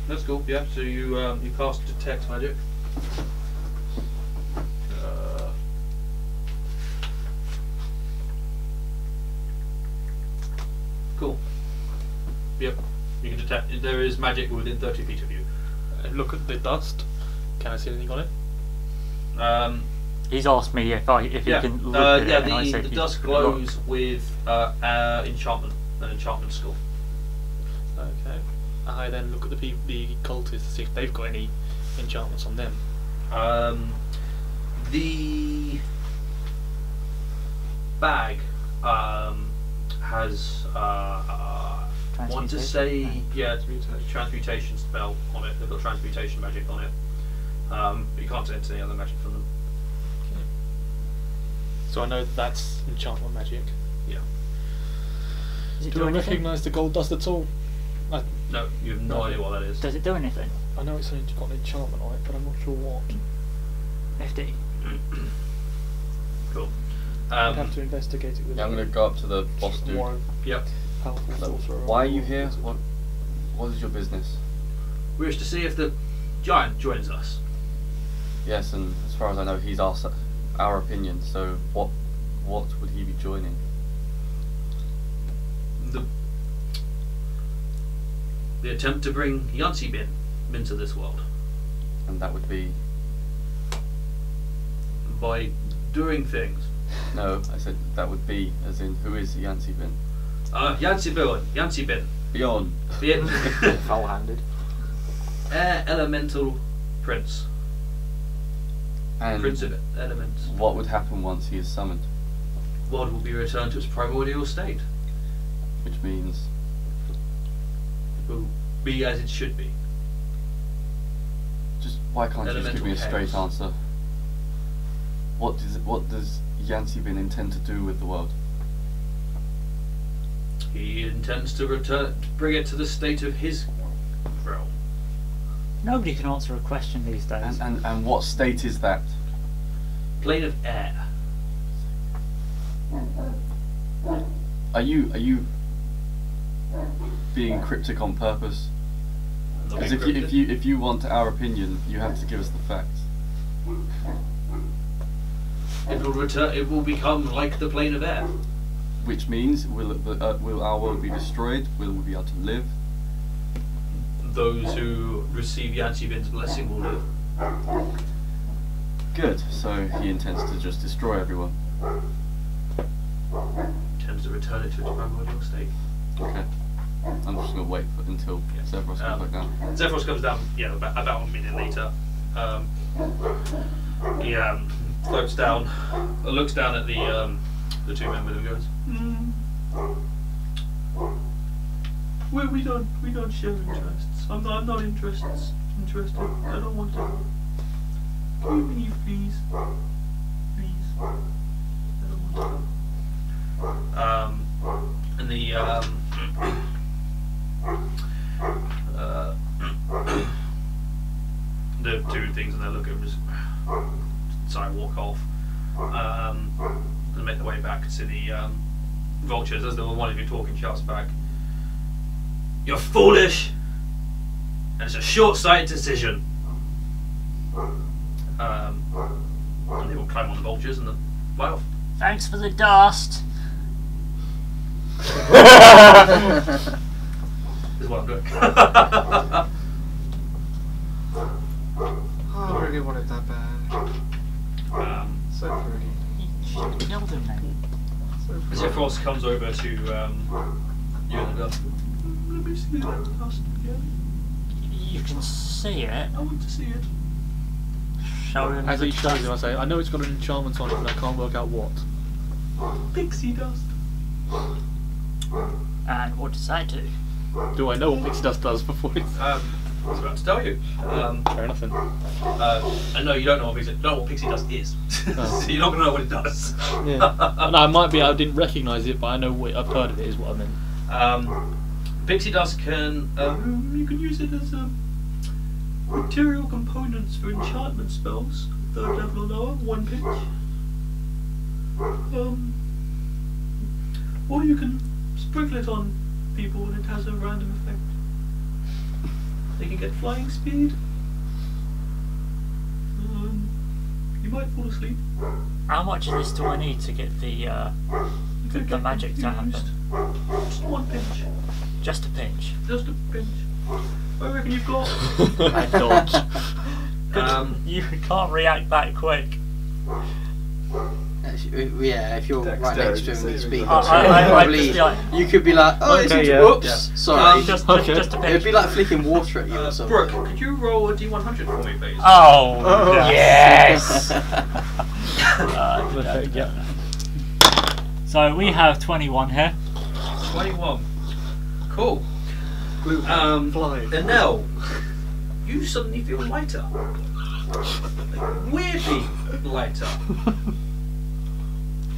That's cool, yeah. So you cast detect magic. Cool. Yep. You can detect. There is magic within 30 feet of you. Look at the dust. Can I see anything on it? He's asked me if he can look at it, and I the said the he dust could glows look. with enchantment, an enchantment skill. Okay. I then look at the cultists to see if they've got any enchantments on them. The bag has want to say transmutation spell on it. They've got transmutation magic on it, but you can't sense any other magic from them. Okay. So I know that's enchantment magic. Yeah. Does it Do do I anything? recognise the gold dust at all? No, you have no idea what that is. Does it do anything? I know it's got an enchantment on it, but I'm not sure what. FD. Cool. I'd have to investigate it with Yeah, I'm gonna go up to the boss dude. more Yep. powerful sorcerer. Why are you here? What is your business? We wish to see if the giant joins us. Yes, and as far as I know, he's asked our opinion. So what would he be joining? The attempt to bring Yancy Bin into this world And that would be by doing things. no. I said that would be as in who is Yancy Bin? Yancy Bin. Beyond. Foul-handed. Air Elemental Prince. And Prince of Elements. what would happen once he is summoned? World will be returned to its primordial state. Which means It will be as it should be. just why can't you just give me a straight Elemental answer? What does Yancy Bin intend to do with the world? He intends to bring it to the state of his realm. Nobody can answer a question these days. And what state is that? Plane of air. Are you being cryptic on purpose? Not Because encrypted. if you want our opinion, you have to give us the facts. It will return. It will become like the plane of air. Which means will our world be destroyed? Will we be able to live? Those who receive Yancy Bin's blessing will live. Good. So he intends to just destroy everyone. Intends to return it to its primordial state. Okay. I'm just gonna wait until Zephyros comes back down. Zephyros comes down. Yeah, about a minute later. He floats down, looks down at the two men with him, goes, we don't share interests. I'm not interested. I don't want to. Can you leave, please? Please. I don't want And the two things, and they look at him, just sorry, walk off, and make their way back to the vultures. As the one of you talking shouts back, "You're foolish, and it's a short-sighted decision." And they will climb on the vultures and fly off. Thanks for the dust. Is what I'm doing. I really wanted that bad. So pretty. You should have killed him then. So As pretty. Frost comes over to you and the dust. Let me see that dust again. You can see it. I want to see it. Show him As the he shows dust. him, I say, I know it's got an enchantment on it, but I can't work out what. Pixie dust. And what does that do? Do I know what pixie dust does before it's... I was about to tell you. Fair enough then. I know you don't know what pixie dust is. Oh. So you're not going to know what it does. Yeah. No, I might be, I didn't recognise it, but I know what, I've heard of it, is what I meant. Pixie dust can. You can use it as material components for enchantment spells. 3rd level or lower, 1 pitch. Or you can sprinkle it on people and it has a random effect. They can get flying speed. You might fall asleep. How much of this do I need to get the magic to happen? Just 1 pinch. Just a pinch. Just a pinch. I reckon you've got. I dodge. You can't react that quick. Yeah, if you're right next to him and he's speaking, I'd just be like, you could be like, oh, Okay, it's yeah. whoops, sorry. just a It'd pinch. be like flicking water at you or something. Brooke, could you roll a d100 for me, please? Oh, yes! Yeah. So we have 21 here. 21. Cool. Flying. Enel, you suddenly feel lighter. Weirdly lighter.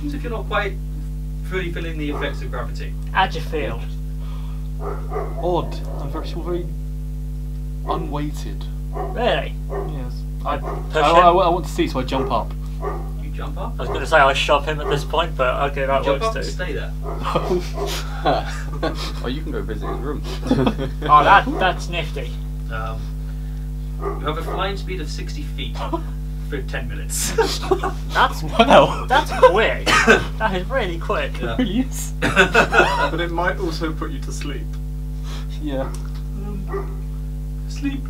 Seems if you're not quite fully feeling the effects of gravity. How'd you feel? Odd. I'm very unweighted. Really? Yes. I push I him. want to see, so I jump up. You jump up. I was going to say I shove him at this point, but okay, that Jump works up and too. stay there. Oh, you can go visit his room. Oh, that's nifty. You have a flying speed of 60 feet for 10 minutes. That's Wow. that's quick. That is really quick. Yeah. Yes. But it might also put you to sleep. Yeah. Sleep,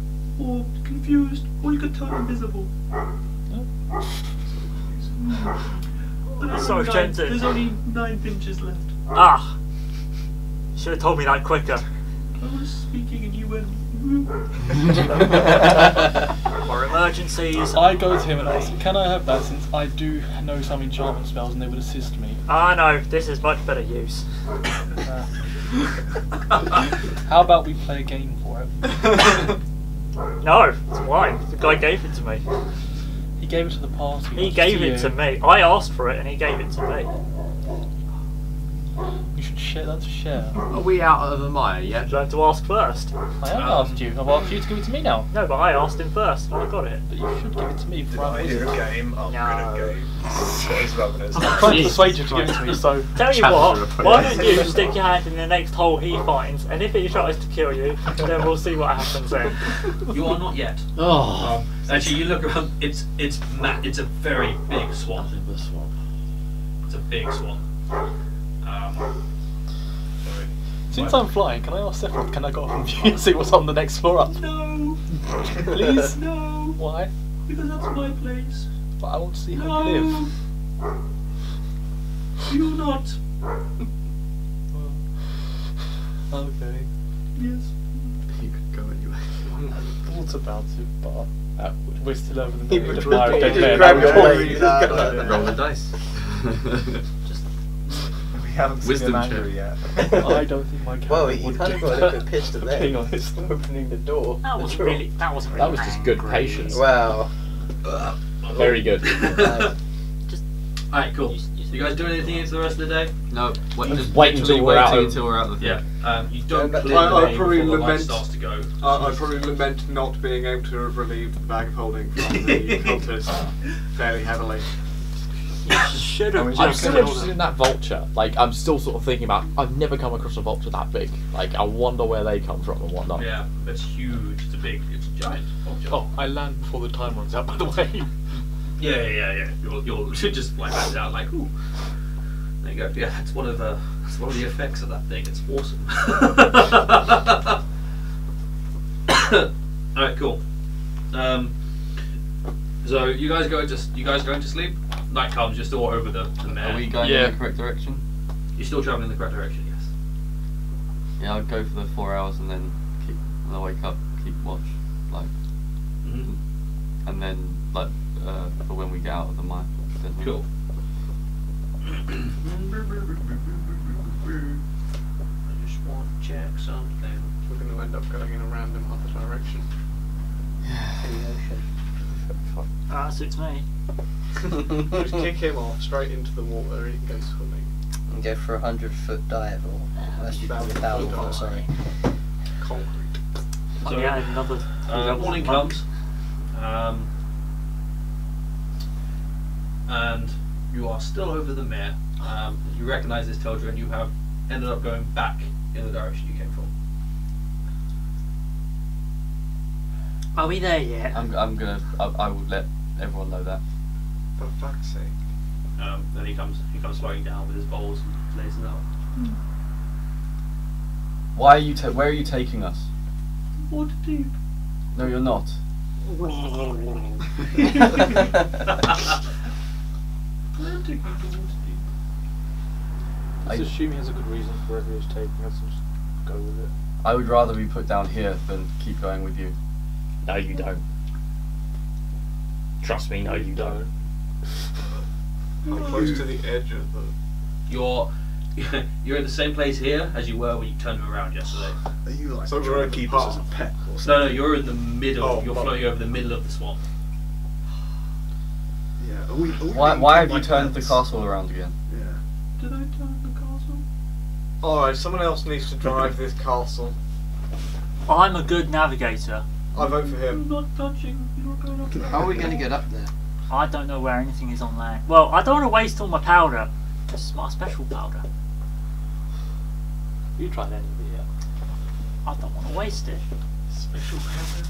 or confused, or you could turn invisible. Sorry, James. There's only 9 pinches left. Ah, should have told me that quicker. I was speaking and you went. For emergencies. I go to him and ask, can I have that, since I do know some enchantment spells and they would assist me. Ah, no, this is much better use. How about we play a game for it? No, it's mine. The guy gave it to me. He gave it to the party. He not gave to it you. to me. I asked for it and he gave it to me. You should share that to share. Are we out of the mire yet? Learn to ask first. I have asked you. I've asked you to give it to me now. No, but I asked him first and I got it. But you should give it to me before I Idea visit. of game, I'm No. good at games. It's revenants. I'm trying to persuade you to give it to me, so... Tell you Chapter what, of why don't you stick your hand in the next hole he finds, and if he tries to kill you, then we'll see what happens then. You are not yet. Oh. Actually, you look around. It's a very big swamp. It's a big swamp. Since I'm flying, can I ask Sephiroth, can I go up and view and see what's on the next floor up? No, Please? no, Why? because that's my place. But I want to see how you live. No, you're not. Okay. Yes. You could go anyway. I thought about it, but we're still over the He middle of would the fire of dead just men. grab your I'm leg. sorry. Roll the dice. We haven't Wisdom seen him angry check. yet. I don't think my character Well, you would kind do of got a that. little bit pissed at Being them honest. opening the door. That wasn't really That was just good patience. Wow. Very good. Just Alright, cool. you You guys doing anything for the rest of the day? No, just wait until we're out of- until we're out of the Yeah. You don't Yeah, clear I- the I'll day probably before the light lament- starts to go. I probably lament not being able to have relieved the bag of holding from the cultist fairly heavily. Should I'm have still just interested in that vulture. Like, I'm still sort of thinking about. I've never come across a vulture that big. Like, I wonder where they come from and whatnot. Yeah, it's huge. It's a giant object. Oh, I land before the time runs out, by the way. Yeah. You'll should just fly back down like, ooh. There you go. Yeah, that's one of the effects of that thing. It's awesome. All right, cool. So you guys going to sleep? Night comes. You're still over the mare. Are we going in the correct direction? You're still traveling in the correct direction. Yes. Yeah, I'll go for the 4 hours and then when I wake up, keep watch, like, and then like for when we get out of the mine. Cool. I just want to check something. We're going to end up going in a random other direction. Ah, suits me. Just kick him off straight into the water. He can go swimming. And go for 100-foot dive, or unless you do 1,000 foot, sorry. Concrete. So, Yeah, another. morning comes, and you are still over the mare. You recognise this Teldra, and you have ended up going back in the direction you came from. Are we there yet? I will let everyone know that. For fuck's sake. Then he comes slowing down with his bowls and lays them out. Why are you? Where are you taking us? Water deep. No, you're not. I'm taking you to water deep. Let's assume he has a good reason for wherever he's taking us and just go with it. I would rather be put down here than keep going with you. No, you don't. Trust me, no, you don't. I'm close to the edge of the... You're in the same place here as you were when you turned around yesterday. Are you like So we're trying at to the keep us as a path. pet or No, something? you're in the middle. Oh, You're fuck. floating over the middle of the swamp. Yeah. Are we Why being have you like turned the pets? castle around again? Yeah. Did I turn the castle? Alright, someone else needs to drive this castle. I'm a good navigator. I vote for him. I'm not touching. You're not going up there. How are we going to get up there? I don't know where anything is on land. Well, I don't want to waste all my powder. This is my special powder. You tried any of it yet? I don't want to waste it. Special powder.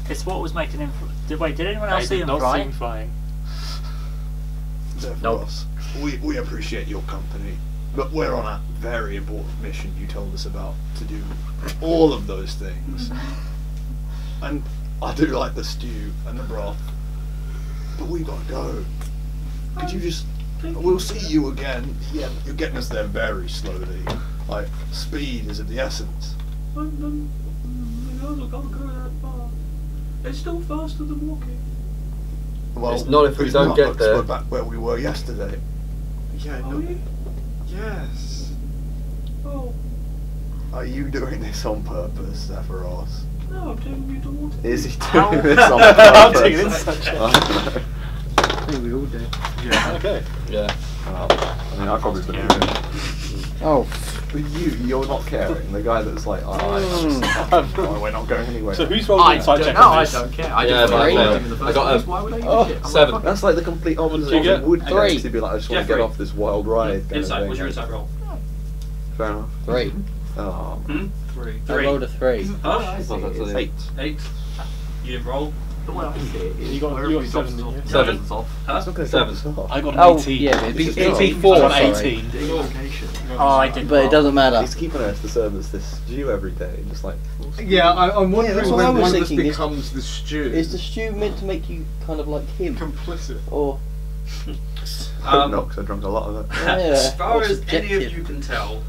It's what was making him. Wait, did anyone else They see did him not fly? see him flying. Therefore, Nope. us. We appreciate your company, but we're on a very important mission you told us about to do all of those things. And I do like the stew and the broth, but we gotta go. Could you just? We'll see you again. Yeah, you're getting us there very slowly. Like speed is of the essence. The girls can't go that far. It's still faster than walking. Well, It's not if we don't get 'cause there. We're back where we were yesterday. Yeah, Are no. we? Yes. Oh, Are you doing this on purpose, Sephiroth? no, I'm taking you to water. Is he How- doing this on I'm purpose? taking it such a- Oh, no. I think we all do. Okay. Yeah. Well, I mean, I probably believe it. Oh. But you're not caring. The guy that's like, oh, we're not going anywhere. So who's rolling inside check on this? care. Yeah, but Three. I got Why would I give Oh, a shit? I'm 7. like, That's like the complete opposite. you get? It would Three. actually be like, I just want to Jeffrey. get off this wild ride. kind of Insight. thing. What's your insight roll? Fair enough. 3. Oh, 3. I rolled a 3. Huh? it's 8. 8. You didn't roll. You got 7, didn't you? 7. Huh? It's not going to Seven. us off. I got an Oh, 18. yeah, it'd be, It's it'd be not. 4, I got sorry. 18. Oh, I didn't. But it doesn't matter. He's keeping us to serve us this stew every day. Just like, Yeah, I'm Yeah, that's wondering what I when was one of us thinking, is- becomes the stew. Is the stew meant to make you kind of like him? complicit? Or. hope not, 'cause I drunk a lot of it. As far Or as any of subjective. you can tell,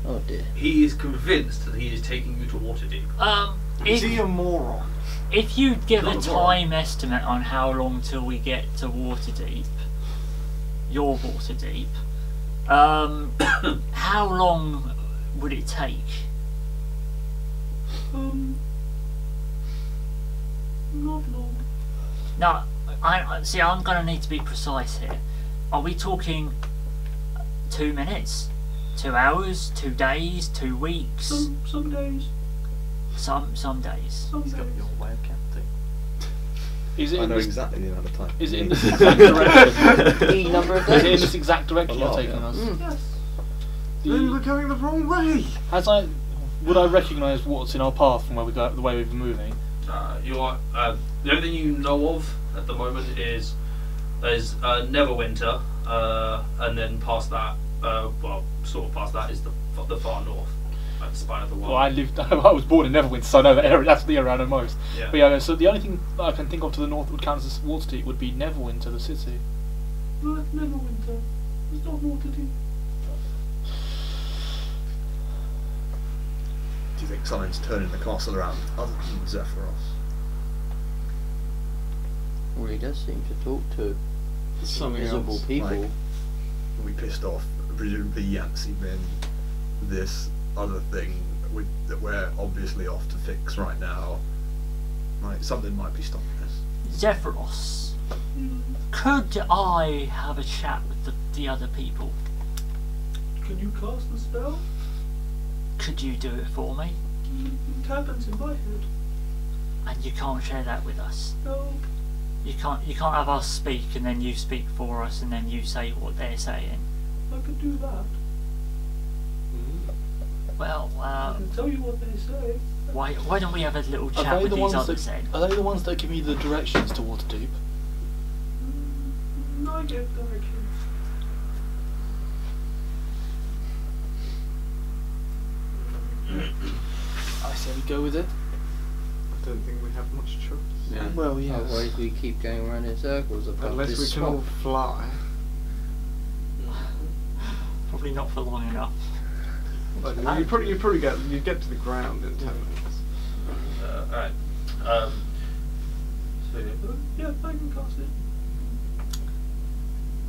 Oh dear. he is convinced that he is taking you to Waterdeep. Is he a moron? If you give a Not a moron. time estimate on how long till we get to Waterdeep, your Waterdeep, how long would it take? Not long. Now, I see. I'm going to need to be precise here. Are we talking 2 minutes, 2 hours, 2 days, 2 weeks? Some days. Some days. Some He's got days. your way of counting. Is it I in know this, exactly the amount of time. is it in this exact direction? E number of Is it in days. this exact direction A you're lot, taking yeah. us? Yes. Then we're going the wrong way. Would I recognise what's in our path from where we go, the way we've been moving? The only thing you know of at the moment is there's Neverwinter, and then past that, well, sort of past that is the far north, like the spine of the world. Well, I was born in Neverwinter, so I know that area. That's the area I know most. Yeah. But yeah, so the only thing that I can think of to the north that would count as Waterdeep would be Neverwinter, the city. No, that's Neverwinter. It's not Waterdeep. Do you think something's turning the castle around other than Zephyros? Well, he does seem to talk to Something invisible else, people. like- We pissed off, presumably Yancey men, this other thing that we're obviously off to fix right now. Like, something might be stopping us. Zephyros, could I have a chat with the other people? Can you cast the spell? Could you do it for me? It happens in my head. And you can't share that with us. No. You can't have us speak and then you speak for us and then you say what they're saying. I could do that. Well, I can tell you what they say. why don't we have a little Are chat they with the these ones others that, then? are they the ones that give me the directions to Waterdeep? I give directions. I say we go with it. I don't think we have much choice. Yeah. Well, yes. Otherwise, we keep going around in circles above Unless this we can swamp. all fly. Probably not for long enough. Well, you probably get to the ground in 10 minutes. Alright. So, Yeah, I can cast it.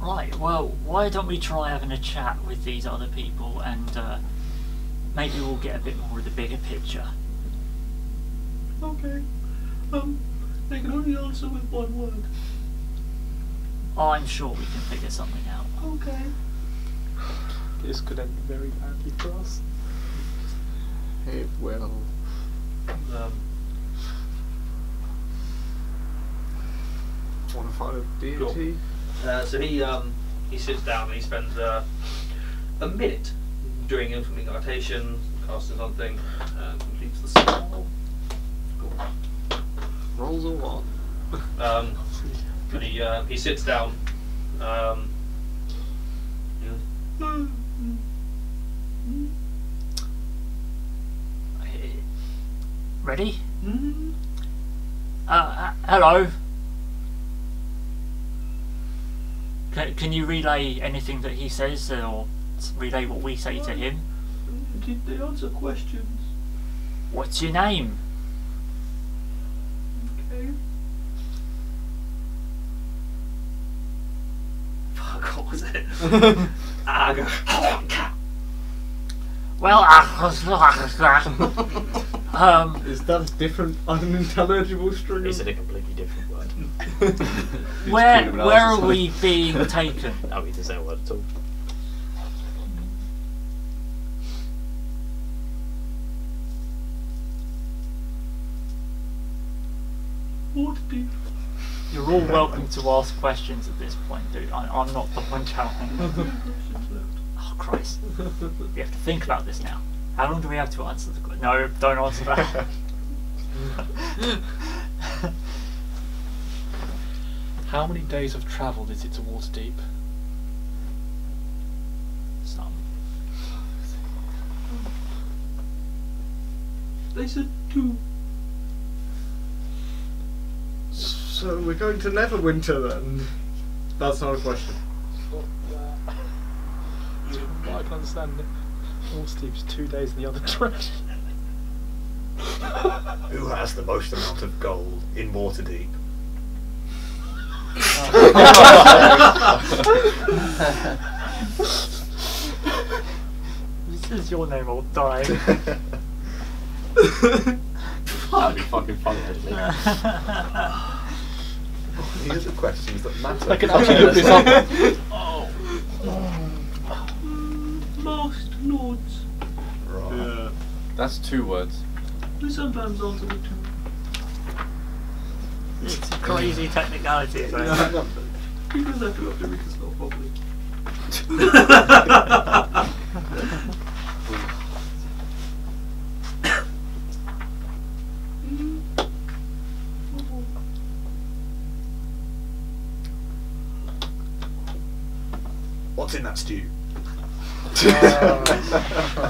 Right, well, why don't we try having a chat with these other people and maybe we'll get a bit more of the bigger picture. Okay. They can only answer with one word. I'm sure we can figure something out. Okay. This could end very badly for us. It will. Want to find a deity? So he sits down and he spends a minute doing incantation, casting something, and completes the spell. Rolls a 1. And he sits down. He goes, Ready? Hello. Can you relay anything that he says, or relay what we say to him? Did they answer questions? What's your name? Okay. fuck, what was it? I go, Well, Is that a different unintelligible string? Is it a completely different word? where are we being taken? No, he doesn't say a word at all. Waterdeep. You're all welcome to ask questions at this point, dude. I'm not the one shouting. Oh Christ! We have to think about this now. How long do we have to answer the question? No, don't answer that. How many days of travel is it to Waterdeep? Some. They said 2. So we're going to Neverwinter then? That's not a question. I can understand it. Waterdeep's 2 days in the other direction. Who has the most amount of gold in Waterdeep? This is your name, old dying. That'd be fucking funny, actually. These are the questions that matter. I can actually look this up. lords. Right. Yeah. That's 2 words. We sometimes answer with two. It's a crazy technicality. Because I do have to read the spell properly. What's in that stew?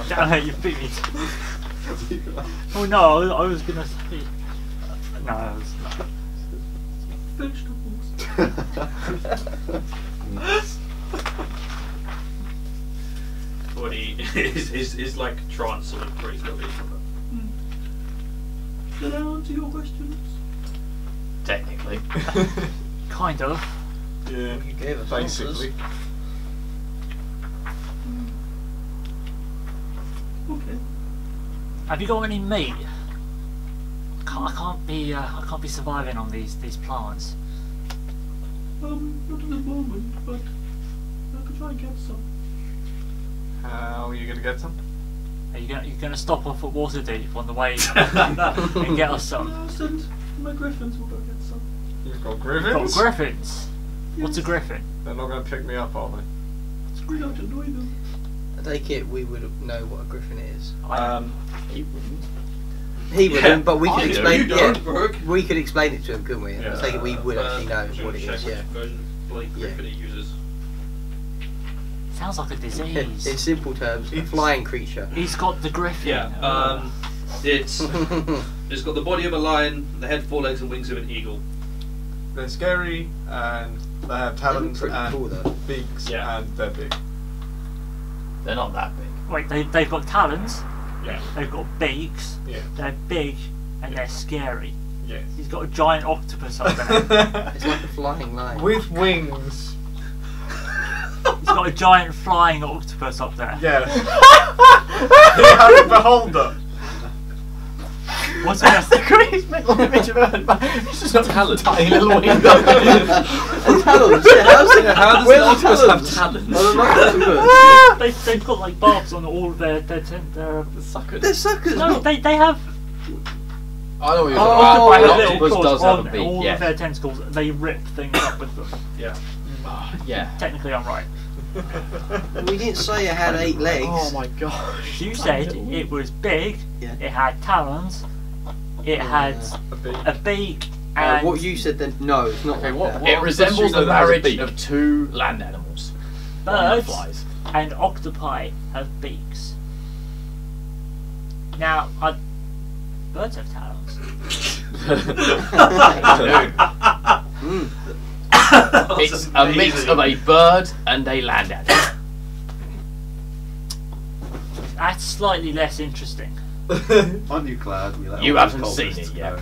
Damn it, you beat me. Oh no, I was gonna say. No, I was not. Vegetables. What is like trance sort of breaks a little bit from Did I answer your questions? Technically. Kind of. Yeah. You gave us Basically. Okay. Have you got any meat? I can't be surviving on these plants. Not at the moment, but I could try and get some. How are you going to get some? Are you gonna stop off at Waterdeep on the way and get us some? I'll send my griffins. Will go get some. You've got Got griffins? griffins. What's a griffin? They're not going to pick me up, are they? We don't annoy them. I take it we would know what a griffin is. He wouldn't. He wouldn't, but we I could do, explain. you don't, Brooke. We could explain it to him, couldn't we? Yeah. I take it we would actually know what it check is. which Yeah. version of Blake Yeah. Griffin he uses. Sounds like a In disease. simple terms, a flying creature. He's got the griffin. Yeah. It's got the body of a lion, the head, 4 legs, and wings of an eagle. They're scary and they have talons pretty and cool, though. beaks Yeah. and they're big. They're not that big. Wait, they've got talons. Yeah. They've got beaks. Yeah. They're big and they're scary. Yes. He's got a giant octopus up there. It's like a flying lion. With wings. He's got a giant flying octopus up there. Yes. He has a beholder. What's that? the greatest image I've ever heard. It's just a tiny little wing. And talons. Yeah, How does where the are octopus talons? have talons? On an octopus. They've got like barbs on all of their Suckers. They're suckers. No, they have. I know what you're Oh, talking about. little An octopus claws does have on a beak, all yeah. of their tentacles. They rip things up with them. Yeah. Yeah. Technically, I'm right. We didn't say it had 8 legs. Oh my gosh. You said it was big. Yeah. It had talons. It had a beak. And What you said then? No, it's not. Okay, like what- that. what- It resembles That the has a marriage beak. of 2 land animals. One that birds flies. and octopi have beaks. Now, birds have talons. Mm. It's a mix of a bird and a land animal. That's slightly less interesting. Aren't you glad we let You all these haven't seen cultists it yet. go,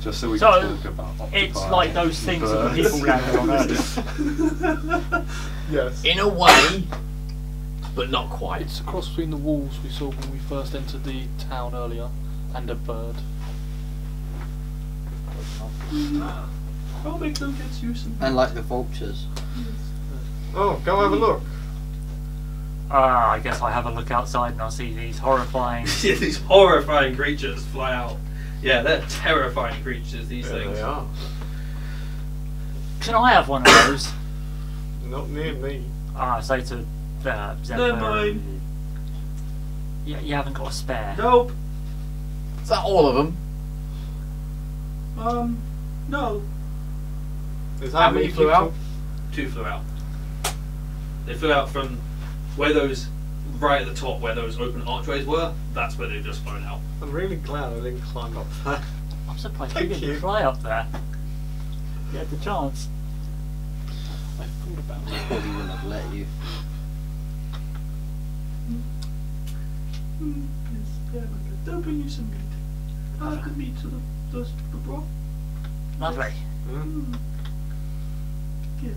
just so we So, can talk about octopi It's like those things that the birds. people landed on earlier. Yes. In a way, but not quite. It's a cross between the wolves we saw when we first entered the town earlier and a bird. I'll make them get you some. And like the vultures. Oh, go have a look. I guess I have a look outside and I'll see these horrifying. Yeah, these horrifying creatures fly out. Yeah, they're terrifying creatures, these Yeah, things. they are. Can I have one of those? Not near me. I say to They're Zephyr. mine. You haven't got a spare. Nope. Is that all of them? No. Is How that many me flew out? 2 flew out. They flew out from where those, right at the top where those open archways were, that's where they've just flown out. I'm really glad I didn't climb up there. I'm surprised you Thank didn't you. fly up there. You had the chance. I thought about They it. probably wouldn't have let you. Yes, yeah, my God. They'll bring you some meat. I'll add the meat to the broth. Lovely. Yes.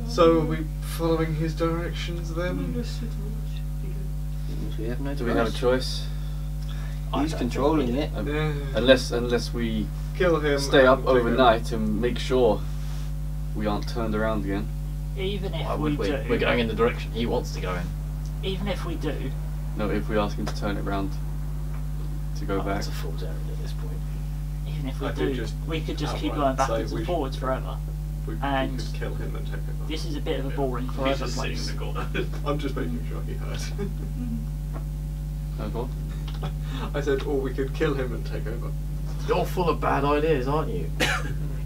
So are we following his directions I'm going then? to sit and watch again. We have no Do we have a choice? He's controlling it. Yeah. Unless we Kill him. stay up and take him. overnight and make sure we aren't turned around again. Even if Why we would we? do, We're going in the direction he wants to go in. Even if we do, No, if we ask him to turn it round to go back. It's a fool's errand at this point. even if we I could do, just we could just keep outright going say backwards we and should- forwards forever. We And could kill him and take over. This is a bit of a boring He's forever just sitting in place. the corner. I'm just making sure he heard. Oh, God. I said, or we could kill him and take over. You're full of bad ideas, aren't you?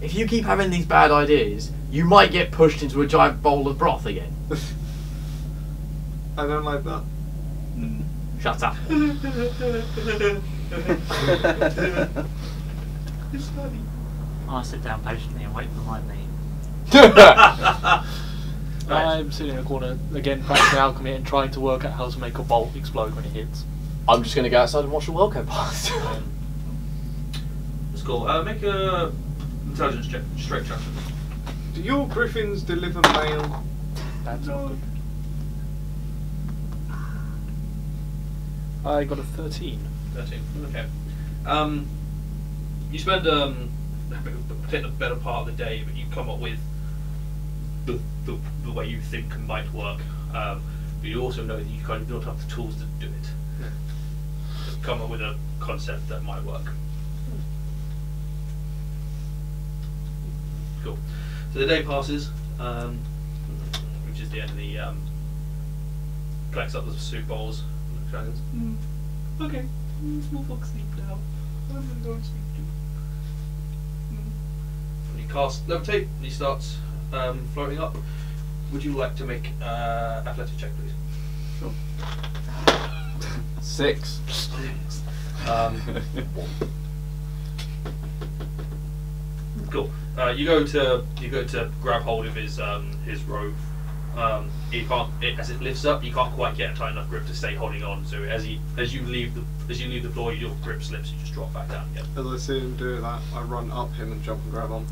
If you keep having these bad ideas, you might get pushed into a giant bowl of broth again. I don't like that. Shut up. It's funny. I'll sit down patiently and wait for my meat. I'm sitting in a corner, again, practicing alchemy and trying to work out how to make a bolt explode when it hits. I'm just going to go outside and watch the world go past. That's cool. Make a intelligence check, straight check. Do your griffins deliver mail? That's not good. I got a 13. 13. Okay. You spend take the better part of the day, but you come up with the way you think might work. But you also know that you kind of don't have the tools to do it. Come up with a concept that might work. Cool. So the day passes, which is the end of the collects up the soup bowls. Okay, small folks sleep now. I'm gonna go and sleep too. When you cast levitate, he starts floating up. Would you like to make athletic check, please? Sure. 6. Cool. You go to grab hold of his robe. He can't. As it lifts up, you can't quite get a tight enough grip to stay holding on. So as you leave the floor, your grip slips. You just drop back down again. As I see him do that, I run up him and jump and grab on.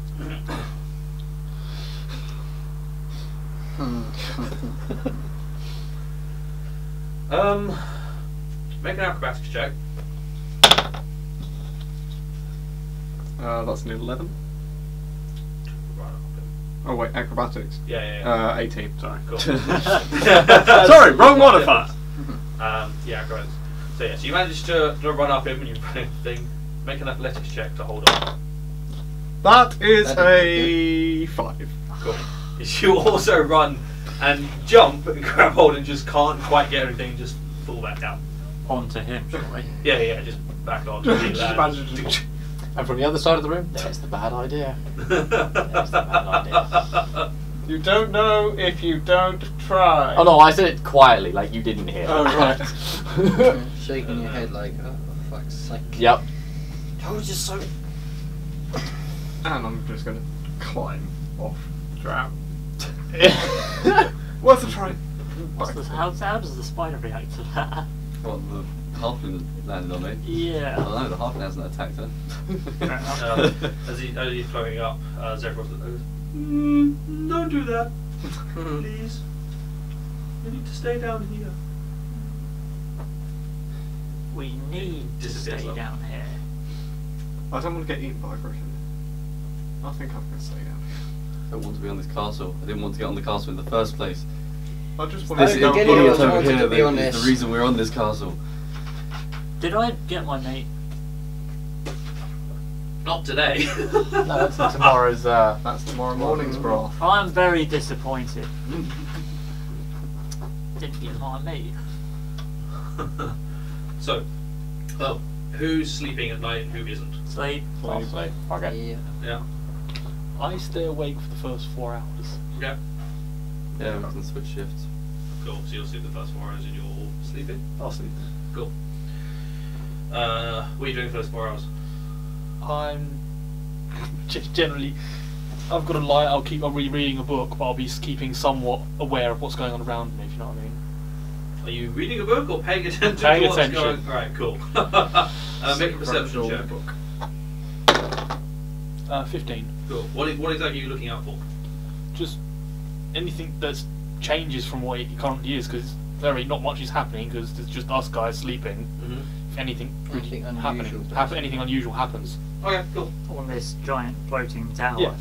Make an acrobatics check. That's an 11. Right up him. Oh wait, acrobatics. Yeah. 18. Sorry. Cool. Sorry, wrong modifier. Yeah, acrobatics. So yeah, so you manage to run up him and you run thing. Make an athletics check to hold on. That is a 5. Cool. You also run and jump and grab hold and just can't quite get everything and just fall back down. Onto him, shall we? Yeah, just back on. And from the other side of the room, there's the bad idea. There's the bad idea. You don't know if you don't try. Oh no, I said it quietly, like you didn't hear. Oh right. Shaking your head like, oh, for fuck's sake. Yep. Told you so. And I'm just going to climb off trap. Worth a try. How does the spider react to that? What, the halfling landed on me? Yeah. I don't know, the halfling hasn't attacked her. As he's floating up, Zephyros goes, don't do that, please. You need to stay down here. We need to Disappears stay up. down here. I don't want to get eaten by a griffin. I think I'm going to stay down here. I don't want to be on this castle. I didn't want to get on the castle in the first place. I just want This to go. get idiot anyone over wanted here to be that on is this. the reason we're on this castle. Did I get my mate? Not today. No, that's tomorrow's. That's tomorrow morning's broth. I'm very disappointed. Didn't get my mate. So, who's sleeping at night and who isn't? Sleep. Okay. Yeah. Yeah. I stay awake for the first 4 hours. Okay. Yeah, we can switch shifts. Cool. So you'll sleep the first 4 hours and you're sleeping? I'll sleep. Cool. What are you doing for those 4 hours? I'm just generally. I've got a light. I'll be reading a book, but I'll be keeping somewhat aware of what's going on around me. If you know what I mean. Are you reading a book or paying attention Paying to what's attention. going on? Alright, cool. Make a perception check. 15. Cool. What exactly are you looking out for? Just anything that changes from what it currently is, because not much is happening, because there's just us guys sleeping. Mm-hmm. If anything really Anything happening, unusual. anything unusual happens. Okay, cool. On this giant floating tower. Yeah.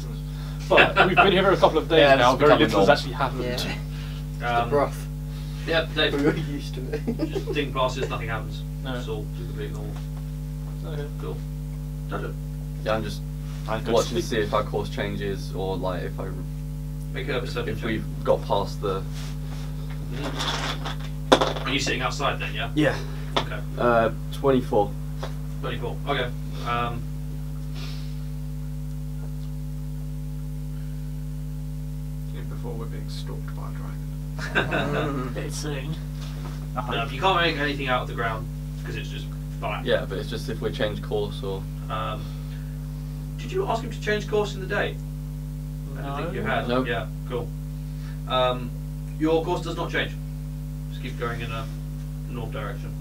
But we've been here for a couple of days Yeah, now. this is Very becoming little has normal. actually happened. Yeah. The broth. Yeah, Dave. We're used to it. Just ding passes, nothing happens. No. It's all completely normal. Okay. Cool. Jojo. Yeah, I'm just watching to see if our course changes or like if Make a perception if check. we've got past the. Are you sitting outside then, yeah? Yeah. Okay. 24. 24. Okay. Before we're being stalked by a dragon. Bit soon. You can't make anything out of the ground because it's just flat. Yeah, but it's just if we change course or. Did you ask him to change course in the day? I don't think you had. Nope. Yeah, cool. Your course does not change. Just keep going in a north direction.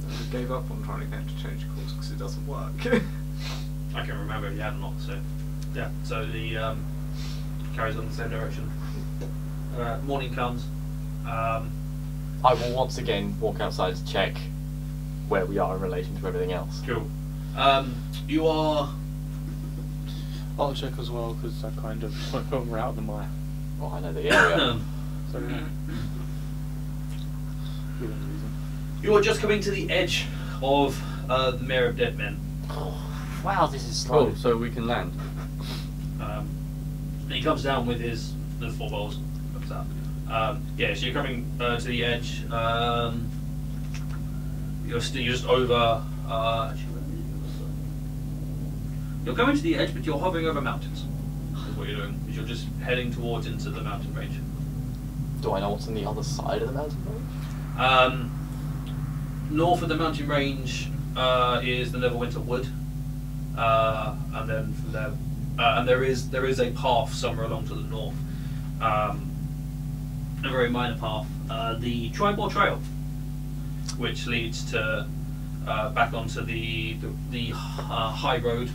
I gave up on trying to get him to change course because it doesn't work. I can remember if you had or not, so yeah, so the carries on the same direction. Morning comes. I will once again walk outside to check where we are in relation to everything else. Cool. You are. I'll check as well because I kind of when we're out of the mire. Well, I know the area. So within reason. You are just coming to the edge of the Mayor of Dead Men. Wow, this is slow. Oh, so we can land. And he comes down with his the 4 bowls. Comes out. Yeah, so you're coming to the edge. You're just over. You're coming to the edge, but you're hovering over mountains. Is what you're doing. Is you're just heading towards into the mountain range. Do I know what's on the other side of the mountain range? North of the mountain range is the Neverwinter Wood, and then from there, and there is a path somewhere along to the north, a very minor path, the Tribal Trail, which leads to back onto the high road,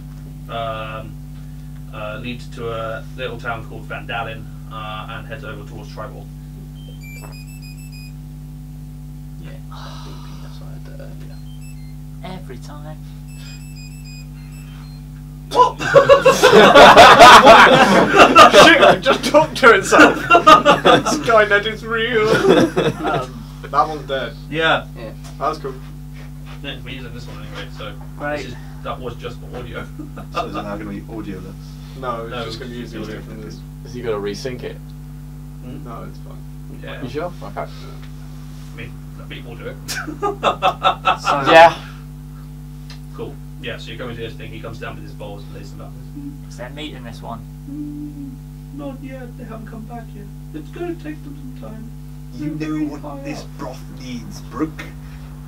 leads to a little town called Van Dalen, and heads over towards Tribal. Every time. What? Shit, it just talked to itself. Skynet is real. That one's dead. Yeah. That's cool. Yeah, we're using this one anyway, so Right. that was just for audio. So is it now going to be audioless? No, it's No, just going to use the audio from this. Has he got to resync it? No, it's fine. Yeah. You sure? Okay. I mean, let people do it. Yeah. Cool. Yeah, so you're coming to this thing, he comes down with his bowls and lays them out. Is there meat in this one? Not yet, they haven't come back yet. It's going to take them some time. You know what this broth needs, Brooke?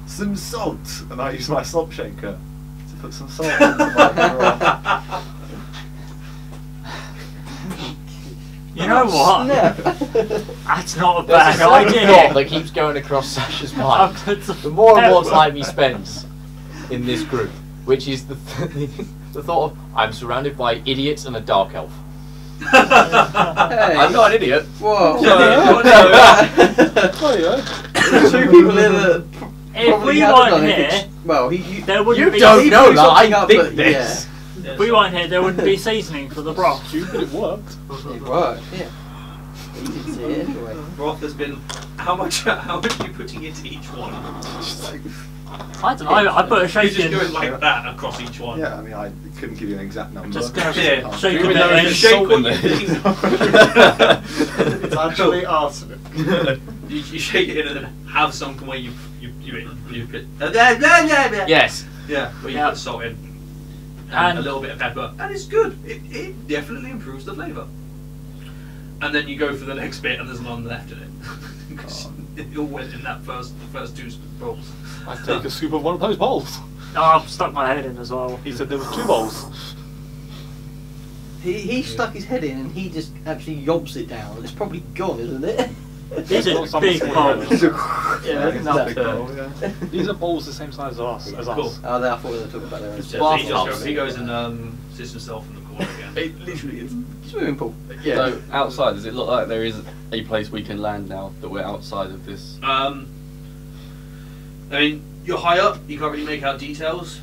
Some salt. And I use my salt shaker to put some salt into my broth. You know what? That's not a There's bad a certain idea. thought that keeps going across Sasha's mind. The more and more time he spends in this group, which is the thought of, I'm surrounded by idiots and a dark elf. I'm not an idiot. Whoa. Two people in a. If we weren't here, well, there wouldn't You be. don't know that. something I up, think but this. If we weren't here, there wouldn't be seasoning for the broth. Stupid, it worked. It worked, yeah. You didn't see it anyway. Broth has been. How much are you putting into each one? I don't know. I put a You're shake just in. doing like that across each one. Yeah, I mean, I couldn't give you an exact number. Just gonna Yeah. shake a Even bit though in. it's Shake salt what in you there. think. It's actually arsenic. You shake it in and then have some where you put. Yes. Yeah, where you Yeah. put salt in. And And- a little bit of pepper. And it's good. It definitely improves the flavour. And then you go for the next bit and there's none left in it. Because it all went in the first two bowls. I take a scoop of one of those bowls. Oh, I've stuck my head in as well. He said there was 2 bowls. He stuck his head in and he just actually yobs it down. It's probably gone, isn't it? These are Got big some bowls. Yeah, exactly. These are bowls the same size as us. Cool. Oh, I thought we were talking about their own. So he goes and sits himself in the corner again. It literally is. Swimming pool. Yeah. So outside, does it look like there is a place we can land now that we're outside of this? I mean, you're high up, you can't really make out details.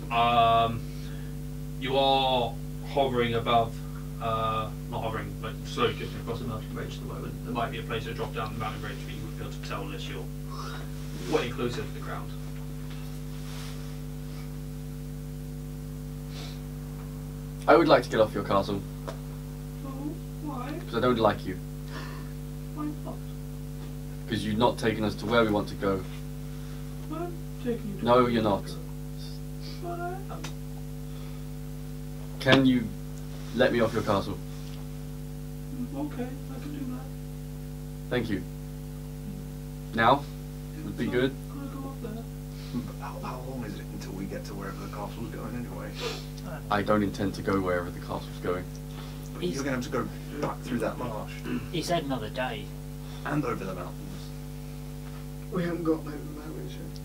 You are hovering above not hovering, but slowly drifting across the mountain range at the moment. There might be a place to drop down the mountain range, but you wouldn't be able to tell unless you're way closer to the ground. I would like to get off your castle, Oh, why? because I don't like you. Why not? Because you've not taken us to where we want to go. I'm taking you to No, where you're you not. go. But I am. Can you let me off your castle? Okay, I can do that. Thank you. Now? Would be So, good. Can I go up there? How long is it until we get to wherever the castle's going anyway? I don't intend to go wherever the castle's going. But you're going to have to go back through that marsh He said another day. and over the mountains. We haven't got over the mountains yet.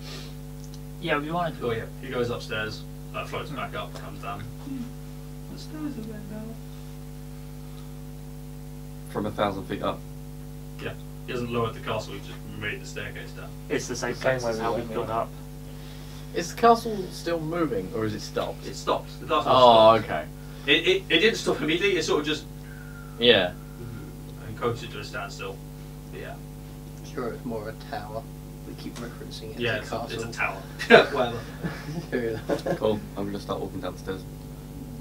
Yeah, we wanted to. Oh yeah, he goes upstairs, floats back up, comes down. The stairs are there now. From 1,000 feet up. Yeah, he hasn't lowered the castle, he just made the staircase down. It's the same Same place way as we how went we've gone in. up. Is the castle still moving, or is it stopped? It stopped. The castle Oh, stopped. okay. It didn't stop immediately, it sort of just Yeah. and coasted to a standstill. But yeah. Sure, it's more a tower. We keep referencing it Yeah, as a castle. it's a tower. Whatever. Cool. I'm going to start walking down the stairs.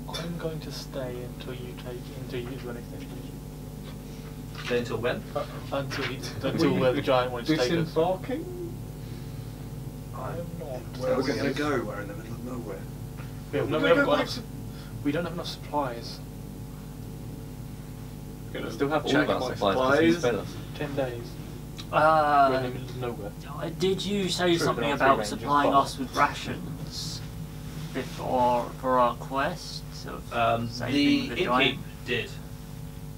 I'm going to stay until you do anything. Stay until when? Until where the giant wants to take us. Disembarking? I'm not. Where are we going to go? We're in the middle of nowhere. We We're gonna go back we don't have enough supplies. We're gonna Still have all check of our my supplies because he's fed us. 10 days. We're in the Uh, middle of nowhere. did you say True, something they're on about free range supplying as well. us with rations before for our quest of saving The the giant? innkeep did.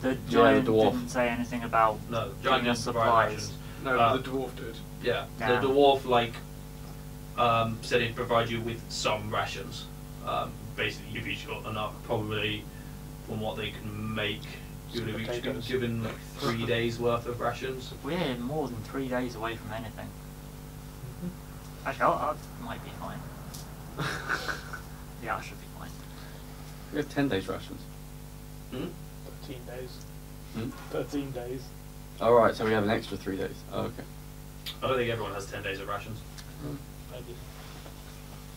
The giant dwarf. didn't say anything about No, giving giant us didn't provide supplies. rations. No, but the dwarf did. Yeah, Yeah. the dwarf said he'd provide you with some rations. Basically, you've each got enough, probably from what they can make. You would have each been Potatoes. given like 3 days worth of rations. We're more than 3 days away from anything. Actually, I might be fine. Yeah, I should be fine. We have 10 days rations. 13 days. Hmm? 13 days. Alright, so we have an extra 3 days. Oh, okay. I don't think everyone has 10 days of rations. Maybe.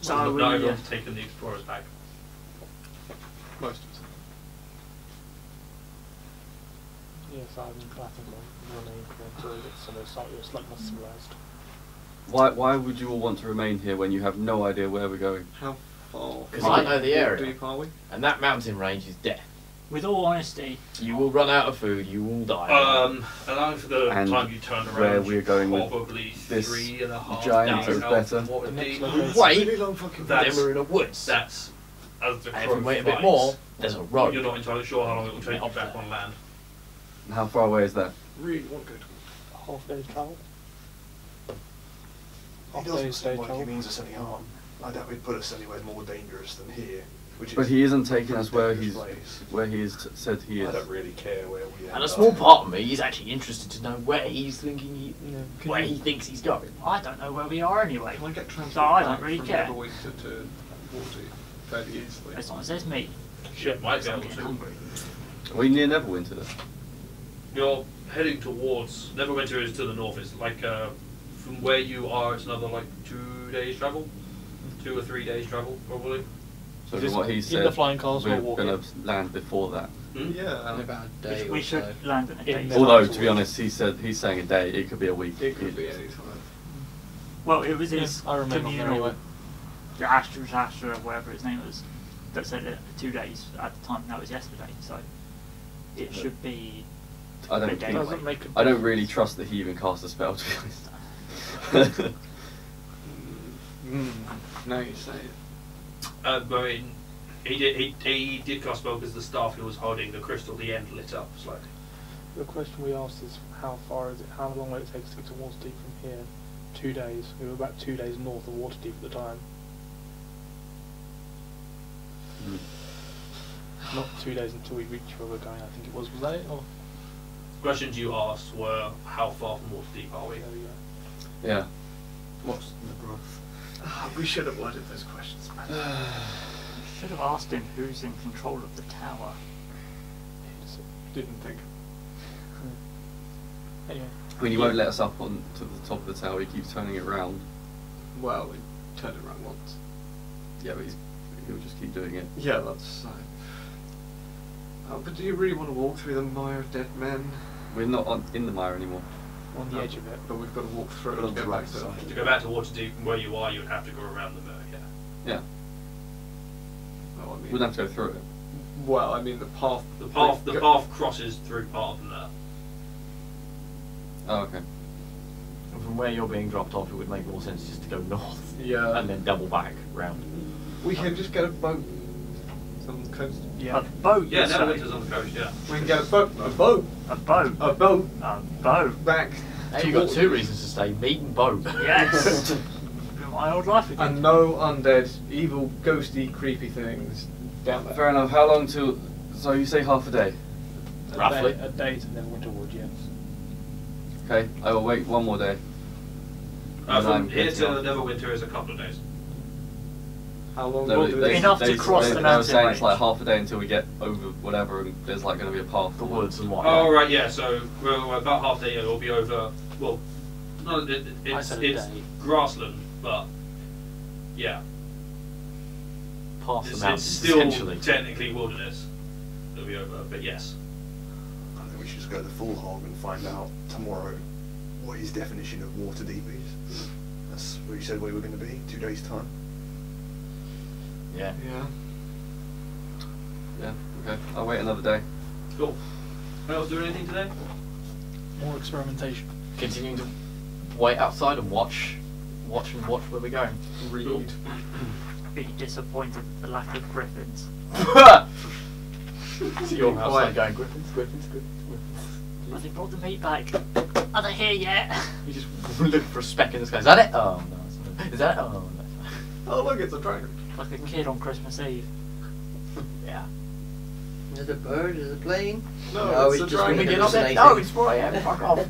So not, we, not everyone's taken the explorer's pack. Most of us. Yes, I think I'll remain here until we get somewhere slightly more civilized. Why would you all want to remain here when you have no idea where we're going? How far? Because I know the area. Deep are we? And that mountain range is death. with all honesty, You will run out of food, you will die. Allowing for the And time you turned around, where we're going with probably this 3.5 giant days is out better. from what would Next be. location. Wait, Really long fucking That- then we're in a woods. That's as the And if crow we wait a bit flies. more, there's a road. You're not entirely sure how long it will take you Up back there. on land. And how far away is that? really want good. Half day's travel. He Half doesn't day's seem day like he travel. means us any harm. I doubt he'd put us anywhere more dangerous than here. Which But is he isn't taking a us where dangerous he's place. where he is said he I is. don't really care where we end And a up. small part of me is actually interested to know where he's thinking where he thinks he's going. I don't know where we are anyway. Can I get transport So I don't back really from care. Neverwinter to Waterdeep fairly easily? As long as there's meat. You might be I'm able getting to. hungry. Are we near Neverwinter then? You're heading towards Neverwinter is to the north. It's like from where you are, it's another like 2 days travel, 2 or 3 days travel probably. So Just what he in said, the flying cars we're or walking? going to land before that. Yeah. In about a day We or should so. land in a day. In Although to be honest, he's saying a day. It could be a week. It could be any time. Well, it was his I remember communal, very well. Astra, whatever his name was, that said it 2 days at the time. That was yesterday, so it should be. I don't. Midday. think- Doesn't make a I don't difference. really trust that he even cast a spell. To be honest. Now you say it. I mean, he did cast spell because the staff he was holding, the crystal, the end lit up slightly. The question we asked is how far is it? How long will it take to get to Waterdeep from here? 2 days. We were about 2 days north of Waterdeep at the time. Not 2 days until we reach where we're going. I think it was. Was that it? Or Questions you asked were how far from Waterdeep are we? there we go. Yeah. What's the broth? We should have worded those questions better. Should have asked him who's in control of the tower. Didn't think. Anyway. I mean, he won't let us up on to the top of the tower. He keeps turning it round. Well, we turned it around once. Yeah, but he'll just keep doing it. Yeah, that's fine. But do you really want to walk through the mire of dead men? We're not in the mire anymore. On the edge of it. But we've got to walk through it But and on go the back to right side. To go back to Waterdeep from where you are, you would have to go around the moat. Yeah. Yeah. Well, I mean, We'd have to go through it. well, I mean the path. The path crosses through part of that. Oh, okay. And from where you're being dropped off, it would make more sense just to go north. Yeah. And then double back round. We can just get a boat. On the coast. Yeah. A boat. Yeah, you say? Neverwinter's on the coast. Yeah. We can get a boat. A boat. A boat. A boat. A boat. Back. Now you've got two reasons to stay: meat and boat. Yes. My old life again. And no undead, evil, ghosty, creepy things down there. Fair enough. How long till? So you say half a day? Roughly. A day to Neverwinter Wood, yes. Okay. I will wait one more day. And From I'm here getting to off. Neverwinter is a couple of days. How long No, will do they- it? Enough to they- cross they- the they were mountain saying range. it's like half a day until we get over whatever, and there's like going to be a path. The woods and Oh whatnot. right, yeah. So we're about half day. Yeah, we'll be over. Well, no, it's said a day. grassland, but yeah, Past the it's mountains, still essentially. technically wilderness. It'll be over, but yes. I think we should just go the full hog and find out tomorrow what his definition of Waterdeep is. That's where you said we were going to be, 2 days' time. Yeah. Yeah. Yeah. Okay. I'll wait another day. Cool. Anyone else doing anything today? More experimentation. Continuing to wait outside and watch where we're going. Read. Be disappointed at the lack of griffins. So you're outside Quiet. going, Griffins. Have they brought the meat back? Are they here yet? You just look for a speck in the sky. Is that it? Oh no. It's not. Is that it? Oh no. Oh look, it's a dragon. Like a kid on Christmas Eve. Yeah. Is it a bird? Is it a plane? No, it's a just dragon. gonna Get up there. hallucinate. No, it's 4 AM. Fuck off.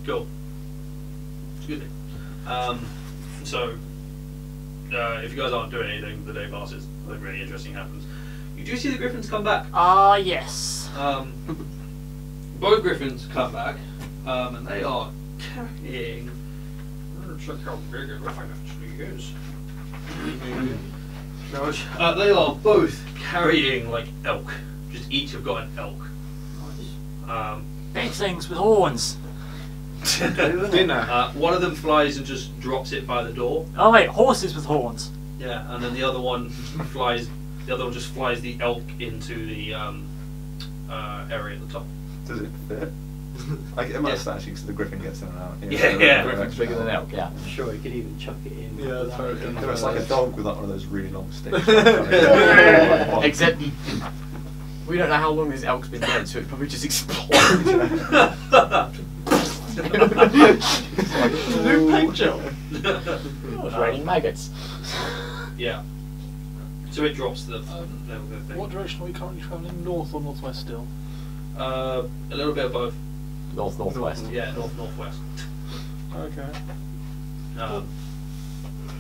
Cool. Excuse me. So, if you guys aren't doing anything, the day passes. Nothing really interesting happens. You do see the griffins come back. Ah, yes. Both griffins come back, and they are carrying. I'm gonna check how big a griffin actually is. They are both carrying like elk. Just each have got an elk. Big things with horns. Dinner. One of them flies and just drops it by the door. Oh wait, horses with horns. Yeah, and then the other one flies. The other one just flies the elk into the area at the top. Does it fit? I get my statue because the griffin gets in and out. Yeah. Griffin's bigger than elk. Yeah. I'm sure you could even chuck it in. Yeah, that's very good. It's like a dog with like one of those really long sticks. Except we don't know how long this elk's been dead, so it probably just exploded. New paint job. It's raining maggots. Yeah. So it drops the thing. What direction are we currently travelling? North or northwest still? A little bit of both. Northwest. Yeah, northwest. Okay.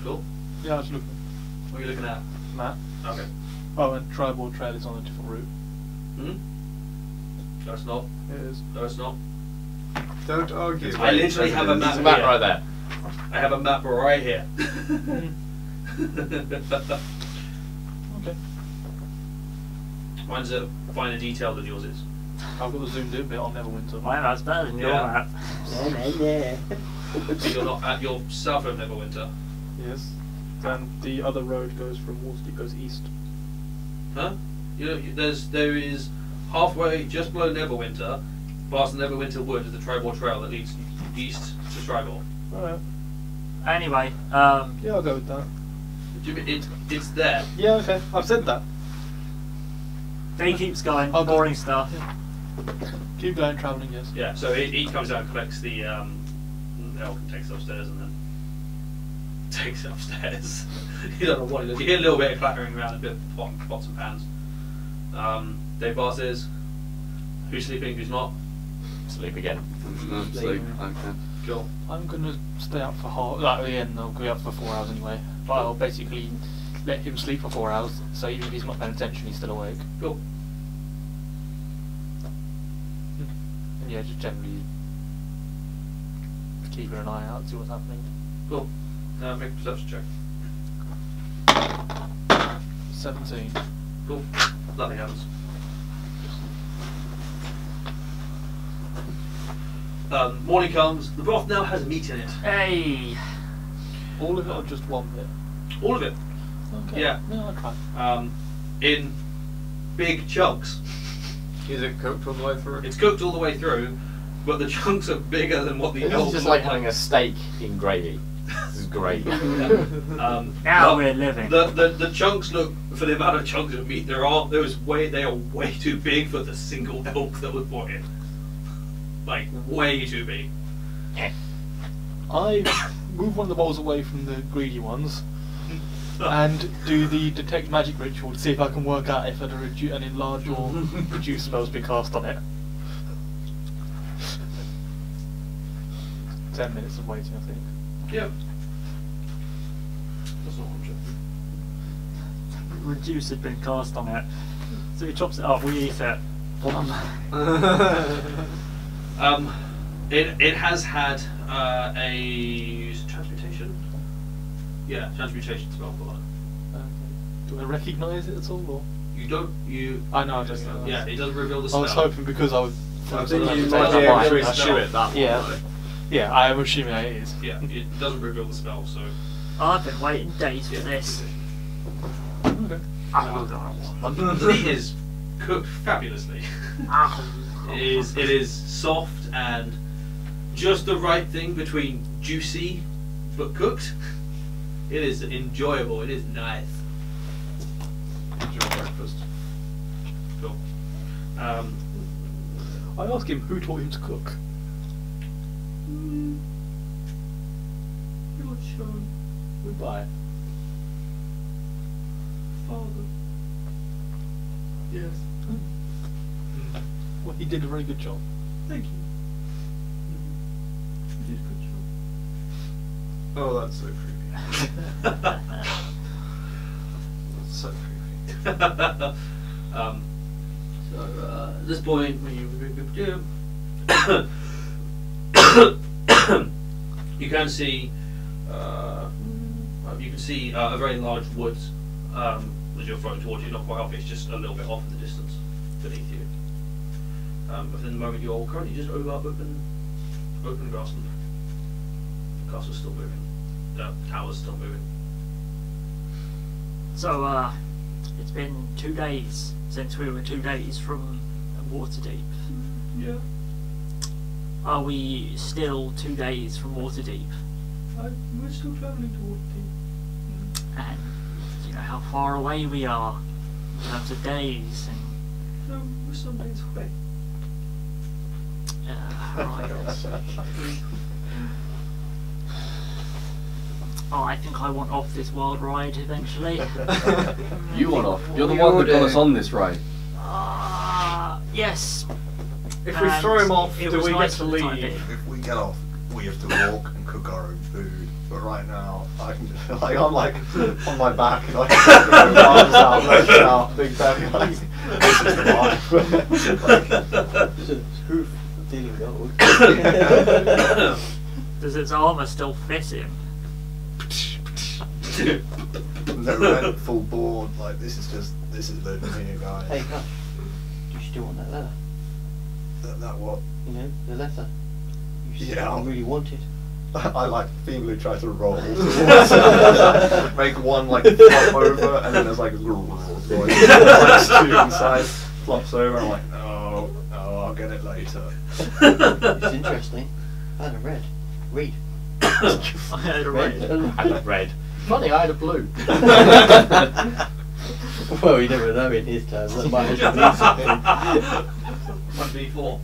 Cool. Yeah, I was looking. What are you looking at? Map. Okay. Oh, and Tribal Trail is on a different route. No, it's not. It is. No, it's not. Don't argue. I literally have a map. There's a map here. right there. I have a map right here. Okay. Mine's a finer detail than yours is. I've got the zoomed in bit on Neverwinter. My map's better than your Yeah. map. So you're not at your south of Neverwinter. Yes. Then the other road goes from Waterdeep, goes east. Huh? You know, there is halfway just below Neverwinter, past the Neverwinter Wood, is the Tribal Trail that leads east to Tribal. Alright. Anyway, Yeah, I'll go with that. It's there. Yeah, okay. I've said that. day keeps going, I'll go- boring stuff. Keep going, travelling, yes. Yeah. So he comes out and collects the elk and takes it upstairs, and then takes it upstairs. You don't know what it is. You hear a little bit of clattering around, a bit of pots and pans. Day passes. Who's sleeping? Who's not? Sleep again. No, sleep. Okay. Cool. I'm gonna stay up for at the end, I'll be up for 4 hours anyway. But I'll basically let him sleep for 4 hours, so even if he's not paying attention, he's still awake. Cool. Yeah, just generally keeping an eye out, see what's happening. Cool. Make a perception check. 17. Cool. Nothing happens. Morning comes. The broth now has meat in it. Hey! All of it or just one bit? All of it. Okay. Yeah. No, I'll try. In big chunks. Is it cooked all the way through? It's cooked all the way through, but the chunks are bigger than what the This is elves just look like having a steak in gravy. This is great. Now we're living. The chunks look, for the amount of chunks of meat there are, they are way too big for the single elk that was brought in. Like, way too big. I move one of the bowls away from the greedy ones and do the detect magic ritual to see if I can work out if an enlarge or reduce spell's been cast on it. 10 minutes of waiting, I think. Yep. That's not what I'm Reduce had been cast on it. So he chops it up, we eat it. It has had a transmutation. Yeah, transmutation spell for that. Okay. Do I recognise it at all? Or? You don't. You. I know. I don't know. Yeah, it doesn't reveal the I spell. was hoping because I was. I think you I might be able to issue it that Yeah. one. Yeah, I am assuming it is. Yeah, it doesn't reveal the spell, so. I've been waiting days for this. Okay. The meat is cooked fabulously. It is soft and just the right thing between juicy but cooked. It is enjoyable. It is nice. Enjoy breakfast. Cool. I asked him who taught him to cook. Your son, Goodbye. father. Yes. Well, he did a very good job. Thank you. You did a good job. Oh, that's so creepy. That's so creepy. So at this point, when you can see a very large woods as you're floating towards you. Not quite off; it's just a little bit off in the distance beneath you. But in the moment, you're currently just over open grassland. The castle's still moving. The tower's still moving. So, it's been 2 days since we were 2 days from Waterdeep. Yeah. Are we still 2 days from Waterdeep? We're still travelling towards the. And do you know how far away we are in terms of days and No, we're some days away. right. Oh, I think I want off this wild ride eventually. You want off? You're the one that got us on this ride. Yes. If we throw him off, it do was we nice get to for the time leave? being. If we get off, we have to walk and cook our own food. But right now, I can just feel like I'm like on my back and like my arms out, legs out, big belly. Like, this is the life. Just hoof dealing gold. Does its armour still fit him? No rent, full board. Like this is living here, guys. Hey, Hush, do you still want that letter? That what? You know, the letter. You said Yeah. you really wanted. I like feebly try to roll towards it. Make one like flop over, and then there's like like stew inside, flops over, and I'm like, no, I'll get it later. It's interesting. I had a red. Read. I had a red. I had red. Funny, I had a blue. Well, you never know in his terms. That might have been something. 1v4.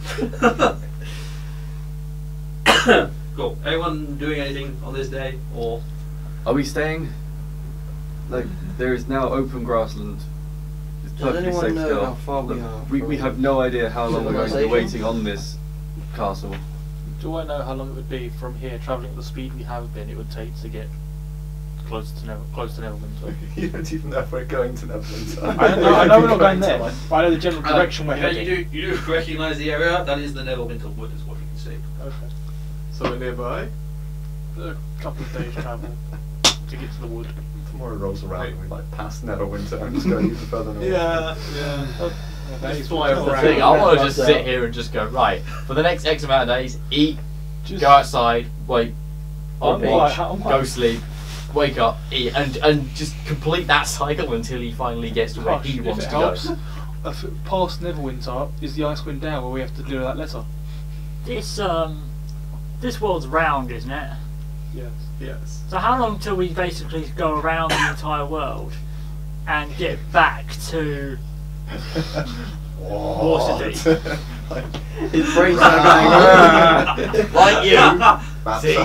Cool. Anyone doing anything on this day, or Are we staying? Like, there is now open grassland. It's Does perfectly anyone safe know still. how far we are We from have no idea how long we're going to be civilization? waiting on this castle. Do I know how long it would be from here, travelling at the speed we have been, it would take to get close to Neverwinter. You don't even know if we're going to Neverwinter. I know we're not going there, but I know the general direction we're heading. You do recognise the area. That is the Neverwinter Wood, is what you can see. Okay. So we're nearby. A couple of days travel to get to the wood. Tomorrow rolls around and we like pass Neverwinter and just go even further north. Yeah. Let's I want to just sit here and just go, right, for the next X amount of days, eat, go outside, wait, on the beach, go sleep, wake up, eat, and just complete that cycle until he finally gets to where he wants to go. Past Neverwinter is the Icewind Dale where we have to deliver that letter. This world's round, isn't it? Yes. Yes. So how long till we basically go around the entire world and get back to Waterdeep? His brain's not going. Like you. See,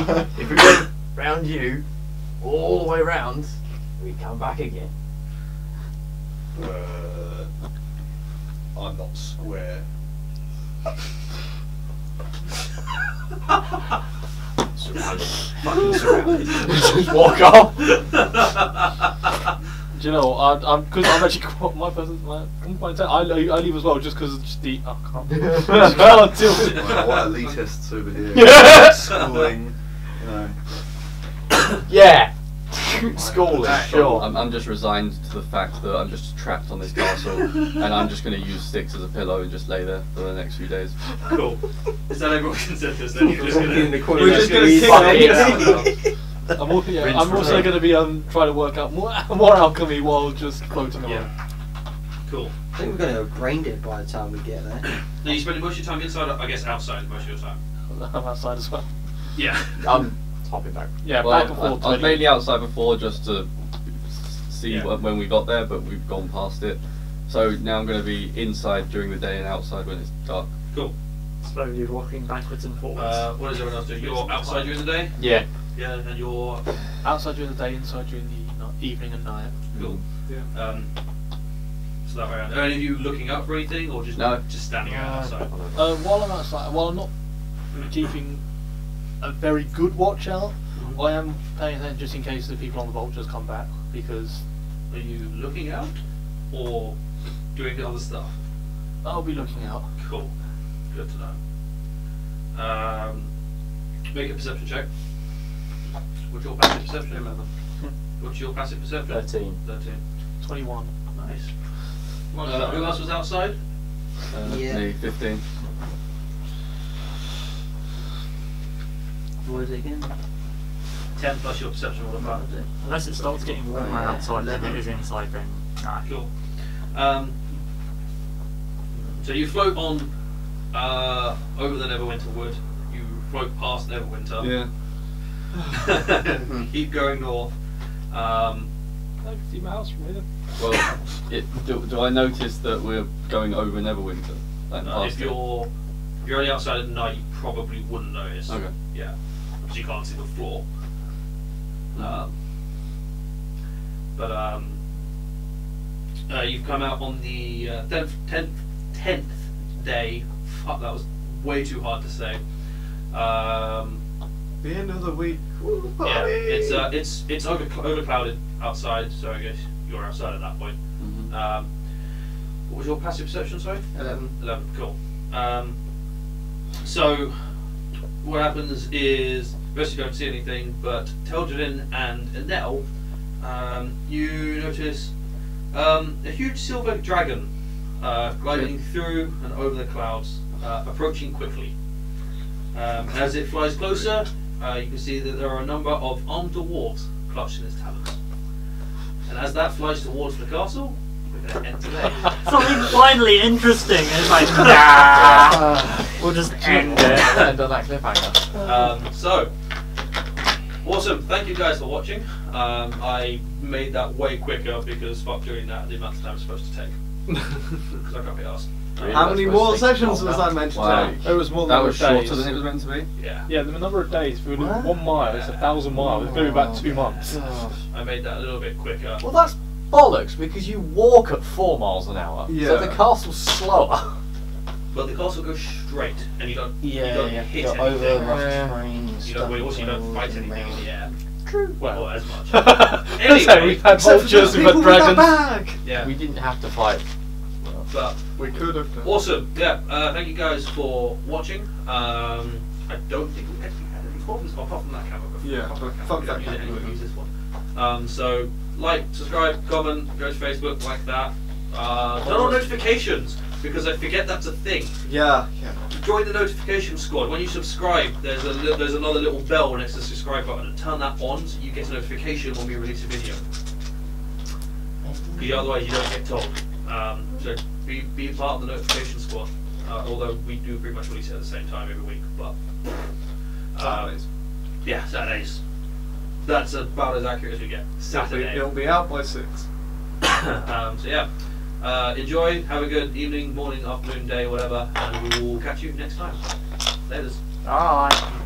if we go round you, all the way round, we come back again. I'm not square. Surrounded. Fucking surrounded. Just walk off. Do you know what? I'm actually my person's I leave as well just because just the I can't deal with it. What elitists over here. Schooling, you know. Yeah. Schooling, sure. I'm just resigned to the fact that I'm just trapped on this castle, and I'm just going to use sticks as a pillow and just lay there for the next few days. Cool. Is that everyone's consensus? Then you're just gonna, We're just going to kick I'm also going to be trying to work out more alchemy while just floating around. Cool. I think we're going to have brained it by the time we get there. Now you spending most of your time inside, I guess outside most of your time. I'm outside as well. Yeah. I'm hopping back. Yeah, Well, back and forth. I was mainly outside before just to see Yeah. when we got there, but we've gone past it. So now I'm going to be inside during the day and outside when it's dark. Cool. Slowly walking backwards and forwards. What does everyone else do? You're outside during the day? Yeah. Yeah, and you're Outside during the day, inside during the evening and night. cool. Yeah. So that way around. Are any of you looking up for anything, or just standing outside? While I'm outside, while I'm not keeping a very good watch out, I am paying attention just in case the people on the vultures come back, because Are you looking out, or doing other stuff? I'll be looking out. Cool. Good to know. Make a perception check. What's your passive perception? 11. What's your passive perception? 13. 13. 21. Nice. Who else was outside? Yeah. Me, 15. What is it again? 10 plus your perception modifier. Unless it starts getting warmer outside than it is inside, then nah. Cool. So you float on over the Neverwinter Wood. You float past Neverwinter. Yeah. Keep going north. I can see my house from here. Well, do I notice that we're going over Neverwinter? Like past If you're only outside at night, you probably wouldn't notice. Okay. Yeah, because you can't see the floor. You've come out on the 10th day. Fuck, that was way too hard to say. The end of the week. Yeah, it's overclouded outside, so I guess you're outside at that point. Mm-hmm. What was your passive perception, sorry? 11. 11, cool. So, what happens is, most of you don't see anything, but Teldrin and Enel, you notice a huge silver dragon gliding through and over the clouds, approaching quickly. As it flies closer, you can see that there are a number of armed dwarves clutched in its talons. And as that flies towards the castle, we're going to end today. Something finally interesting. It's like, nah. We'll just end it. And on that cliffhanger. So, awesome. Thank you guys for watching. I made that way quicker because fuck doing that the amount of time it's supposed to take. Because I can't be asked. How many more sessions was I meant to take? It was more That than was shorter than it was meant to be? Yeah. Yeah, the number of days. If we were doing 1 mile, it's 1,000 miles. It's going to be about 2 months. I made that a little bit quicker. Well, that's bollocks because you walk at 4 miles an hour. So Yeah. the castle's slower. But the castle goes straight and you don't, Yeah, you don't yeah. hit You're anything. over rough terrain and You stuff. don't, well, also you don't fight anything in around. the air. true. Well, Not as much. So Anyway, we've had Except for vultures, those we've had people with that dragons. bag. yeah. we didn't have to fight. But We could have done. awesome. Yeah. Thank you guys for watching. I don't think we actually had any problems apart from that camera. Yeah, Apart from that fuck we that don't use it camera. anyway, we use this one. So like, subscribe, comment, go to Facebook, like that. Turn on notifications because I forget that's a thing. Yeah. Join the notification squad. When you subscribe, there's another little bell next to the subscribe button, and turn that on so you get a notification when we release a video. Because otherwise you don't get told. So be part of the notification squad. Although we do pretty much release it at the same time every week, but Saturdays. yeah, Saturdays. That's about as accurate as we get. Saturday. It'll be out by 6. So yeah. Enjoy, have a good evening, morning, afternoon, day, whatever, and we will catch you next time. Laters. Bye.